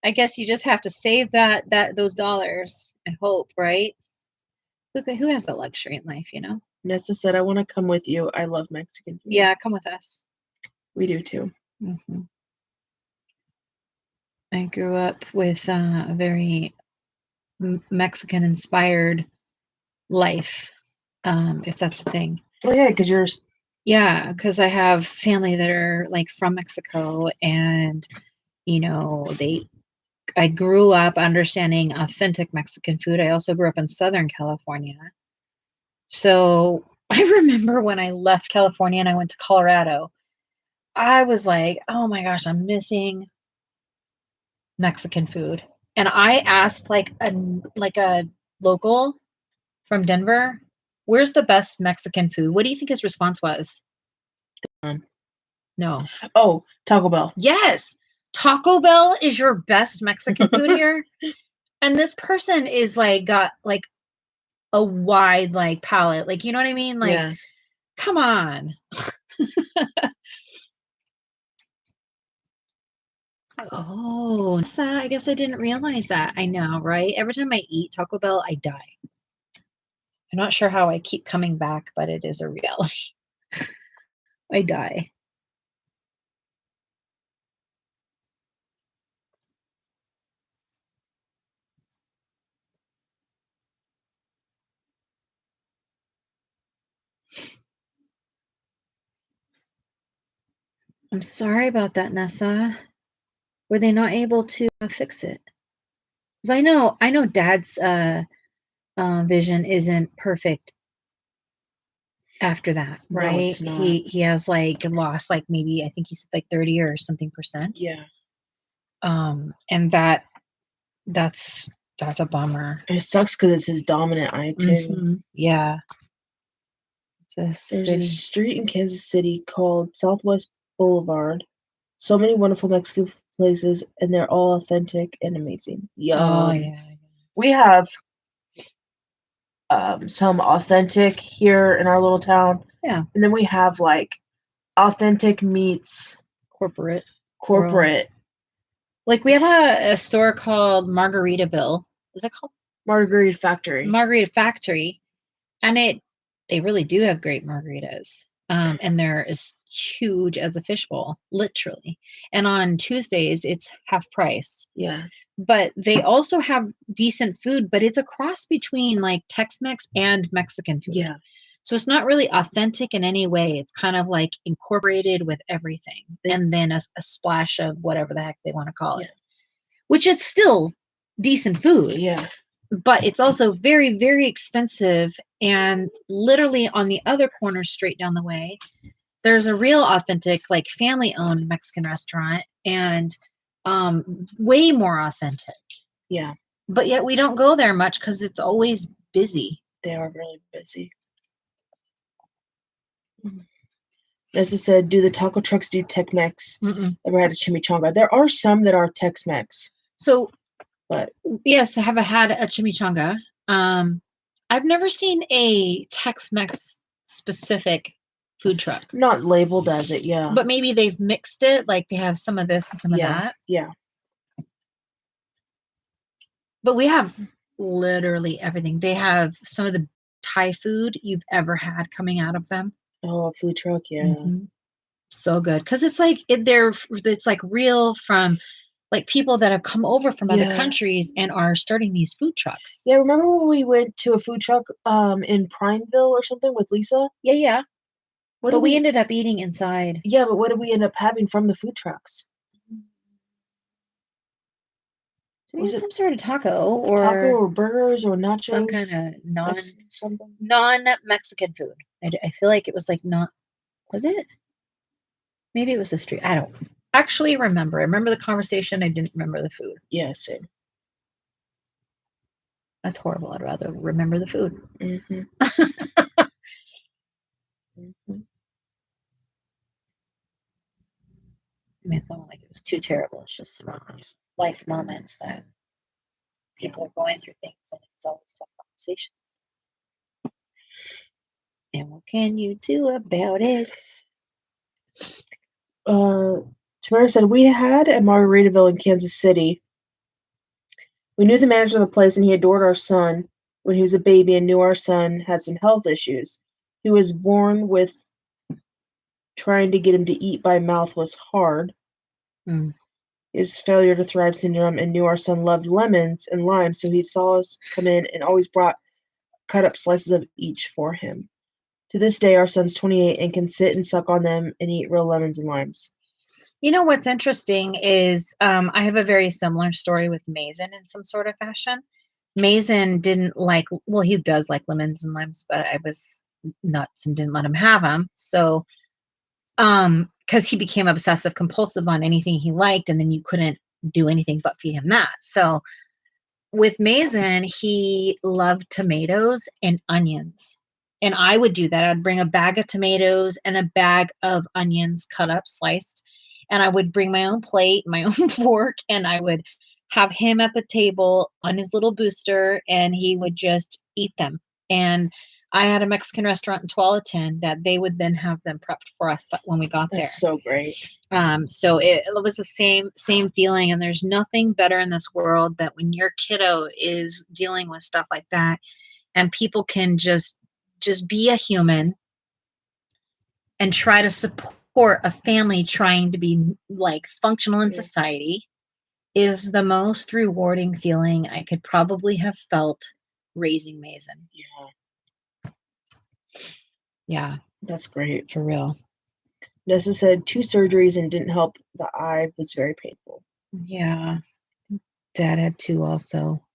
I guess you just have to save those dollars and hope, right? Look, who has the luxury in life, Nessa said, I want to come with you. I love Mexican food. Yeah, come with us. We do too. Mm-hmm. I grew up with a very Mexican-inspired life, if that's a thing. Well, yeah, because you're... Yeah, because I have family that are like from Mexico, and I grew up understanding authentic Mexican food. I also grew up in Southern California. So I remember when I left California and I went to Colorado, I was like, oh my gosh, I'm missing Mexican food. And I asked like a local from Denver, where's the best Mexican food? What do you think his response was? No. Oh, Taco Bell. Yes. Taco Bell is your best Mexican food here. And this person is like got like a wide like palate. Like, you know what I mean? Like, Yeah. come on. Oh, I guess I didn't realize that. I know, right? Every time I eat Taco Bell, I die. I'm not sure how I keep coming back, but it is a reality. I die. I'm sorry about that, Nessa. Were they not able to fix it? Because I know Dad's vision isn't perfect after that, No, right? it's not. He has like lost like maybe I think he said like 30 or something percent. Yeah. And that's a bummer. It sucks because it's his dominant eye too. Mm-hmm. Yeah. There's a street in Kansas City called Southwest Boulevard. So many wonderful Mexican places, and they're all authentic and amazing. Oh yeah. We have some authentic here in our little town. Yeah. And then we have like authentic meets corporate. Like we have a store called Margaritaville. Is it called Margarita Factory? Margarita Factory. And they really do have great margaritas. And they're as huge as a fishbowl, literally. And on Tuesdays, it's half price. Yeah. But they also have decent food, but it's a cross between like Tex-Mex and Mexican food. Yeah. So it's not really authentic in any way. It's kind of like incorporated with everything. And then a splash of whatever the heck they want to call it, which is still decent food. Yeah. But it's also very, very expensive. And literally on the other corner, straight down the way, there's a real authentic, like family owned Mexican restaurant and way more authentic. Yeah. But yet we don't go there much because it's always busy. They are really busy. As I said, do the taco trucks do Tex-Mex? Ever had a chimichanga? There are some that are Tex-Mex. So, but yes, I have had a chimichanga. I've never seen a Tex-Mex specific food truck. Not labeled as it, yeah. But maybe they've mixed it, like they have some of this and some of that. Yeah. But we have literally everything. They have some of the Thai food you've ever had coming out of them. Oh, a food truck, yeah. Mm-hmm. So good. Because it's like it's like real from like people that have come over from other countries and are starting these food trucks. Yeah, remember when we went to a food truck in Prineville or something with Lisa? Yeah. But we ended up eating inside. Yeah, but what did we end up having from the food trucks? Was it some sort of taco or burgers or nachos? Some kind of non-Mexican food. I feel like it was like not. Was it? Maybe it was the street. I don't actually remember. I remember the conversation. I didn't remember the food. Yeah, same. That's horrible. I'd rather remember the food. Mm-hmm. I mean, it's not like it was too terrible. It's just life moments that people are going through things, and it's always tough conversations. And what can you do about it? Tamara said, we had a Margaritaville in Kansas City. We knew the manager of the place, and he adored our son when he was a baby and knew our son had some health issues. He was born with trying to get him to eat by mouth was hard. His failure to thrive syndrome, and knew our son loved lemons and limes, so he saw us come in and always brought cut up slices of each for him. To this day, our son's 28 and can sit and suck on them and eat real lemons and limes. You know what's interesting is I have a very similar story with Mason in some sort of fashion. Mason didn't like, well, he does like lemons and limes, but I was nuts and didn't let him have them. So, because he became obsessive compulsive on anything he liked, and then you couldn't do anything but feed him that. So with Mason, he loved tomatoes and onions. And I would do that. I'd bring a bag of tomatoes and a bag of onions cut up, sliced. And I would bring my own plate, my own fork, and I would have him at the table on his little booster, and he would just eat them. And I had a Mexican restaurant in Tualatin that they would then have them prepped for us, but when we got there. That's so great. So it was the same feeling, and there's nothing better in this world that when your kiddo is dealing with stuff like that, and people can just be a human and try to support a family trying to be like functional in society is the most rewarding feeling I could probably have felt raising Mason. Yeah. That's great. For real. Nessa said 2 surgeries and didn't help. The eye was very painful. Yeah. Dad had 2 also.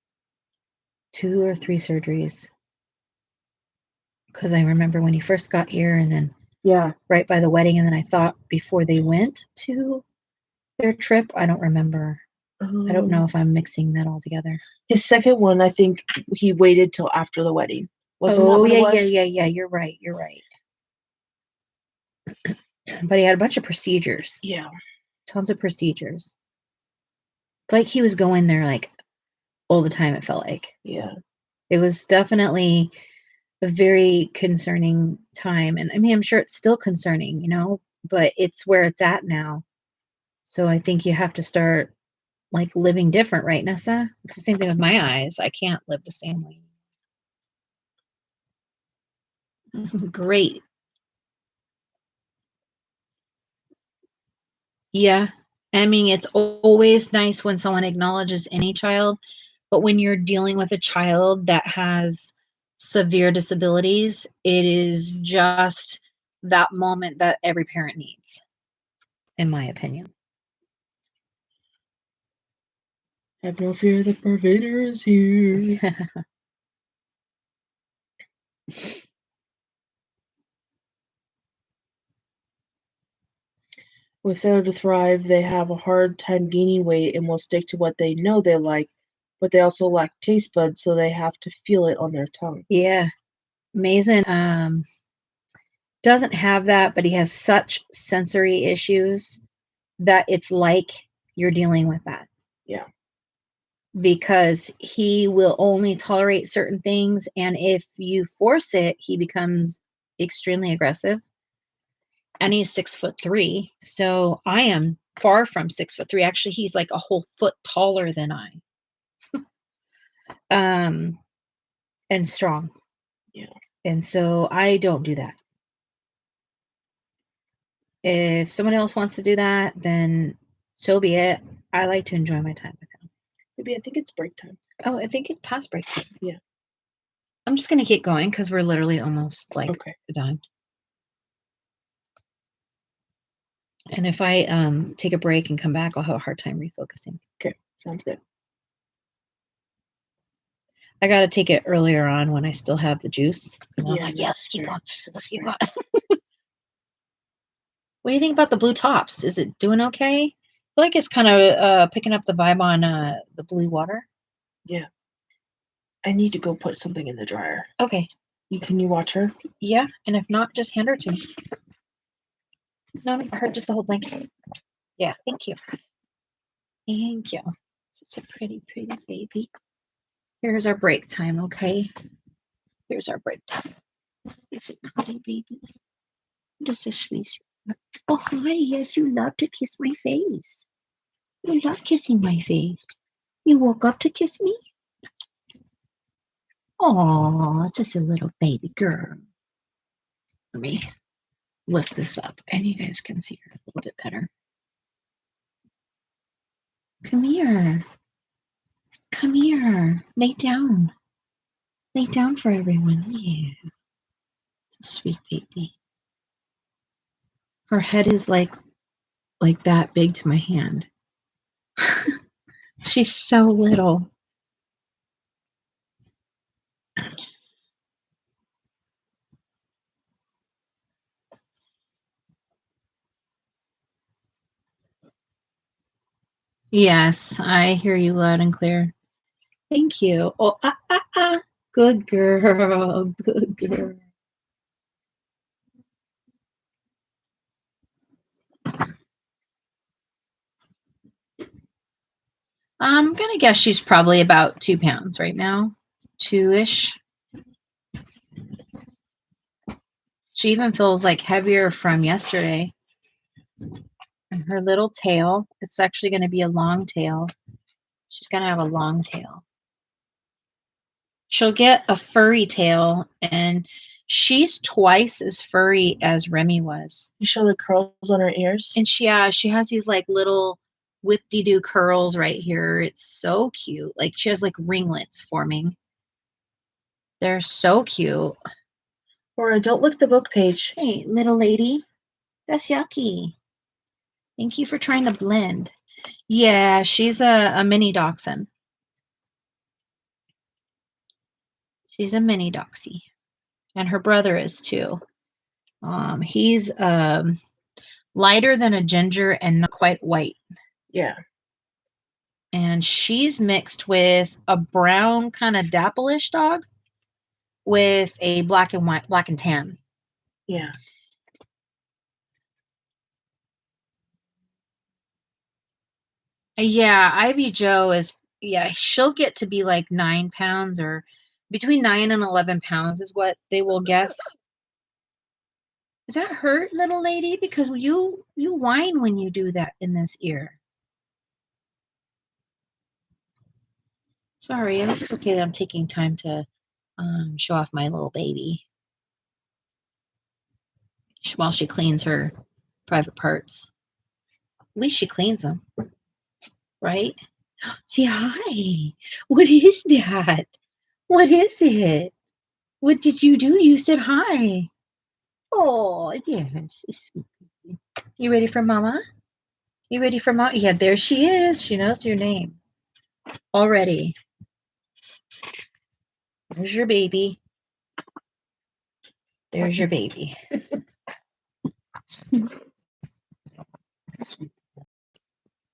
2 or 3 surgeries. Because I remember when he first got here, and then right by the wedding, and then I thought before they went to their trip, I don't remember. I don't know if I'm mixing that all together. His second one, I think he waited till after the wedding. Wasn't that what it was? Yeah. You're right. But he had a bunch of procedures. Yeah. Tons of procedures. It's like he was going there like all the time, it felt like. Yeah. It was definitely a very concerning time. And I mean, I'm sure it's still concerning, you know, but it's where it's at now. So I think you have to start like living different, right, Nessa? It's the same thing with my eyes. I can't live the same way. Great. Yeah. I mean, it's always nice when someone acknowledges any child, but when you're dealing with a child that has severe disabilities, it is just that moment that every parent needs, in my opinion. Have no fear, the provider is here. With failure to thrive, they have a hard time gaining weight and will stick to what they know they like, but they also lack taste buds, so they have to feel it on their tongue. Yeah. Mason doesn't have that, but he has such sensory issues that it's like you're dealing with that. Yeah. Because he will only tolerate certain things, and if you force it, he becomes extremely aggressive. And he's 6'3", so I am far from 6'3". Actually, he's like a whole foot taller than I. And strong. Yeah. And so I don't do that. If someone else wants to do that, then so be it. I like to enjoy my time with him. Maybe I think it's break time. Oh, I think it's past break time. Yeah. I'm just gonna keep going because we're literally almost like done. And if I take a break and come back, I'll have a hard time refocusing. Okay, sounds good. I got to take it earlier on when I still have the juice. And I'm like, yes, keep going. Let's keep going. What do you think about the blue tops? Is it doing okay? I feel like it's kind of picking up the vibe on the blue water. Yeah. I need to go put something in the dryer. Okay. Can you watch her? Yeah, and if not, just hand her to me. No, her, just the whole blanket. Yeah, thank you. Thank you. It's a pretty, pretty baby. Here's our break time, okay? Here's our break time. Is it pretty, baby? Just a squeeze. Oh, hi. Yes, you love to kiss my face. You love kissing my face. You woke up to kiss me? Oh, it's just a little baby girl. Let me lift this up and you guys can see her a little bit better. Come here. Come here. Lay down. Lay down for everyone. Yeah. It's a sweet baby. Her head is like that big to my hand. She's so little. Yes, I hear you loud and clear. Thank you. Oh, good girl. Good girl. I'm going to guess she's probably about 2 pounds right now. 2-ish. She even feels like heavier from yesterday. And her little tail, it's actually going to be a long tail. She's going to have a long tail. She'll get a furry tail, and she's twice as furry as Remy was. You show the curls on her ears? And she has these like little whip-de-doo curls right here. It's so cute. Like she has like ringlets forming. They're so cute. Laura, don't look at the book page. Hey, little lady. That's yucky. Thank you for trying to blend. Yeah, she's a mini dachshund. She's a mini doxie. And her brother is too. He's lighter than a ginger and not quite white. Yeah. And she's mixed with a brown kind of dapple-ish dog with a black and tan. Yeah. Yeah, Ivy Joe she'll get to be like 9 pounds, or between 9 and 11 pounds is what they will guess. Does that hurt, little lady? Because you whine when you do that in this ear. Sorry, I hope it's okay that I'm taking time to show off my little baby while she cleans her private parts. At least she cleans them, right? Say hi. What is that? What is it? What did you do? You said hi. Oh, yes. You ready for mama? You ready for mama? Yeah, there she is. She knows your name already. There's your baby. There's your baby.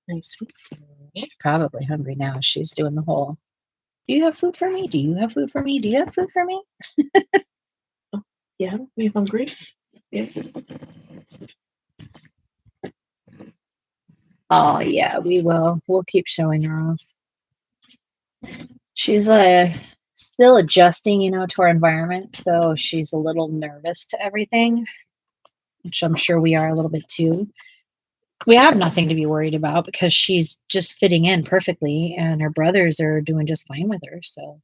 Nice. She's probably hungry now. She's doing the whole, do you have food for me? Do you have food for me? Do you have food for me? Yeah, you hungry? Yeah. Oh, yeah, we will. We'll keep showing her off. She's still adjusting, to our environment, so she's a little nervous to everything, which I'm sure we are a little bit too. We have nothing to be worried about because she's just fitting in perfectly, and her brothers are doing just fine with her, so.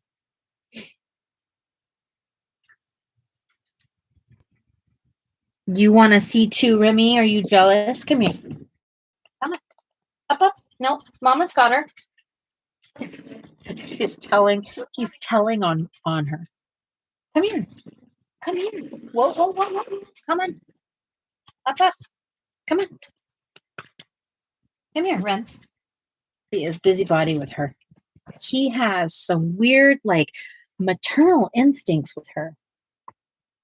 You want to see too, Remy? Are you jealous? Come here. Come on. Up. No, Mama's got her. He's telling on her. Come here. Come here. Whoa. Come on. Up. Come on. Come here, Ren. He is busybody with her. He has some weird, like, maternal instincts with her.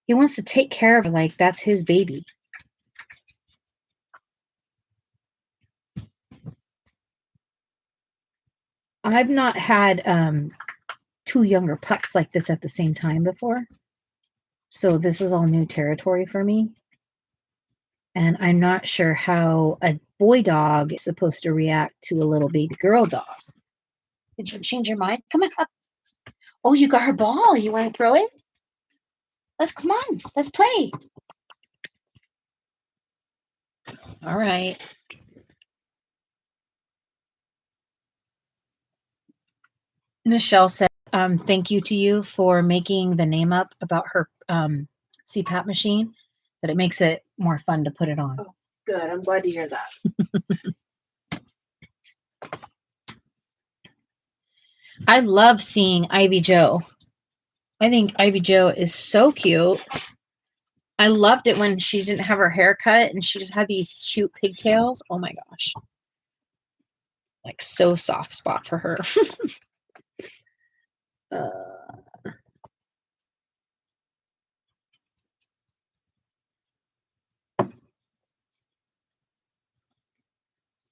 He wants to take care of her like that's his baby. I've not had 2 younger pups like this at the same time before. So this is all new territory for me. And I'm not sure how a boy dog is supposed to react to a little baby girl dog. Did you change your mind? Come on up. Oh, you got her ball. You want to throw it? Come on. Let's play. All right. Michelle said, thank you to you for making the name up about her CPAP machine, that it makes it more fun to put it on. Oh, good. I'm glad to hear that. I love seeing Ivy Joe. I think Ivy Joe is so cute. I loved it when she didn't have her hair cut and she just had these cute pigtails. Oh my gosh. Like so soft spot for her.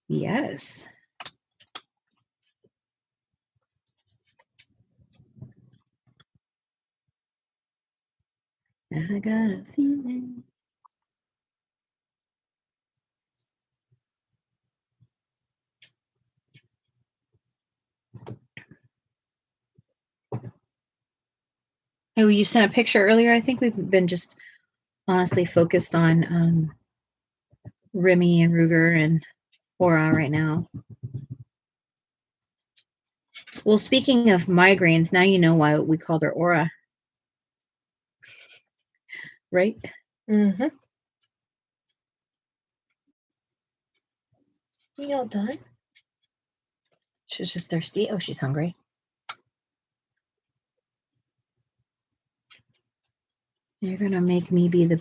Yes. I got a feeling. Oh, you sent a picture earlier. I think we've been just honestly focused on Remy and Ruger and Aura right now. Well, speaking of migraines, now you know why we called her Aura. Right? Mm-hmm. You all done? She's just thirsty. Oh, she's hungry. You're gonna make me be the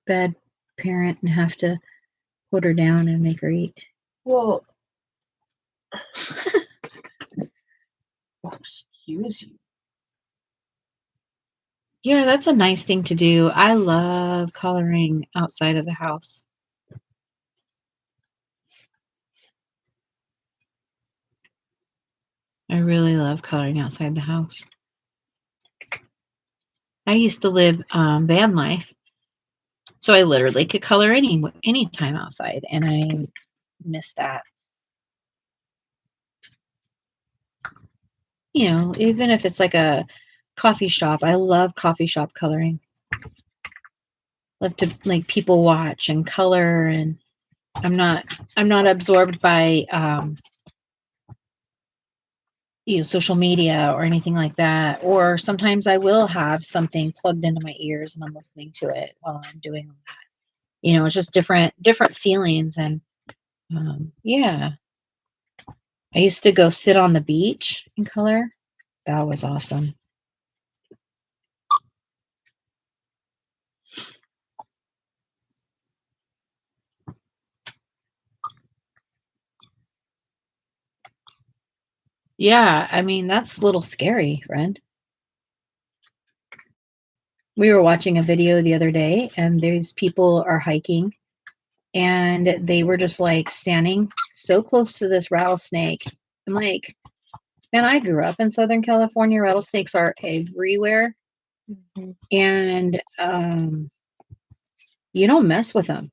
bad parent and have to put her down and make her eat. Well, excuse you. Yeah, that's a nice thing to do. I love coloring outside of the house. I really love coloring outside the house. I used to live van life, so I literally could color any time outside, and I miss that. You know, even if it's like a coffee shop, I love coffee shop coloring. Love to like people watch and color, and I'm not absorbed by social media or anything like that. Or sometimes I will have something plugged into my ears and I'm listening to it while I'm doing all that. It's just different feelings. And yeah, I used to go sit on the beach and color. That was awesome. Yeah, I mean, that's a little scary, friend. We were watching a video the other day, and these people are hiking, and they were just like standing so close to this rattlesnake. I'm like, man, I grew up in Southern California. Rattlesnakes are everywhere. Mm-hmm. And you don't mess with them.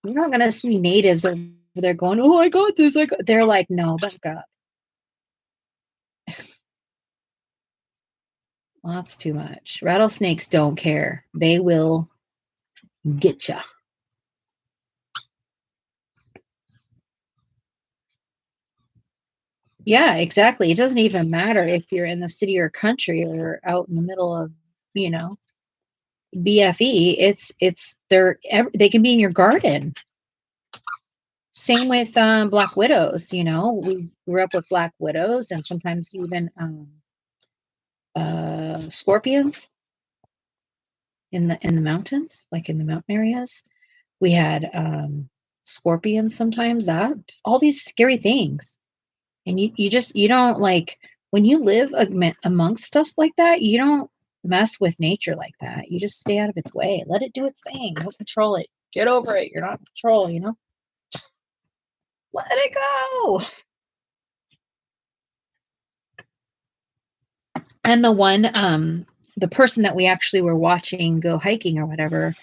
You're not going to see natives over there going, oh, I got this. They're like, no, back up. Well, that's too much. Rattlesnakes don't care. They will get you. Yeah, exactly. It doesn't even matter if you're in the city or country or out in the middle of, BFE. They can be in your garden. Same with black widows. We grew up with black widows and sometimes even scorpions in the mountains, like in the mountain areas. We had scorpions sometimes. That all these scary things, and you don't like when you live amongst stuff like that. You don't mess with nature like that. You just stay out of its way. Let it do its thing. Don't control it. Get over it. You're not in control. Let it go. And the person that we actually were watching go hiking or whatever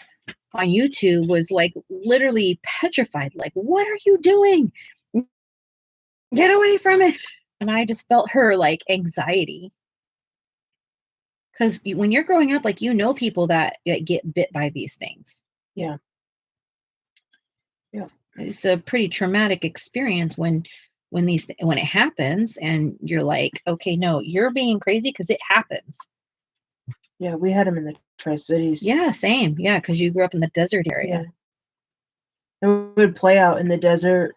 on YouTube was like literally petrified. Like, what are you doing? Get away from it. And I just felt her like anxiety. Because when you're growing up, like, people that get bit by these things. Yeah. Yeah. It's a pretty traumatic experience when it happens and you're like, okay, no, you're being crazy because it happens. Yeah, we had them in the Tri-Cities. Yeah, same. Yeah, because you grew up in the desert area. Yeah. And we would play out in the desert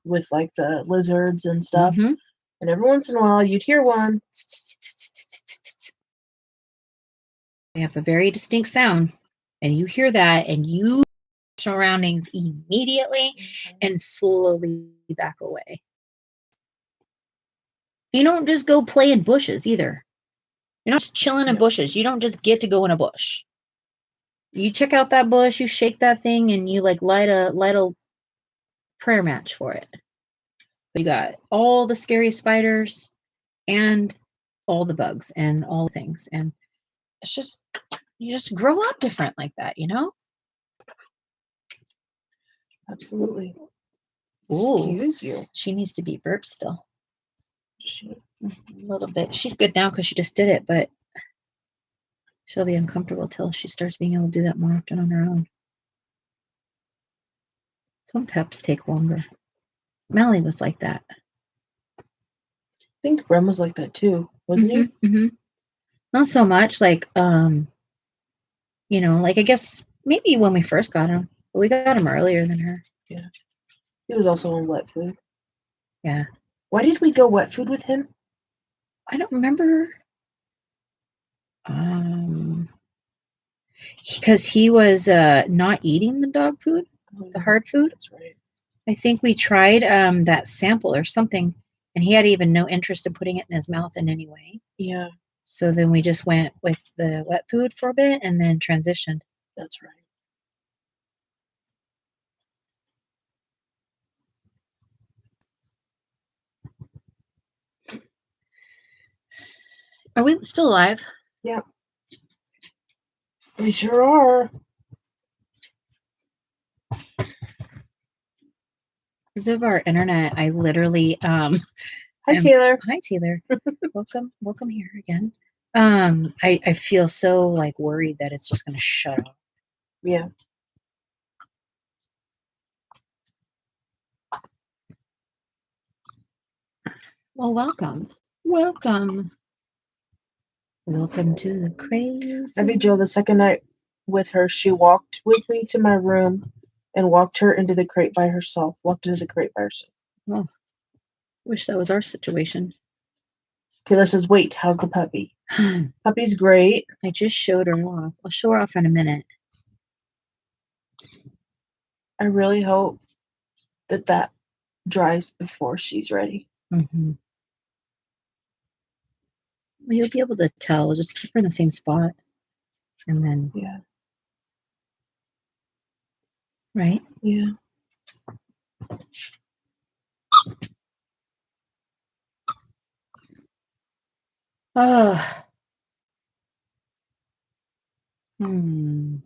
with like the lizards and stuff. Mm-hmm. And every once in a while you'd hear one. They have a very distinct sound. And you hear that and you surroundings immediately and slowly back away. You don't just go play in bushes either. You're not just chilling in bushes. You don't just get to go in a bush. You check out that bush, you shake that thing, and you like light a prayer match for it. You got all the scary spiders and all the bugs and all the things. And it's just, you just grow up different like that, you know? Absolutely. Ooh. Excuse you. She needs to be burped still. She- A little bit. She's good now because she just did it, but she'll be uncomfortable till she starts being able to do that more often on her own. Some peps take longer. Mally was like that. I think Rem was like that too, wasn't he? Mm-hmm. Not so much like, you know, like I guess maybe when we first got him, but we got him earlier than her. Yeah. He was also on wet food. Yeah. Why did we go wet food with him? I don't remember. Because he was not eating the dog food, the hard food. That's right. I think we tried that sample or something, and he had even no interest in putting it in his mouth in any way. Yeah, So then we just went with the wet food for a bit and then transitioned. that's right. Are we still alive? Yeah. We sure are. Because of our internet, I literally Hi, Taylor. Hi Taylor. Welcome here again. I feel so like worried that it's just gonna shut off. Yeah. Well, welcome to the crazy. I beat Jill the second night with her. She walked with me to my room and walked into the crate by herself. Well, wish that was our situation. Taylor says, "Wait, how's the puppy?" I Puppy's great. just showed her off. I'll show her off in a minute. I really hope that dries before she's ready. Mm-hmm. Well, you'll be able to tell. Just keep her in the same spot, and then Yeah. right. Yeah. Oh. Hmm.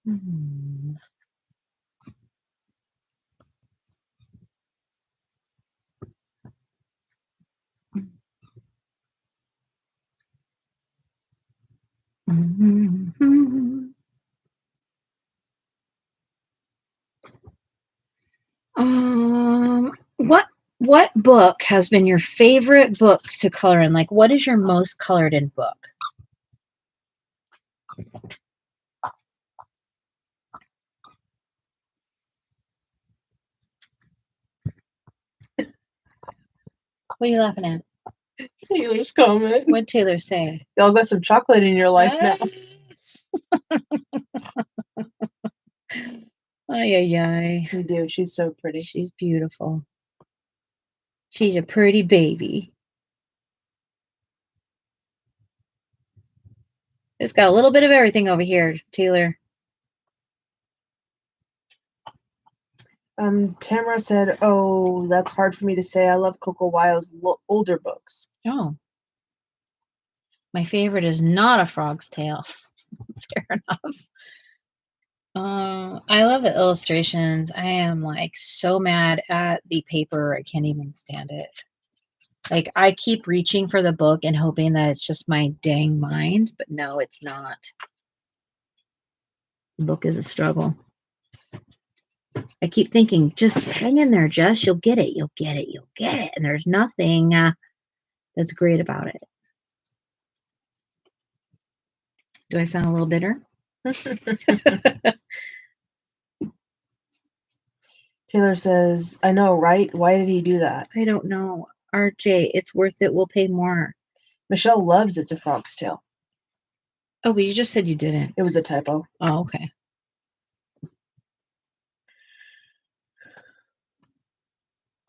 Hmm. Mm-hmm. What book has been your favorite book to color in? Like, what is your most colored in book? What are you laughing at? Taylor's comment. What'd Taylor say? Y'all got some chocolate in your life now. Ay, ay, ay. You do. She's so pretty. She's beautiful. She's a pretty baby. It's got a little bit of everything over here, Taylor. Tamara said, "Oh, that's hard for me to say. I love Coco Wild's older books." Oh. My favorite is not A Frog's Tale. Fair enough. I love the illustrations. I am like so mad at the paper. I can't even stand it. Like I keep reaching for the book and hoping that it's just my dang mind, but no, it's not. The book is a struggle. I keep thinking, just hang in there, Jess. You'll get it. You'll get it. You'll get it. And there's nothing that's great about it. Do I sound a little bitter? Taylor says, "I know, right? Why did he do that?" I don't know. RJ, it's worth it. We'll pay more. Michelle loves It's a Frog's Tale. Oh, but you just said you didn't. It was a typo. Oh, okay.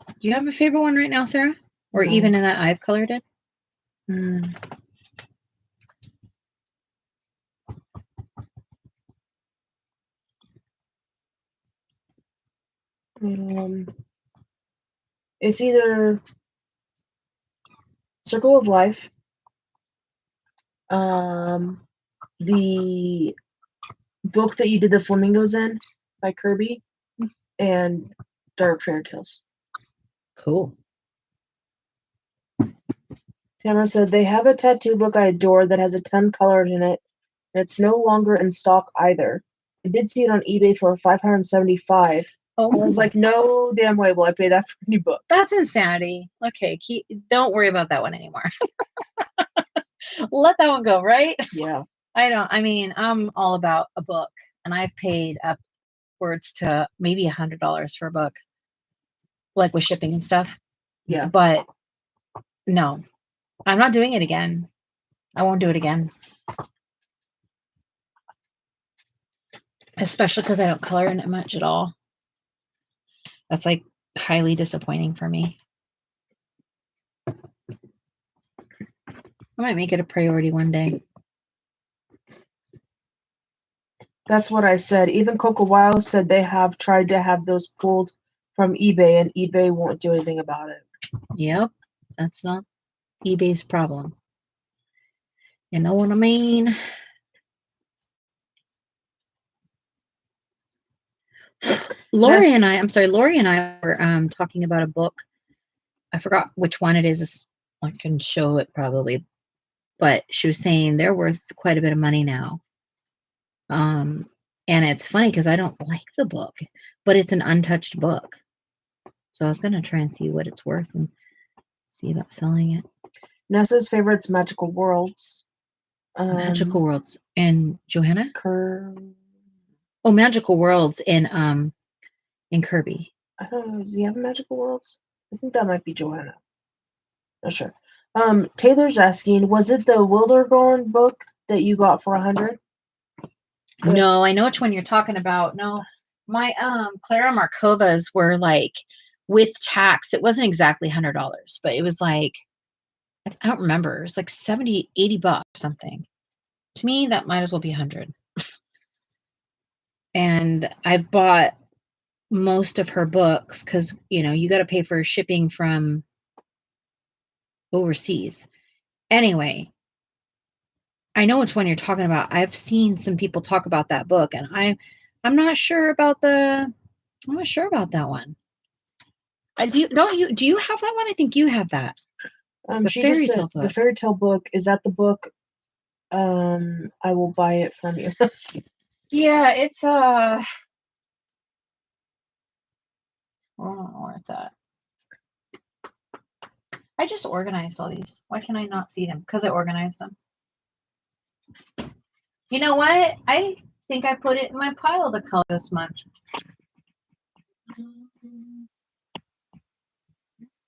Do you have a favorite one right now, Sarah? Or No. even in that I've colored it? It's either Circle of Life The book that you did the flamingos in by Kirby, and Dark Fairy Tales. Cool. Tamara said they have a tattoo book I adore that has a ton colored in it. And it's no longer in stock either. I did see it on eBay for $575. Oh, I was like, no damn way will I pay that for any book. that's insanity. Okay, don't worry about that one anymore. Let that one go, right? Yeah. I mean, I'm all about a book, and I've paid upwards to maybe $100 for a book, like with shipping and stuff. Yeah. But no, I'm not doing it again. I won't do it again. Especially because I don't color in it much at all. That's like highly disappointing for me. I might make it a priority one day. That's what I said. Even Coco Wow said they have tried to have those pulled from eBay, and eBay won't do anything about it. Yep. That's not eBay's problem. You know what I mean? Lori and I were talking about a book. I forgot which one it is. I can show it probably, but she was saying they're worth quite a bit of money now. And it's funny because I don't like the book, but it's an untouched book. So I was gonna try and see what it's worth and see about selling it. Nessa's favorite's Magical Worlds. Magical Worlds and Johanna? Oh, Magical Worlds in Kirby. I don't know. Does he have Magical Worlds? I think that might be Johanna. Not sure. Taylor's asking, was it the Wildergorn book that you got for $100? No, I know which one you're talking about. No, my Clara Markovas were like with tax. It wasn't exactly $100, but it was like I don't remember. It was like 70, $80 or something. To me, that might as well be 100. And I've bought most of her books because you got to pay for shipping from overseas. Anyway, I know which one you're talking about. I've seen some people talk about that book, and I'm not sure about I'm not sure about that one. Do you have that one? I think you have that. The She fairy just tale said book. the fairy tale book. Is that the book? I will buy it from you. Yeah, it's I don't know where it's at. I just organized all these. Why can I not see them? Because I organized them. You know what? I think I put it in my pile to color this month.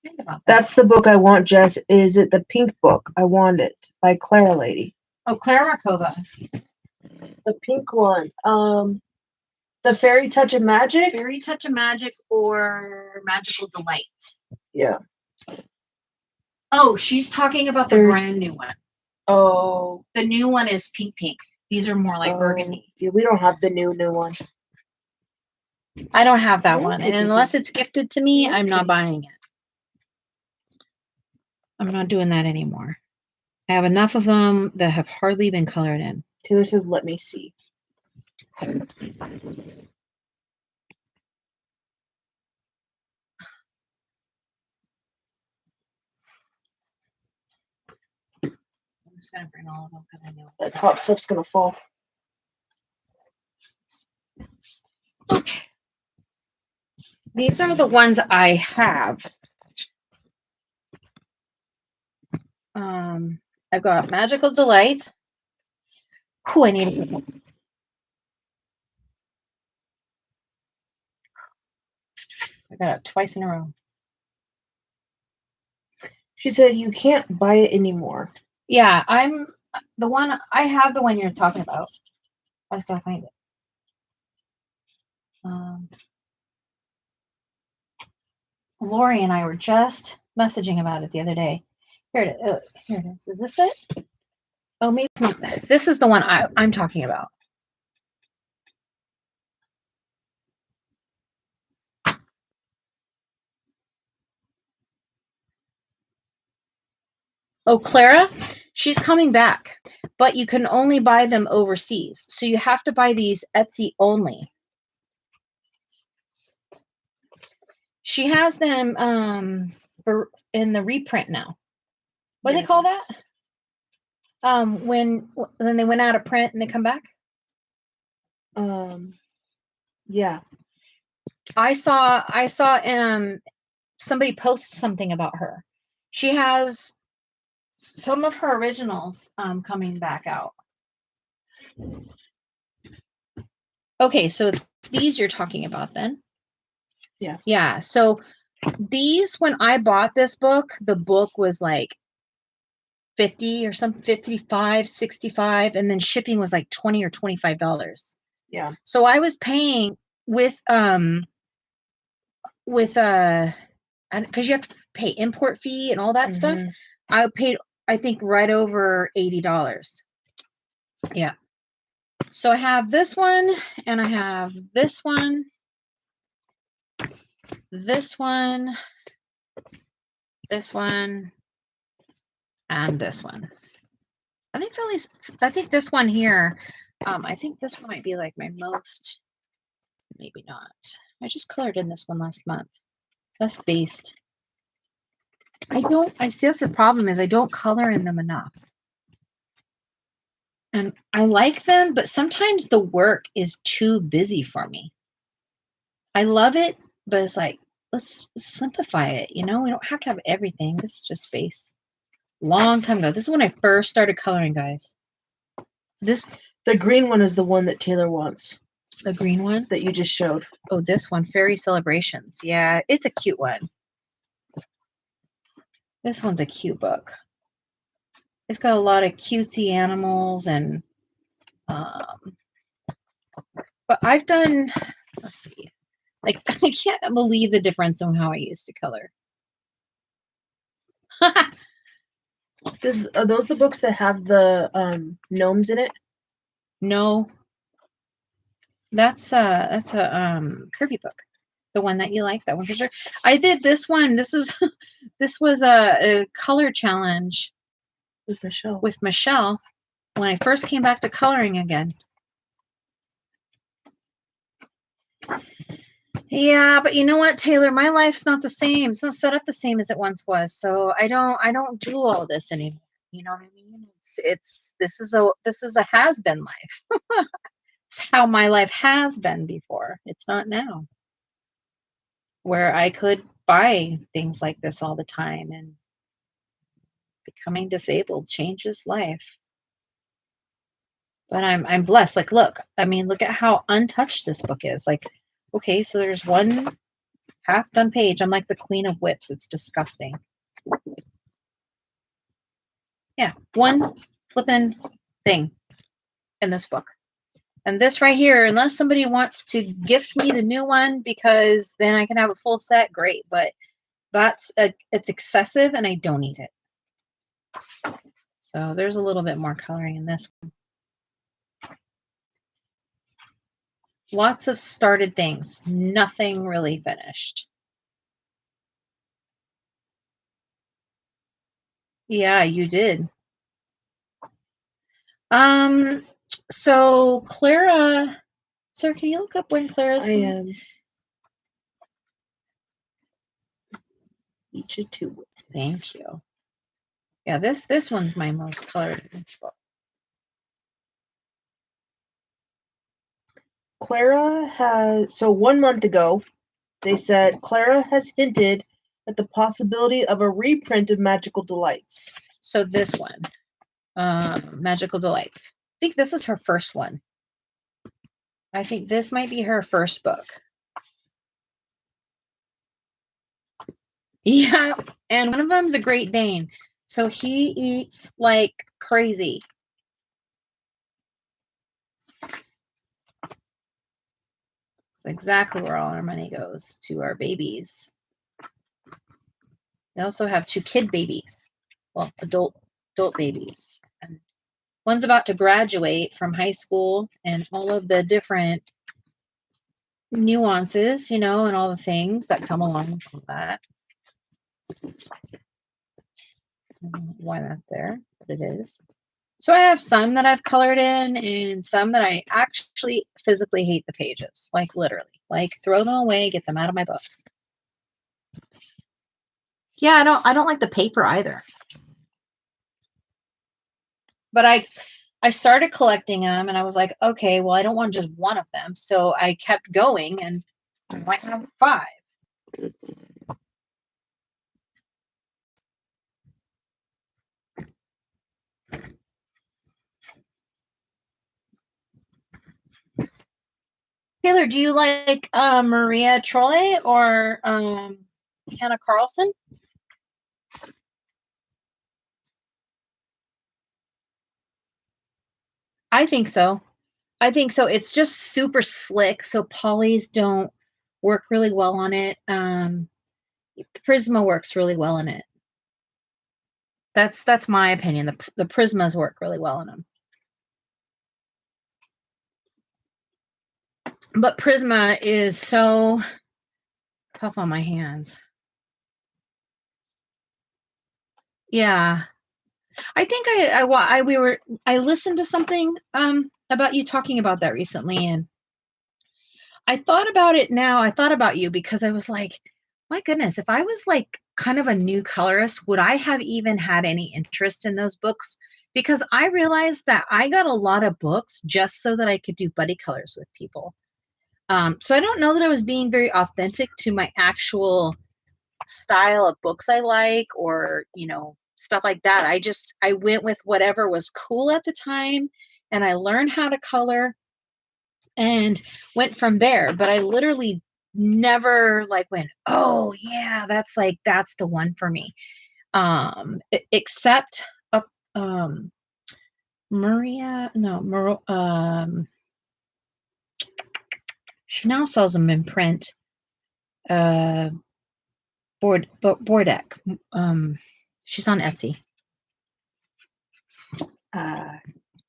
Think about that. That's the book I want, Jess. Is it the pink book? I want it by Clara Lady. Oh, Clara Markova. The pink one. The Fairy Touch of Magic? Fairy Touch of Magic or Magical Delight. Yeah. Oh, she's talking about the brand new one. Oh. The new one is pink. These are more like burgundy. Yeah, we don't have the new one. I don't have that one. And unless it's gifted to me, I'm not buying it. I'm not doing that anymore. I have enough of them that have hardly been colored in. Taylor says, let me see. I'm just going to bring all of them because I know that top stuff's going to fall. Okay. These are the ones I have. I've got Magical Delights. I need a book. I got it twice in a row. She said you can't buy it anymore. Yeah, I have the one you're talking about. I just gotta find it. Lori and I were just messaging about it the other day. Here it is. Here it is. Is this it? Oh, maybe it's not that. This is the one I'm talking about. Oh, Clara, she's coming back, but you can only buy them overseas. So you have to buy these Etsy only. She has them for in the reprint now. What do they call that? When they went out of print and they come back? Yeah. I saw somebody post something about her. She has some of her originals coming back out. Okay, so it's these you're talking about then? Yeah. Yeah, so these, when I bought this book, the book was like 50 or something, 55, 65, and then shipping was like $20 or $25. Yeah. So I was paying with because you have to pay import fee and all that stuff. I paid, I think, right over $80. Yeah. So I have this one, and I have this one, this one, this one, and this one. I think this one here, I think this one might be like my most, maybe not. I just colored in this one last month. That's based. I see that's the problem is I don't color in them enough. And I like them, but sometimes the work is too busy for me. I love it, but it's like, let's simplify it. You know, we don't have to have everything. This is just base. Long time ago. This is when I first started coloring, guys. The green one is the one that Taylor wants. The green one? That you just showed. Oh, this one, Fairy Celebrations. Yeah, it's a cute one. This one's a cute book. It's got a lot of cutesy animals and but I've done, let's see. Like, I can't believe the difference in how I used to color. Are those the books that have the gnomes in it? No. That's a Kirby book. The one that you like, that one for sure. I did this one. This was a color challenge with Michelle when I first came back to coloring again. Yeah, but you know what, Taylor? My life's not the same. It's not set up the same as it once was. So I don't do all this anymore. You know what I mean? This is a has-been life. It's how my life has been before. It's not now. Where I could buy things like this all the time, and becoming disabled changes life. But I'm blessed. Like, look at how untouched this book is. Like, okay, so there's one half done page. I'm like the queen of whips. It's disgusting. Yeah, one flipping thing in this book. And this right here, unless somebody wants to gift me the new one because then I can have a full set, great. But it's excessive and I don't need it. So there's a little bit more coloring in this one. Lots of started things, nothing really finished. Yeah, you did. So Clara, sir, can you look up when Clara's I am. Each a two. Thank you. Yeah, this one's my most colored book. Clara has, so 1 month ago, they said Clara has hinted at the possibility of a reprint of Magical Delights. So this one, Magical Delights. I think this is her first one. I think this might be her first book. Yeah, and one of them's a Great Dane. So he eats like crazy. It's exactly where all our money goes, to our babies. We also have 2 kid babies. Well, adult babies. And one's about to graduate from high school, and all of the different nuances, and all the things that come along with that. don't know why that's there, but it is. So I have some that I've colored in and some that I actually physically hate the pages, like literally, like throw them away, get them out of my book. Yeah, I don't like the paper either. But I started collecting them and I was like, okay, well, I don't want just one of them. So I kept going and I might have 5. Taylor, do you like Maria Trolle or Hannah Carlson? I think so. I think so. It's just super slick. So polys don't work really well on it. Prisma works really well in it. That's my opinion. The Prismas work really well in them. But Prisma is so tough on my hands. Yeah. I think I listened to something about you talking about that recently, and I thought about it now. I thought about you because I was like, my goodness, if I was like kind of a new colorist, would I have even had any interest in those books? Because I realized that I got a lot of books just so that I could do buddy colors with people. So I don't know that I was being very authentic to my actual style of books I like, or, stuff like that. I went with whatever was cool at the time, and I learned how to color and went from there. But I literally never like went, oh yeah, that's the one for me. Except um Maria, no, she now sells them in print. Bordeck. She's on Etsy.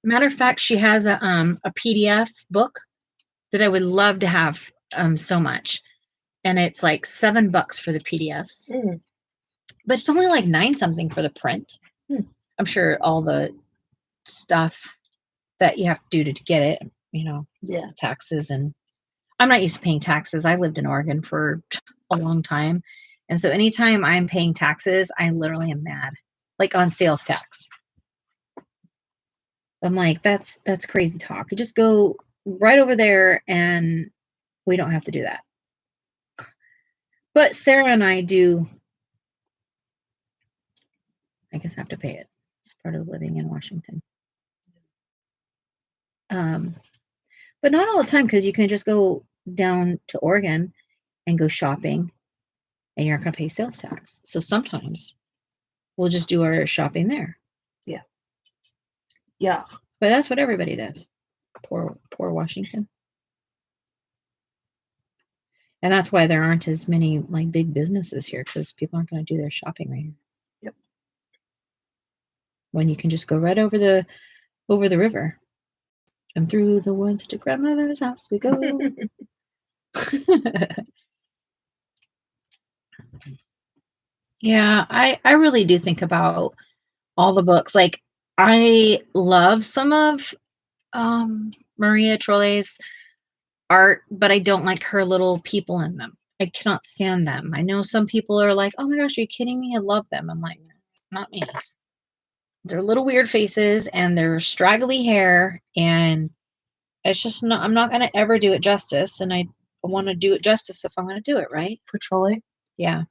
Matter of fact, she has a PDF book that I would love to have so much, and it's like $7 for the PDFs, but it's only like 9 something for the print. I'm sure all the stuff that you have to do to get it, taxes, and I'm not used to paying taxes. I lived in Oregon for a long time, and so anytime I'm paying taxes, I literally am mad, like on sales tax. I'm like, that's crazy talk. You just go right over there and we don't have to do that. But Sarah and I do, I guess, have to pay it. It's part of living in Washington. But not all the time, because you can just go down to Oregon and go shopping and you're not going to pay sales tax. So sometimes we'll just do our shopping there. Yeah. Yeah. But that's what everybody does. Poor Washington. And that's why there aren't as many like big businesses here, because people aren't going to do their shopping right here. Yep. When you can just go right over the river and through the woods to grandmother's house we go. Yeah, I really do think about all the books. Like, I love some of Maria Trolle's art, but I don't like her little people in them. I cannot stand them. I know some people are like, oh my gosh, are you kidding me? I love them. I'm like, not me. They're little weird faces and they're straggly hair, and it's just not, I'm not going to ever do it justice. And I want to do it justice if I'm going to do it right. For Trolley? Yeah.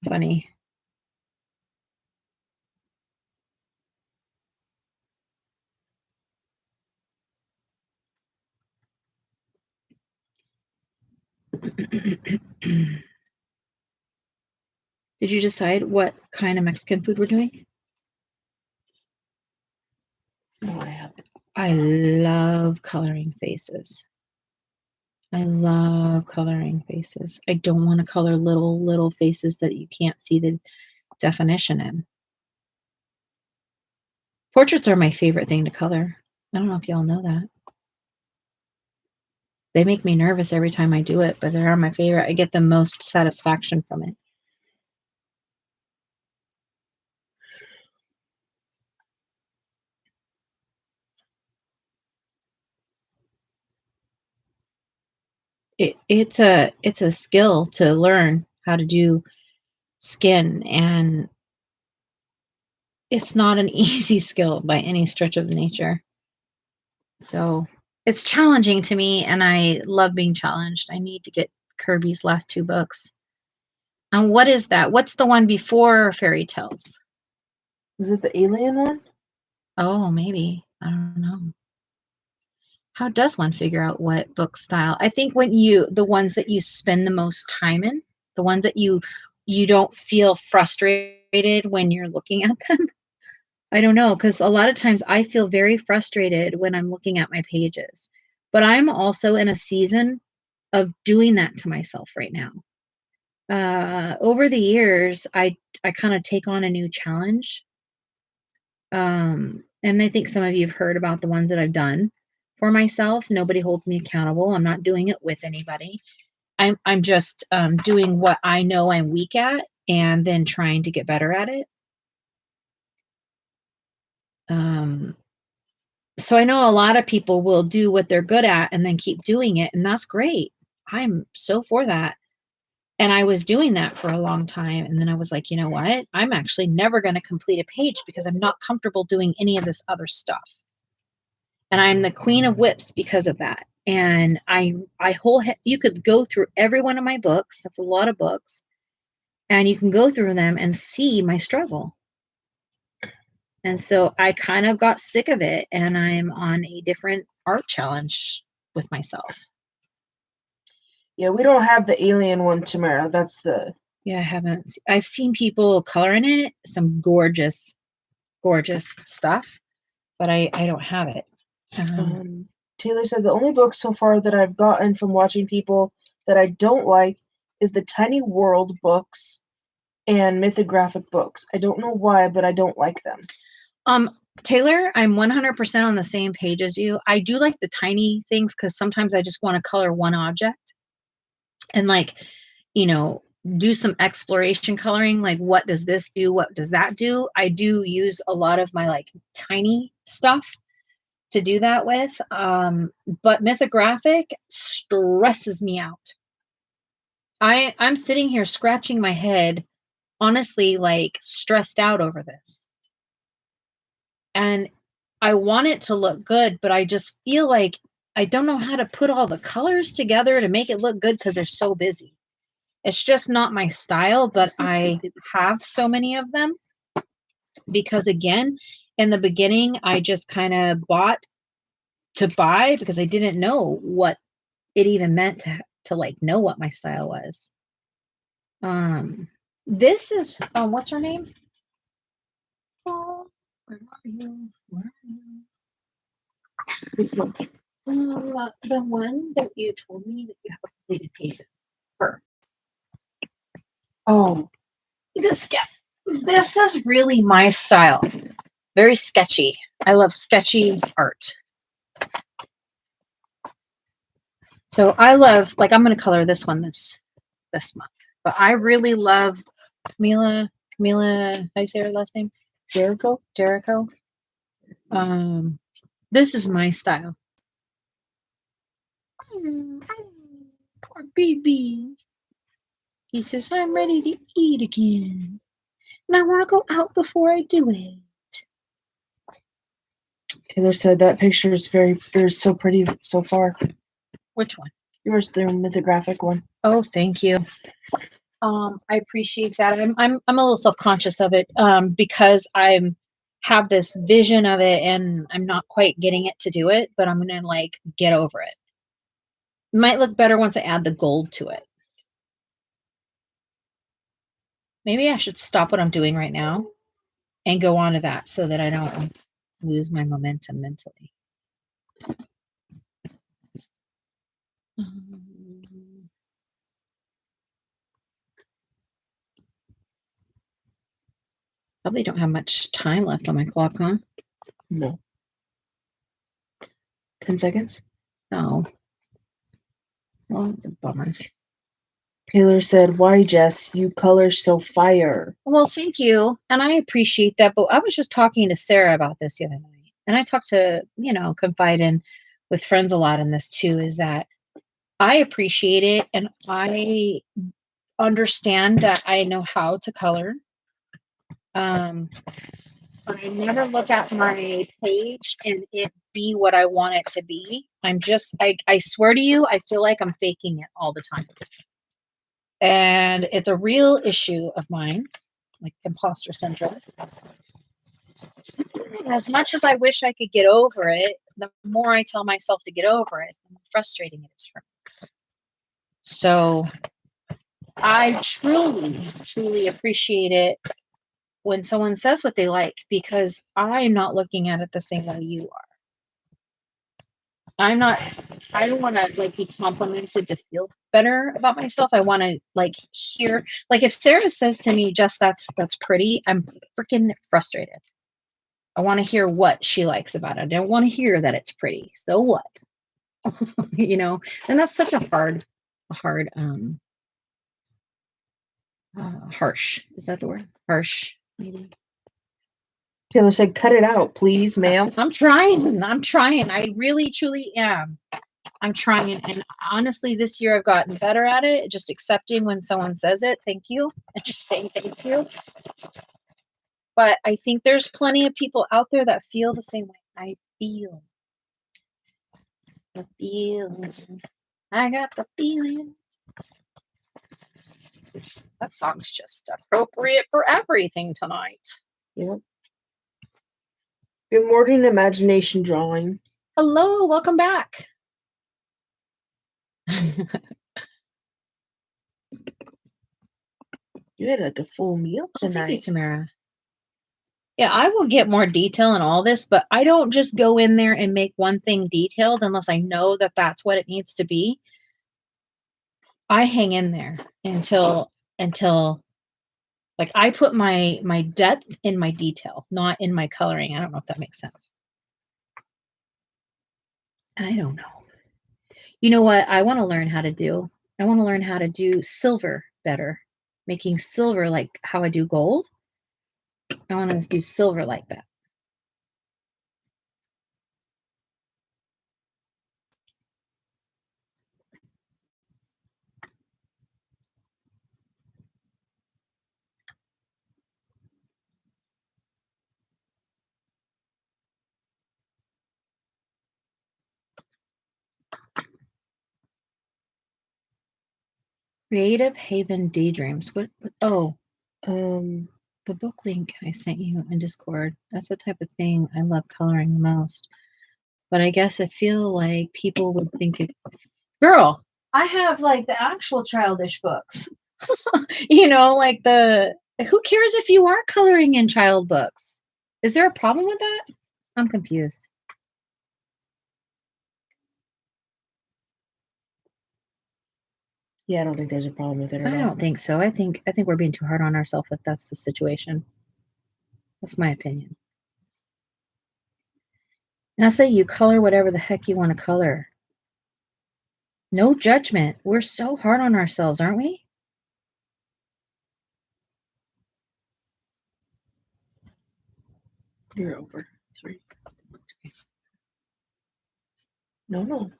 Funny. Did you decide what kind of Mexican food we're doing? No, I haven't. I love coloring faces. I love coloring faces. I don't want to color little faces that you can't see the definition in. Portraits are my favorite thing to color. I don't know if y'all know that. They make me nervous every time I do it, but they are my favorite. I get the most satisfaction from it. It's a skill to learn how to do skin, and it's not an easy skill by any stretch of the nature. So it's challenging to me, and I love being challenged. I need to get Kirby's last 2 books. And what is that? What's the one before Fairy Tales? Is it the alien one? Oh, maybe. I don't know. How does one figure out what book style? I think the ones that you spend the most time in, the ones that you don't feel frustrated when you're looking at them. I don't know, because a lot of times I feel very frustrated when I'm looking at my pages. But I'm also in a season of doing that to myself right now. Over the years, I kind of take on a new challenge. And I think some of you have heard about the ones that I've done for myself. Nobody holds me accountable. I'm not doing it with anybody. I'm just doing what I know I'm weak at and then trying to get better at it. So I know a lot of people will do what they're good at and then keep doing it, and that's great. I'm so for that. And I was doing that for a long time, and then I was like, you know what? I'm actually never going to complete a page because I'm not comfortable doing any of this other stuff. And I'm the queen of whips because of that. And you could go through every one of my books. That's a lot of books. And you can go through them and see my struggle. And so I kind of got sick of it, and I'm on a different art challenge with myself. Yeah, we don't have the alien one, Tamara. That's the... Yeah, I haven't. I've seen people coloring it, some gorgeous, gorgeous stuff, but I don't have it. Taylor said the only book so far that I've gotten from watching people that I don't like is the Tiny World books and mythographic books. I don't know why, but I don't like them. Taylor, I'm 100% on the same page as you. I do like the tiny things because sometimes I just want to color one object and, like, do some exploration coloring. Like, what does this do? What does that do? I do use a lot of my like tiny stuff to do that with. But mythographic stresses me out. I'm sitting here scratching my head, honestly, like stressed out over this. And I want it to look good, but I just feel like I don't know how to put all the colors together to make it look good because they're so busy. It's just not my style, but I have so many of them because, again, in the beginning, I just kind of bought to buy because I didn't know what it even meant to like know what my style was. This is what's her name? Oh, where are you? Where are you? The one that you told me that you have a completed page of. Her. Oh, This is really my style. Very sketchy. I love sketchy art. So I love, like, I'm going to color this one this month. But I really love Camila, how do you say her last name? Jericho? This is my style. Poor baby. He says, I'm ready to eat again. And I want to go out before I do it. Taylor said that picture is so pretty so far. Which one? Yours, the mythographic one. Oh, thank you. I appreciate that. I'm a little self-conscious of it because I have this vision of it and I'm not quite getting it to do it, but I'm gonna like get over it. It might look better once I add the gold to it. Maybe I should stop what I'm doing right now and go on to that so that I don't lose my momentum mentally. Probably don't have much time left on my clock, huh? No. 10 seconds? No. Well, it's a bummer. Taylor said, "Why, Jess? You color so fire." Well, thank you. And I appreciate that. But I was just talking to Sarah about this the other night. And I talk to, confide in with friends a lot in this too, is that I appreciate it and I understand that I know how to color. But I never look at my page and it be what I want it to be. I swear to you, I feel like I'm faking it all the time. And it's a real issue of mine, like imposter syndrome. As much as I wish I could get over it, the more I tell myself to get over it, the more frustrating it is for me. So I truly, truly appreciate it when someone says what they like, because I'm not looking at it the same way you are. I don't want to like be complimented to feel better about myself. I want to like hear, like if Sarah says to me, just that's pretty, I'm freaking frustrated. I want to hear what she likes about it. I don't want to hear that it's pretty. So what? And that's such a hard, harsh. Is that the word? Harsh, maybe. Taylor said, "Cut it out, please, ma'am." I'm trying. I really, truly am. I'm trying. And honestly, this year I've gotten better at it, just accepting when someone says it, thank you, and just saying thank you. But I think there's plenty of people out there that feel the same way I feel. The feeling. I got the feeling. That song's just appropriate for everything tonight. Yep. Good morning, imagination drawing. Hello, welcome back. You had like a full meal tonight. Thank you, Tamara. Yeah, I will get more detail in all this, but I don't just go in there and make one thing detailed unless I know that that's what it needs to be. I hang in there until like I put my depth in my detail, not in my coloring. I don't know if that makes sense. I don't know. You know what I want to learn how to do? I want to learn how to do silver better. Making silver like how I do gold. I want to do silver like that. Creative Haven Daydreams. What? Oh, the book link I sent you in Discord. That's the type of thing I love coloring the most. But I guess I feel like people would think it's girl. I have like the actual childish books. Like who cares if you are coloring in child books? Is there a problem with that? I'm confused. Yeah, I don't think there's a problem with it at all. I don't think so. I think we're being too hard on ourselves if that's the situation. That's my opinion. Now say you color whatever the heck you want to color. No judgment. We're so hard on ourselves, aren't we? You're over 3. No.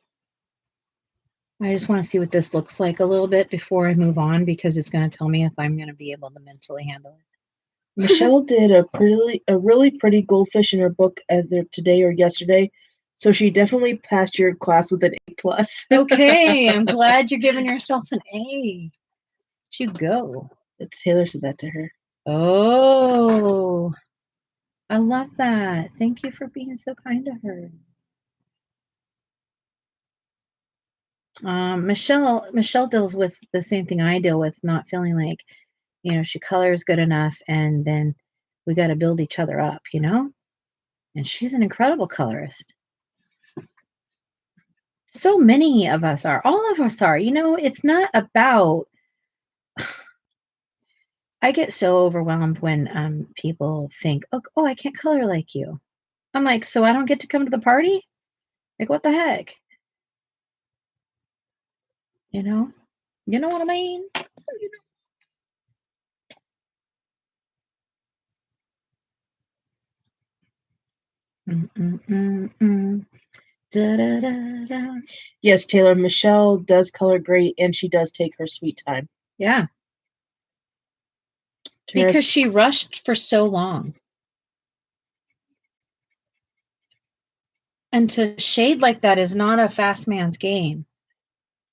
I just want to see what this looks like a little bit before I move on, because it's going to tell me if I'm going to be able to mentally handle it. Michelle did a really pretty goldfish in her book either today or yesterday, so she definitely passed your class with an A+. Okay, I'm glad you're giving yourself an A. You go. Taylor said that to her. Oh, I love that. Thank you for being so kind to her. Michelle deals with the same thing I deal with, not feeling like, she colors good enough, and then we got to build each other up, and she's an incredible colorist. So many of us are, all of us are, it's not about, I get so overwhelmed when people think, oh, I can't color like you. I'm like, so I don't get to come to the party? Like, what the heck? You know what I mean? Da, da, da, da. Yes, Taylor, Michelle does color great, and she does take her sweet time. Yeah. Because she rushed for so long. And to shade like that is not a fast man's game.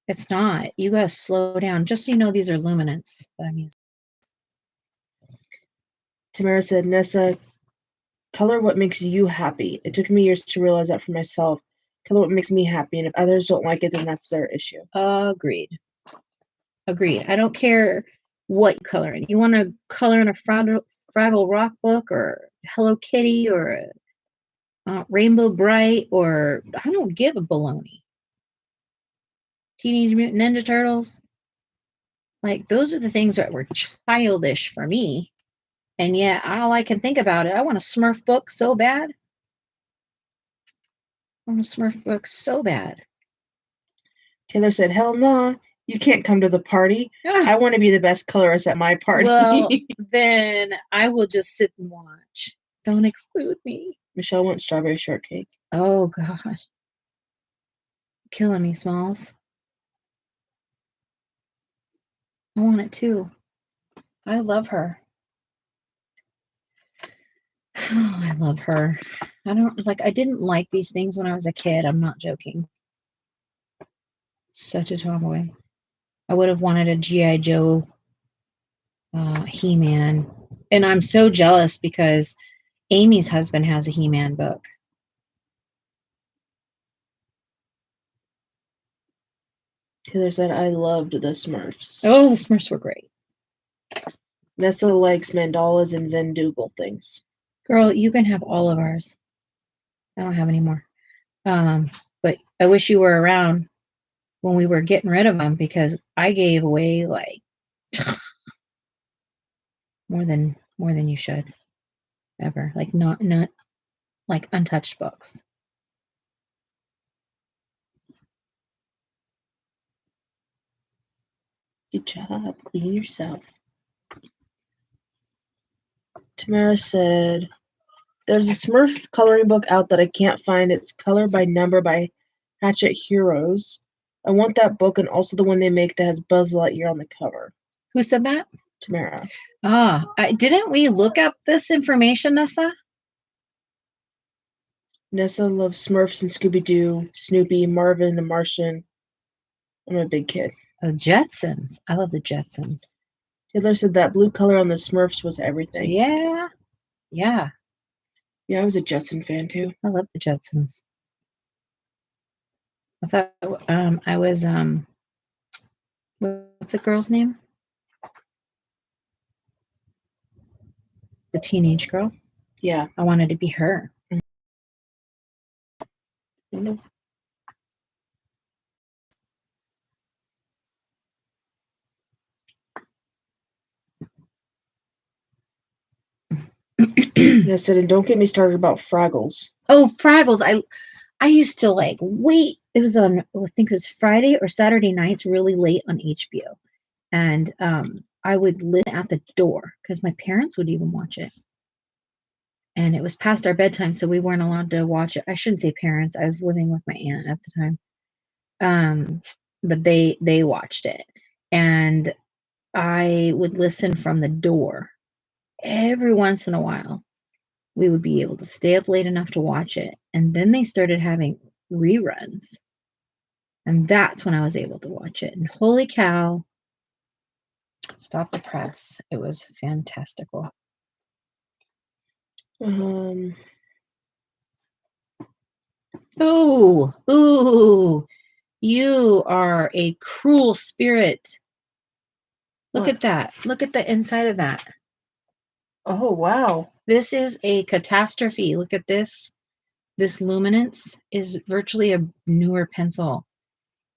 It's not. You gotta slow down. Just so you know, these are luminants that I'm using. Tamara said, Nessa, color what makes you happy. It took me years to realize that for myself. Color what makes me happy, and if others don't like it, then that's their issue. Agreed. I don't care what you color in. You want to color in a Fraggle Rock book or Hello Kitty or Rainbow Bright, or I don't give a baloney. Teenage Mutant Ninja Turtles. Like, those are the things that were childish for me. And yet, all I can think about it, I want a Smurf book so bad. Taylor said, hell no, you can't come to the party. I want to be the best colorist at my party. Well, then I will just sit and watch. Don't exclude me. Michelle wants strawberry shortcake. Oh, God. Killing me, Smalls. I want it too. I love her. Oh, I love her. I didn't like these things when I was a kid. I'm not joking. Such a tomboy. I would have wanted a G.I. Joe He-Man. And I'm so jealous because Amy's husband has a He-Man book. Taylor said, I loved the Smurfs. Oh, the Smurfs were great. Nessa likes mandalas and Zendugal things. Girl, you can have all of ours. I don't have any more. But I wish you were around when we were getting rid of them, because I gave away like more than you should ever. Like not like untouched books. Good job. Clean yourself. Tamara said, there's a Smurf coloring book out that I can't find. It's Color by Number by Hatchet Heroes. I want that book, and also the one they make that has Buzz Lightyear on the cover. Who said that? Tamara. Didn't we look up this information, Nessa? Nessa loves Smurfs and Scooby-Doo, Snoopy, Marvin the Martian. I'm a big kid. The Jetsons. I love the Jetsons. Taylor said that blue color on the Smurfs was everything. Yeah. Yeah, I was a Jetson fan too. I love the Jetsons. I thought I was what's the girl's name? The teenage girl. Yeah. I wanted to be her. Mm-hmm. I said, and don't get me started about Fraggles. Oh, Fraggles. I used to wait. It was on, I think it was Friday or Saturday nights, really late on HBO. And I would live at the door because my parents would even watch it. And it was past our bedtime, so we weren't allowed to watch it. I shouldn't say parents. I was living with my aunt at the time. But they watched it. And I would listen from the door. Every once in a while, we would be able to stay up late enough to watch it. And then they started having reruns. And that's when I was able to watch it. And holy cow, stop the press. It was fantastical. Ooh, you are a cruel spirit. Look at that. Look at the inside of that. Oh, wow. This is a catastrophe. Look at this. This luminance is virtually a newer pencil.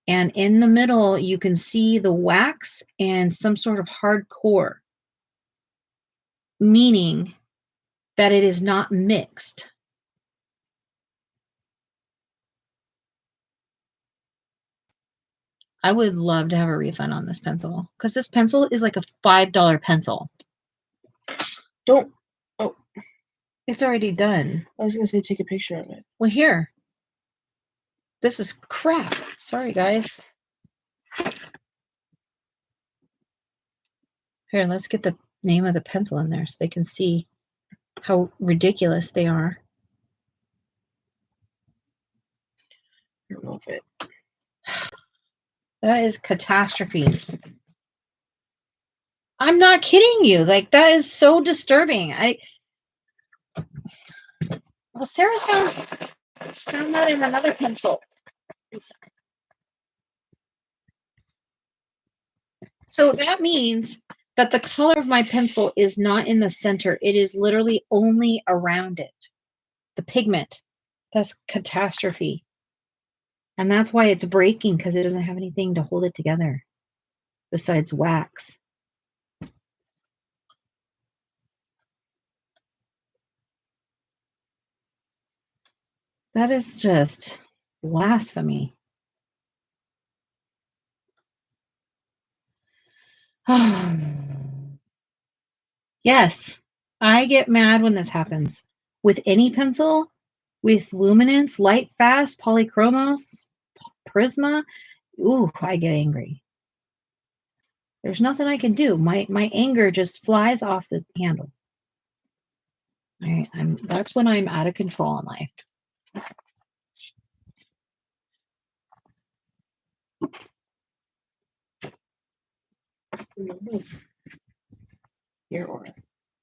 And in the middle, you can see the wax and some sort of hard core, meaning that it is not mixed. I would love to have a refund on this pencil because this pencil is like a $5 pencil. Don't. Oh, it's already done. I was gonna say take a picture of it. Well, here. This is crap. Sorry, guys. Here, let's get the name of the pencil in there so they can see how ridiculous they are. I don't know if it. That is catastrophe. I'm not kidding you. Like, that is so disturbing. Well, Sarah's found that in another pencil. So that means that the color of my pencil is not in the center. It is literally only around it. The pigment. That's catastrophe. And that's why it's breaking, because it doesn't have anything to hold it together besides wax. That is just blasphemy. Yes, I get mad when this happens. With any pencil, with luminance, light fast, polychromos, prisma, ooh, I get angry. There's nothing I can do. My anger just flies off the handle. That's when I'm out of control in life. Here, Aura.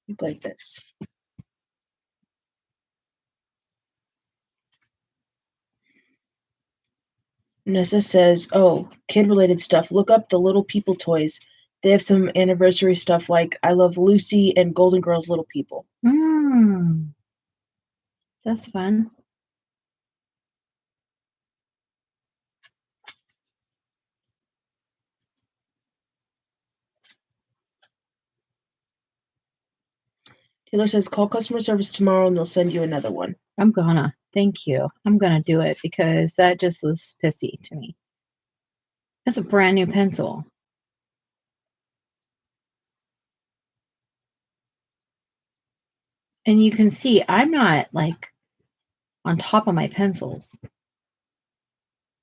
You like this. Nessa says, oh, kid-related stuff. Look up the Little People toys. They have some anniversary stuff like I Love Lucy and Golden Girls Little People. That's fun. Taylor says, call customer service tomorrow and they'll send you another one. I'm gonna. Thank you. I'm gonna do it because that just was pissy to me. That's a brand new pencil. And you can see I'm not like on top of my pencils.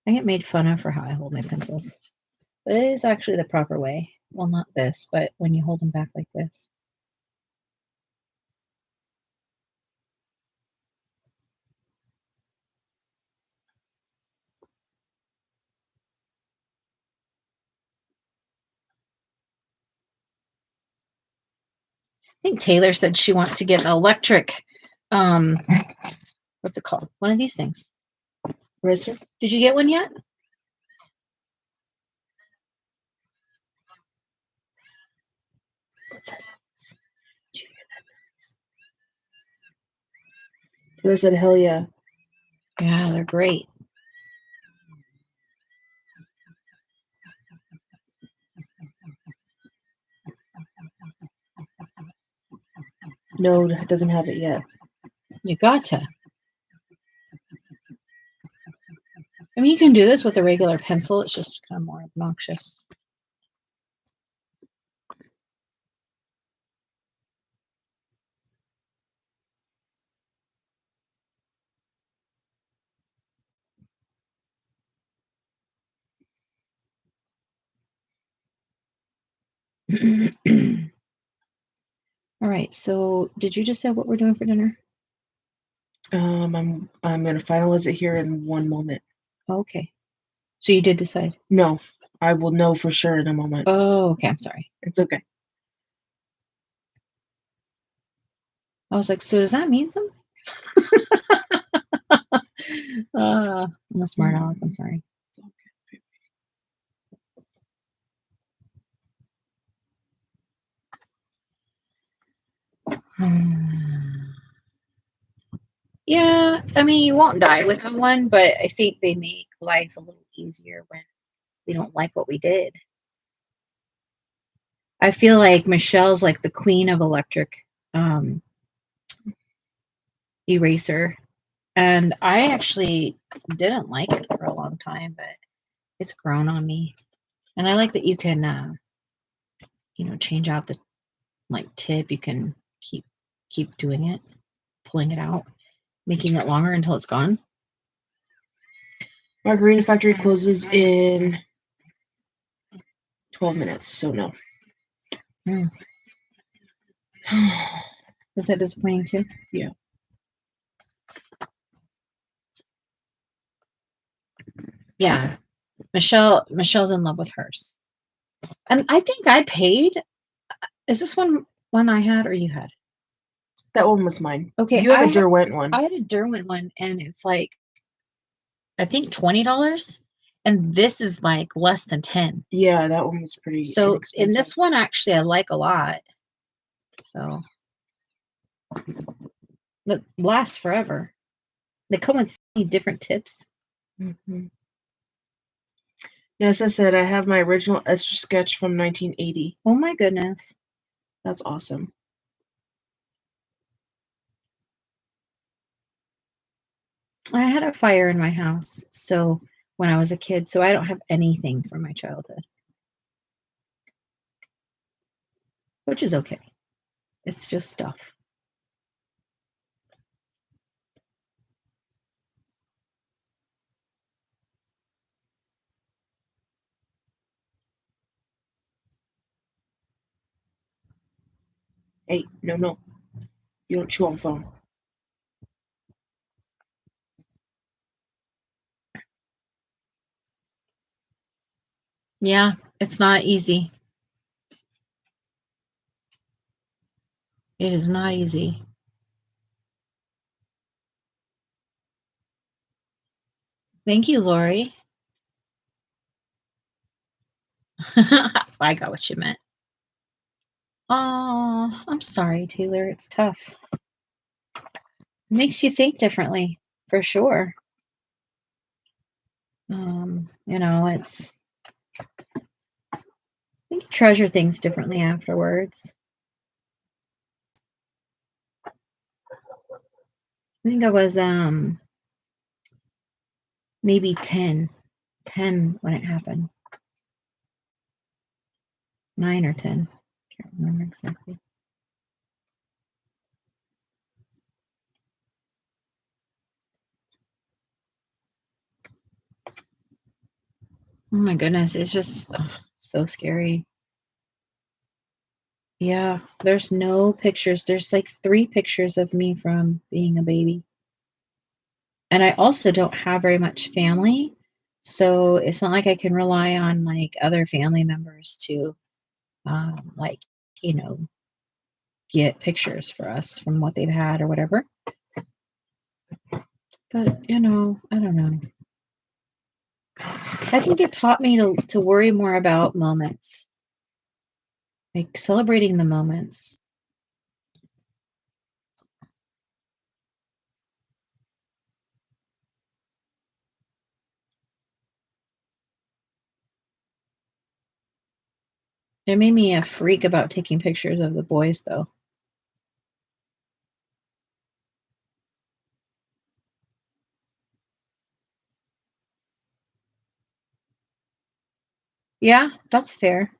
I get made fun of for how I hold my pencils. But it is actually the proper way. Well, not this, but when you hold them back like this. I think Taylor said she wants to get an electric, what's it called? One of these things. Razor? Did you get one yet? Taylor said, hell yeah. Yeah, they're great. No, it doesn't have it yet. You gotcha. I mean, you can do this with a regular pencil. It's just kind of more obnoxious. All right. So, did you just say what we're doing for dinner? I'm gonna finalize it here in one moment. Okay. So you did decide? No, I will know for sure in a moment. Oh, okay. I'm sorry. It's okay. I was like, so does that mean something? I'm a smart aleck. I'm sorry. Yeah, I mean, you won't die with one, but I think they make life a little easier when we don't like what we did. I feel like Michelle's like the queen of electric eraser. And I actually didn't like it for a long time, but it's grown on me. And I like that you can, change out the tip. You can keep doing it, pulling it out, making it longer until it's gone. Margarita factory closes in 12 minutes, so no. Is that disappointing too? Yeah. Yeah. Michelle's in love with hers. And I think I paid. Is this one I had or you had? That one was mine. Okay. You have a Derwent one. I had a Derwent one, and it's like, I think $20. And this is like less than 10. Yeah, that one was pretty inexpensive. In this one, actually, I like a lot. So it lasts forever. They come with so many different tips. Mm-hmm. Yes, I said I have my original Etch a Sketch from 1980. Oh my goodness. That's awesome. I had a fire in my house, so when I was a kid, so I don't have anything from my childhood. Which is okay. It's just stuff. Hey, no. You don't chew on phone. Yeah, it's not easy. It is not easy. Thank you, Lori. I got what you meant. Oh, I'm sorry, Taylor. It's tough. It makes you think differently, for sure. It's, I think you treasure things differently afterwards. I think I was maybe 10 when it happened. 9 or 10. Can't remember exactly. Oh my goodness, it's just so scary. Yeah, there's no pictures. There's like 3 pictures of me from being a baby. And I also don't have very much family, so it's not like I can rely on like other family members to like, you know, get pictures for us from what they've had or whatever. But, I don't know. I think it taught me to worry more about moments. Like celebrating the moments. It made me a freak about taking pictures of the boys, though. Yeah, that's fair.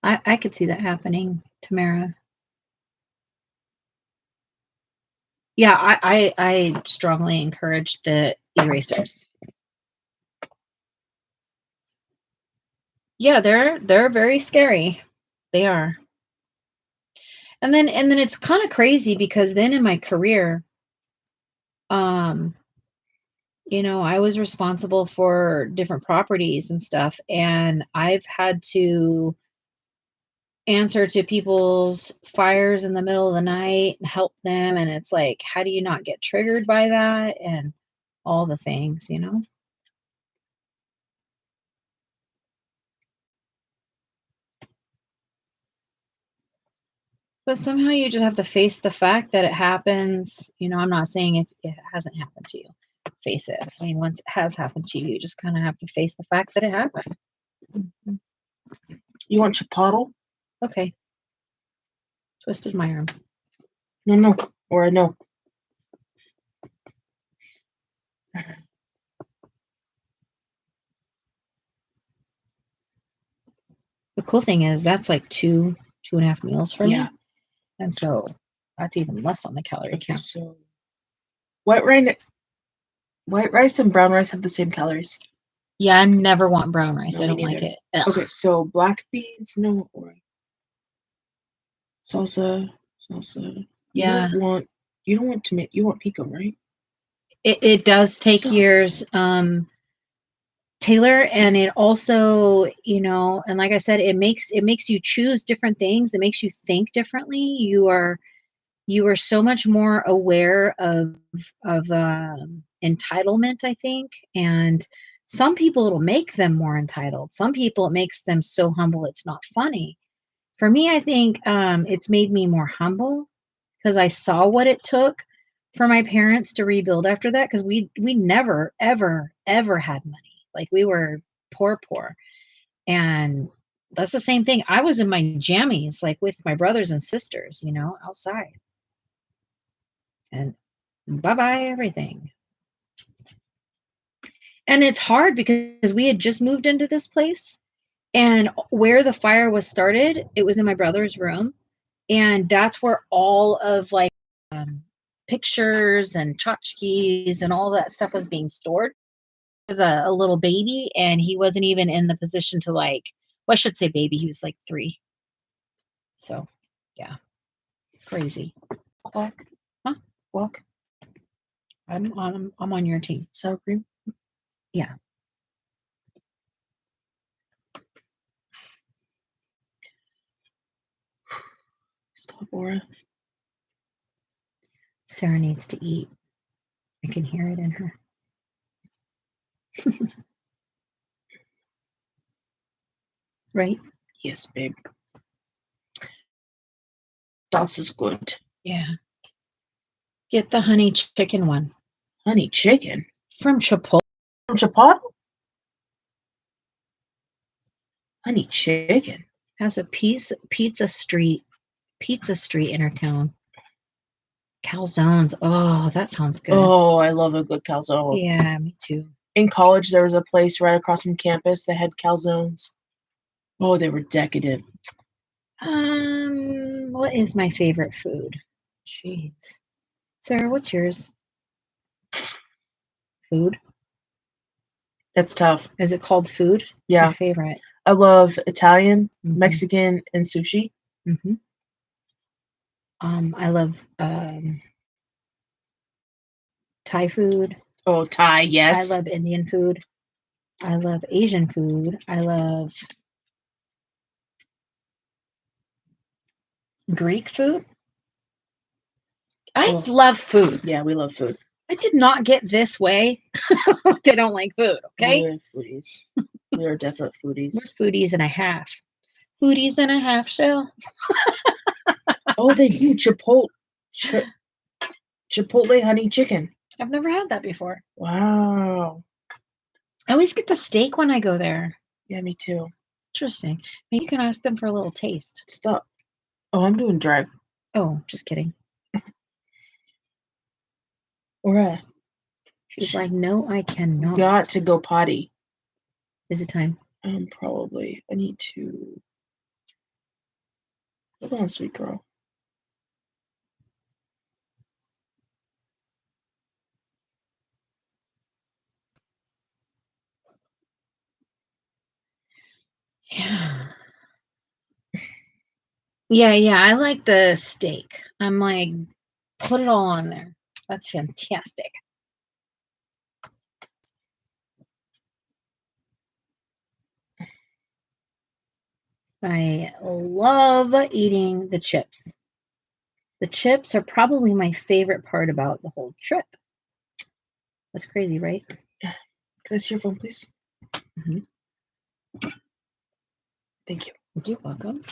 I could see that happening, Tamara. Yeah, I strongly encourage the erasers. Yeah, they're very scary. They are. And then it's kind of crazy because then in my career, I was responsible for different properties and stuff, and I've had to answer to people's fires in the middle of the night and help them, and it's like, how do you not get triggered by that and all the things, But somehow you just have to face the fact that it happens. I'm not saying if it hasn't happened to you, face it. I'm saying once it has happened to you, you just kind of have to face the fact that it happened. You want Chipotle? Okay. Twisted my arm. No. Or no. The cool thing is that's like 2.5 meals for Yeah. me. And so that's even less on the calorie Okay, count. so white rice and brown rice have the same calories. Yeah, I never want brown rice. No, I me don't like neither. it. Ugh. Okay, so black beans, no, or salsa. Yeah. You don't want tomato. You want pico, right? It does take So- years, Taylor, and it also, and like I said, it makes you choose different things. It makes you think differently. You are so much more aware of entitlement, I think. And some people, it'll make them more entitled. Some people, it makes them so humble it's not funny. For me, I think it's made me more humble because I saw what it took for my parents to rebuild after that, because we never ever had money. Like, we were poor, and that's the same thing. I was in my jammies, like with my brothers and sisters, outside, and bye everything. And it's hard because we had just moved into this place, and where the fire was started, it was in my brother's room, and that's where all of, like, pictures and tchotchkes and all that stuff was being stored. He was a little baby, and he wasn't even in the position to, like, well, I should say baby, he was like 3. So yeah, crazy. Walk, huh? Walk. I'm on your team. Sour cream. Yeah. Stop, Aura. Sarah needs to eat. I can hear it in her. Right? Yes, babe. Das is good. Yeah. Get the honey chicken one. Honey chicken? From Chipotle. From Chipotle? Honey chicken? Has a pizza street in her town. Calzones. Oh, that sounds good. Oh, I love a good calzone. Yeah, me too. In college, there was a place right across from campus that had calzones. Oh, they were decadent. What is my favorite food? Jeez. Sarah, what's yours? Food? That's tough. Is it called food? What's Yeah. your favorite? I love Italian, Mhm. Mexican, and sushi. Mm-hmm. I love Thai food. Oh, Thai, yes. I love Indian food. I love Asian food. I love Greek food. I love food. Yeah, we love food. I did not get this way. I don't like food, okay? We're foodies. We are definite foodies. We're foodies and a half. Foodies and a half shell. Oh, they do Chipotle honey chicken. I've never had that before. Wow. I always get the steak when I go there. Yeah, me too. Interesting. Maybe you can ask them for a little taste. Stop. Oh, I'm doing drive. Oh, just kidding. Aura. She's like, no, I cannot. Got to go potty. Is it time? Probably. I need to. Hold on, sweet girl. Yeah. Yeah, I like the steak. I'm like, put it all on there. That's fantastic. I love eating the chips. The chips are probably my favorite part about the whole trip. That's crazy, right? Can I see your phone, please? Mm-hmm. Thank you. You're welcome.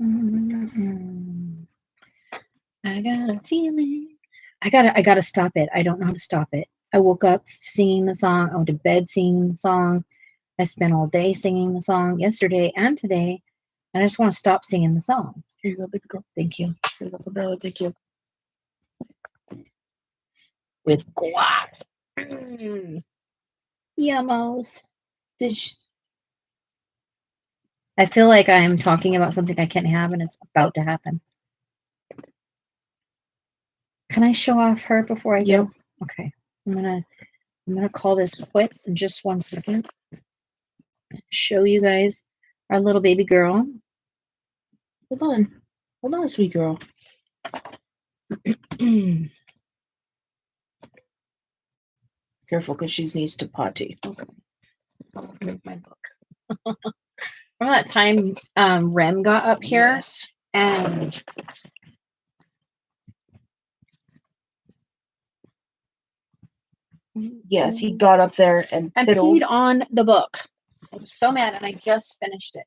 Mm-hmm. I got a feeling. I gotta stop it. I don't know how to stop it. I woke up singing the song. I went to bed singing the song. I spent all day singing the song yesterday and today, and I just want to stop singing the song. Here you go, baby girl. Thank you. Here you go, Bella. Thank you. With guac. Yummos. I feel like I'm talking about something I can't have, and it's about to happen. Can I show off her before I go? Okay. I'm gonna call this quit in just 1 second. Show you guys our little baby girl. Hold on, sweet girl. Careful, because she needs to potty. Okay. I'll read my book. Remember that time Rem got up here? Yes. And Yes, he got up there and peed on the book. I was so mad, and I just finished it.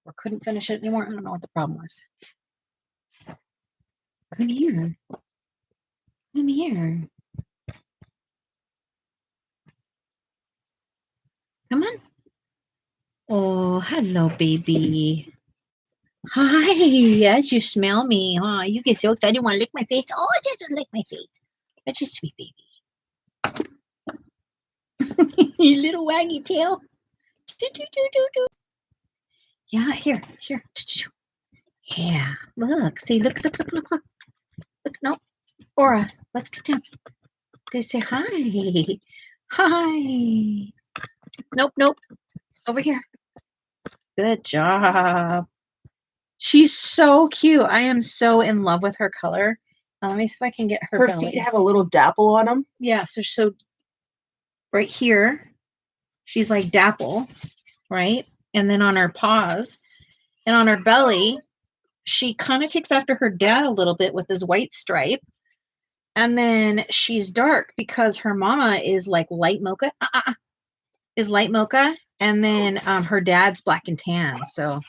Or couldn't finish it anymore. I don't know what the problem was. Come here. Come here. Come on. Oh, hello, baby. Hi. Yes, you smell me. Oh, you get so excited. You want to lick my face? Oh, just lick my face. That's your sweet baby. You little waggy tail. Yeah, here. Yeah. Look. See, look. Look, no. Aura, let's get down. They say hi. Hi. Nope. Over here. Good job. She's so cute. I am so in love with her color. Let me see if I can get her belly. Feet have a little dapple on them. Yeah, so right here, she's like dapple, right? And then on her paws and on her belly, she kind of takes after her dad a little bit with his white stripe. And then she's dark because her mama is like light mocha. Is light mocha. And then her dad's black and tan. So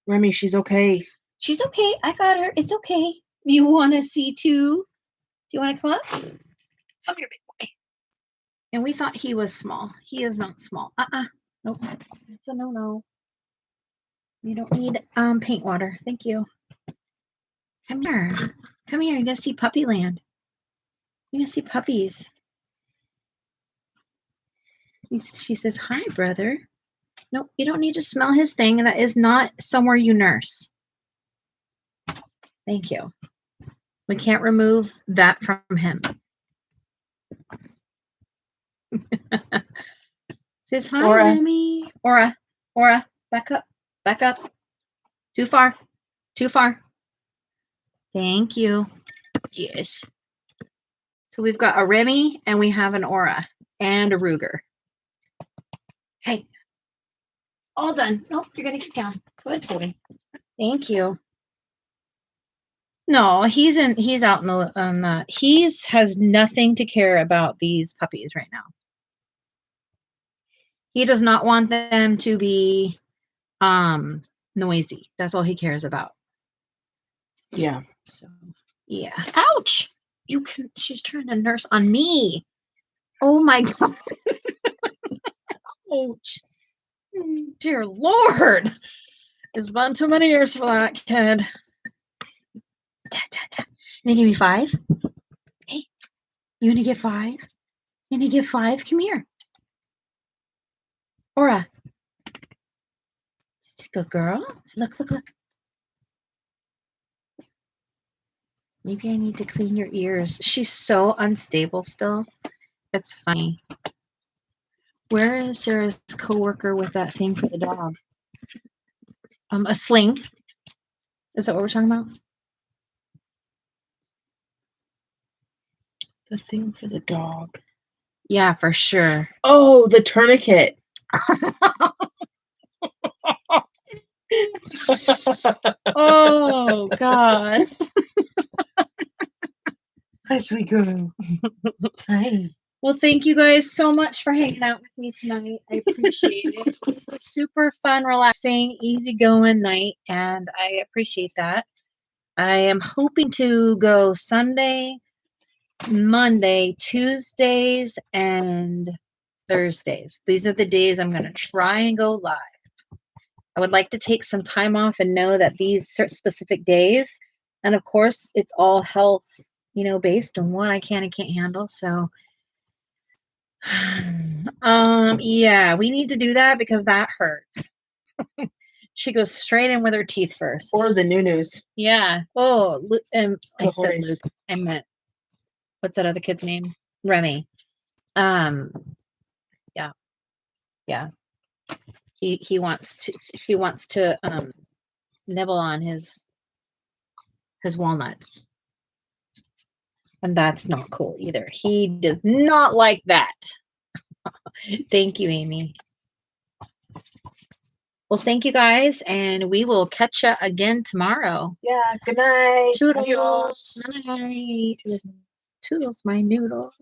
Remy, she's okay. She's okay. I got her. It's okay. You want to see too? Do you want to come up? Come here, big boy. And we thought he was small. He is not small. Nope. It's a no-no. You don't need paint water. Thank you. Come here. Come here. You're going to see puppy land. You're going to see puppies. She says, hi, brother. Nope, you don't need to smell his thing. That is not somewhere you nurse. Thank you. We can't remove that from him. Says hi, Aura. Remy. Aura, back up. Too far. Thank you. Yes. So we've got a Remy and we have an Aura and a Ruger. Okay. All done. Nope, you're gonna get down. Good boy. Thank you. No, he's out in the has nothing to care about these puppies right now. He does not want them to be noisy. That's all he cares about. Yeah. So yeah. Ouch! She's trying to nurse on me. Oh my god. Ouch. Dear Lord. It's been too many years for that kid. You gonna give me 5? Hey, you gonna get 5? You gonna get 5? Come here. Aura. She's a good girl. Look. Maybe I need to clean your ears. She's so unstable still. It's funny. Where is Sarah's coworker with that thing for the dog? A sling. Is that what we're talking about? The thing for the dog. Yeah, for sure. Oh, the tourniquet. Oh, God. Hi, sweet girl. Hi. Well, thank you guys so much for hanging out with me tonight. I appreciate it. Super fun, relaxing, easygoing night, and I appreciate that. I am hoping to go Sunday, Monday, Tuesdays, and Thursdays. These are the days I'm going to try and go live. I would like to take some time off and know that these specific days, and of course, it's all health, based on what I can and can't handle. So, yeah, we need to do that because that hurts. She goes straight in with her teeth first. Or the new news. Yeah. Oh, I meant, what's that other kid's name? Remy. Yeah. Yeah. He wants to nibble on his walnuts. And that's not cool either. He does not like that. Thank you, Amy. Well, thank you guys, and we will catch you again tomorrow. Yeah, good night. Toodles. Good night. Toodles, my noodles.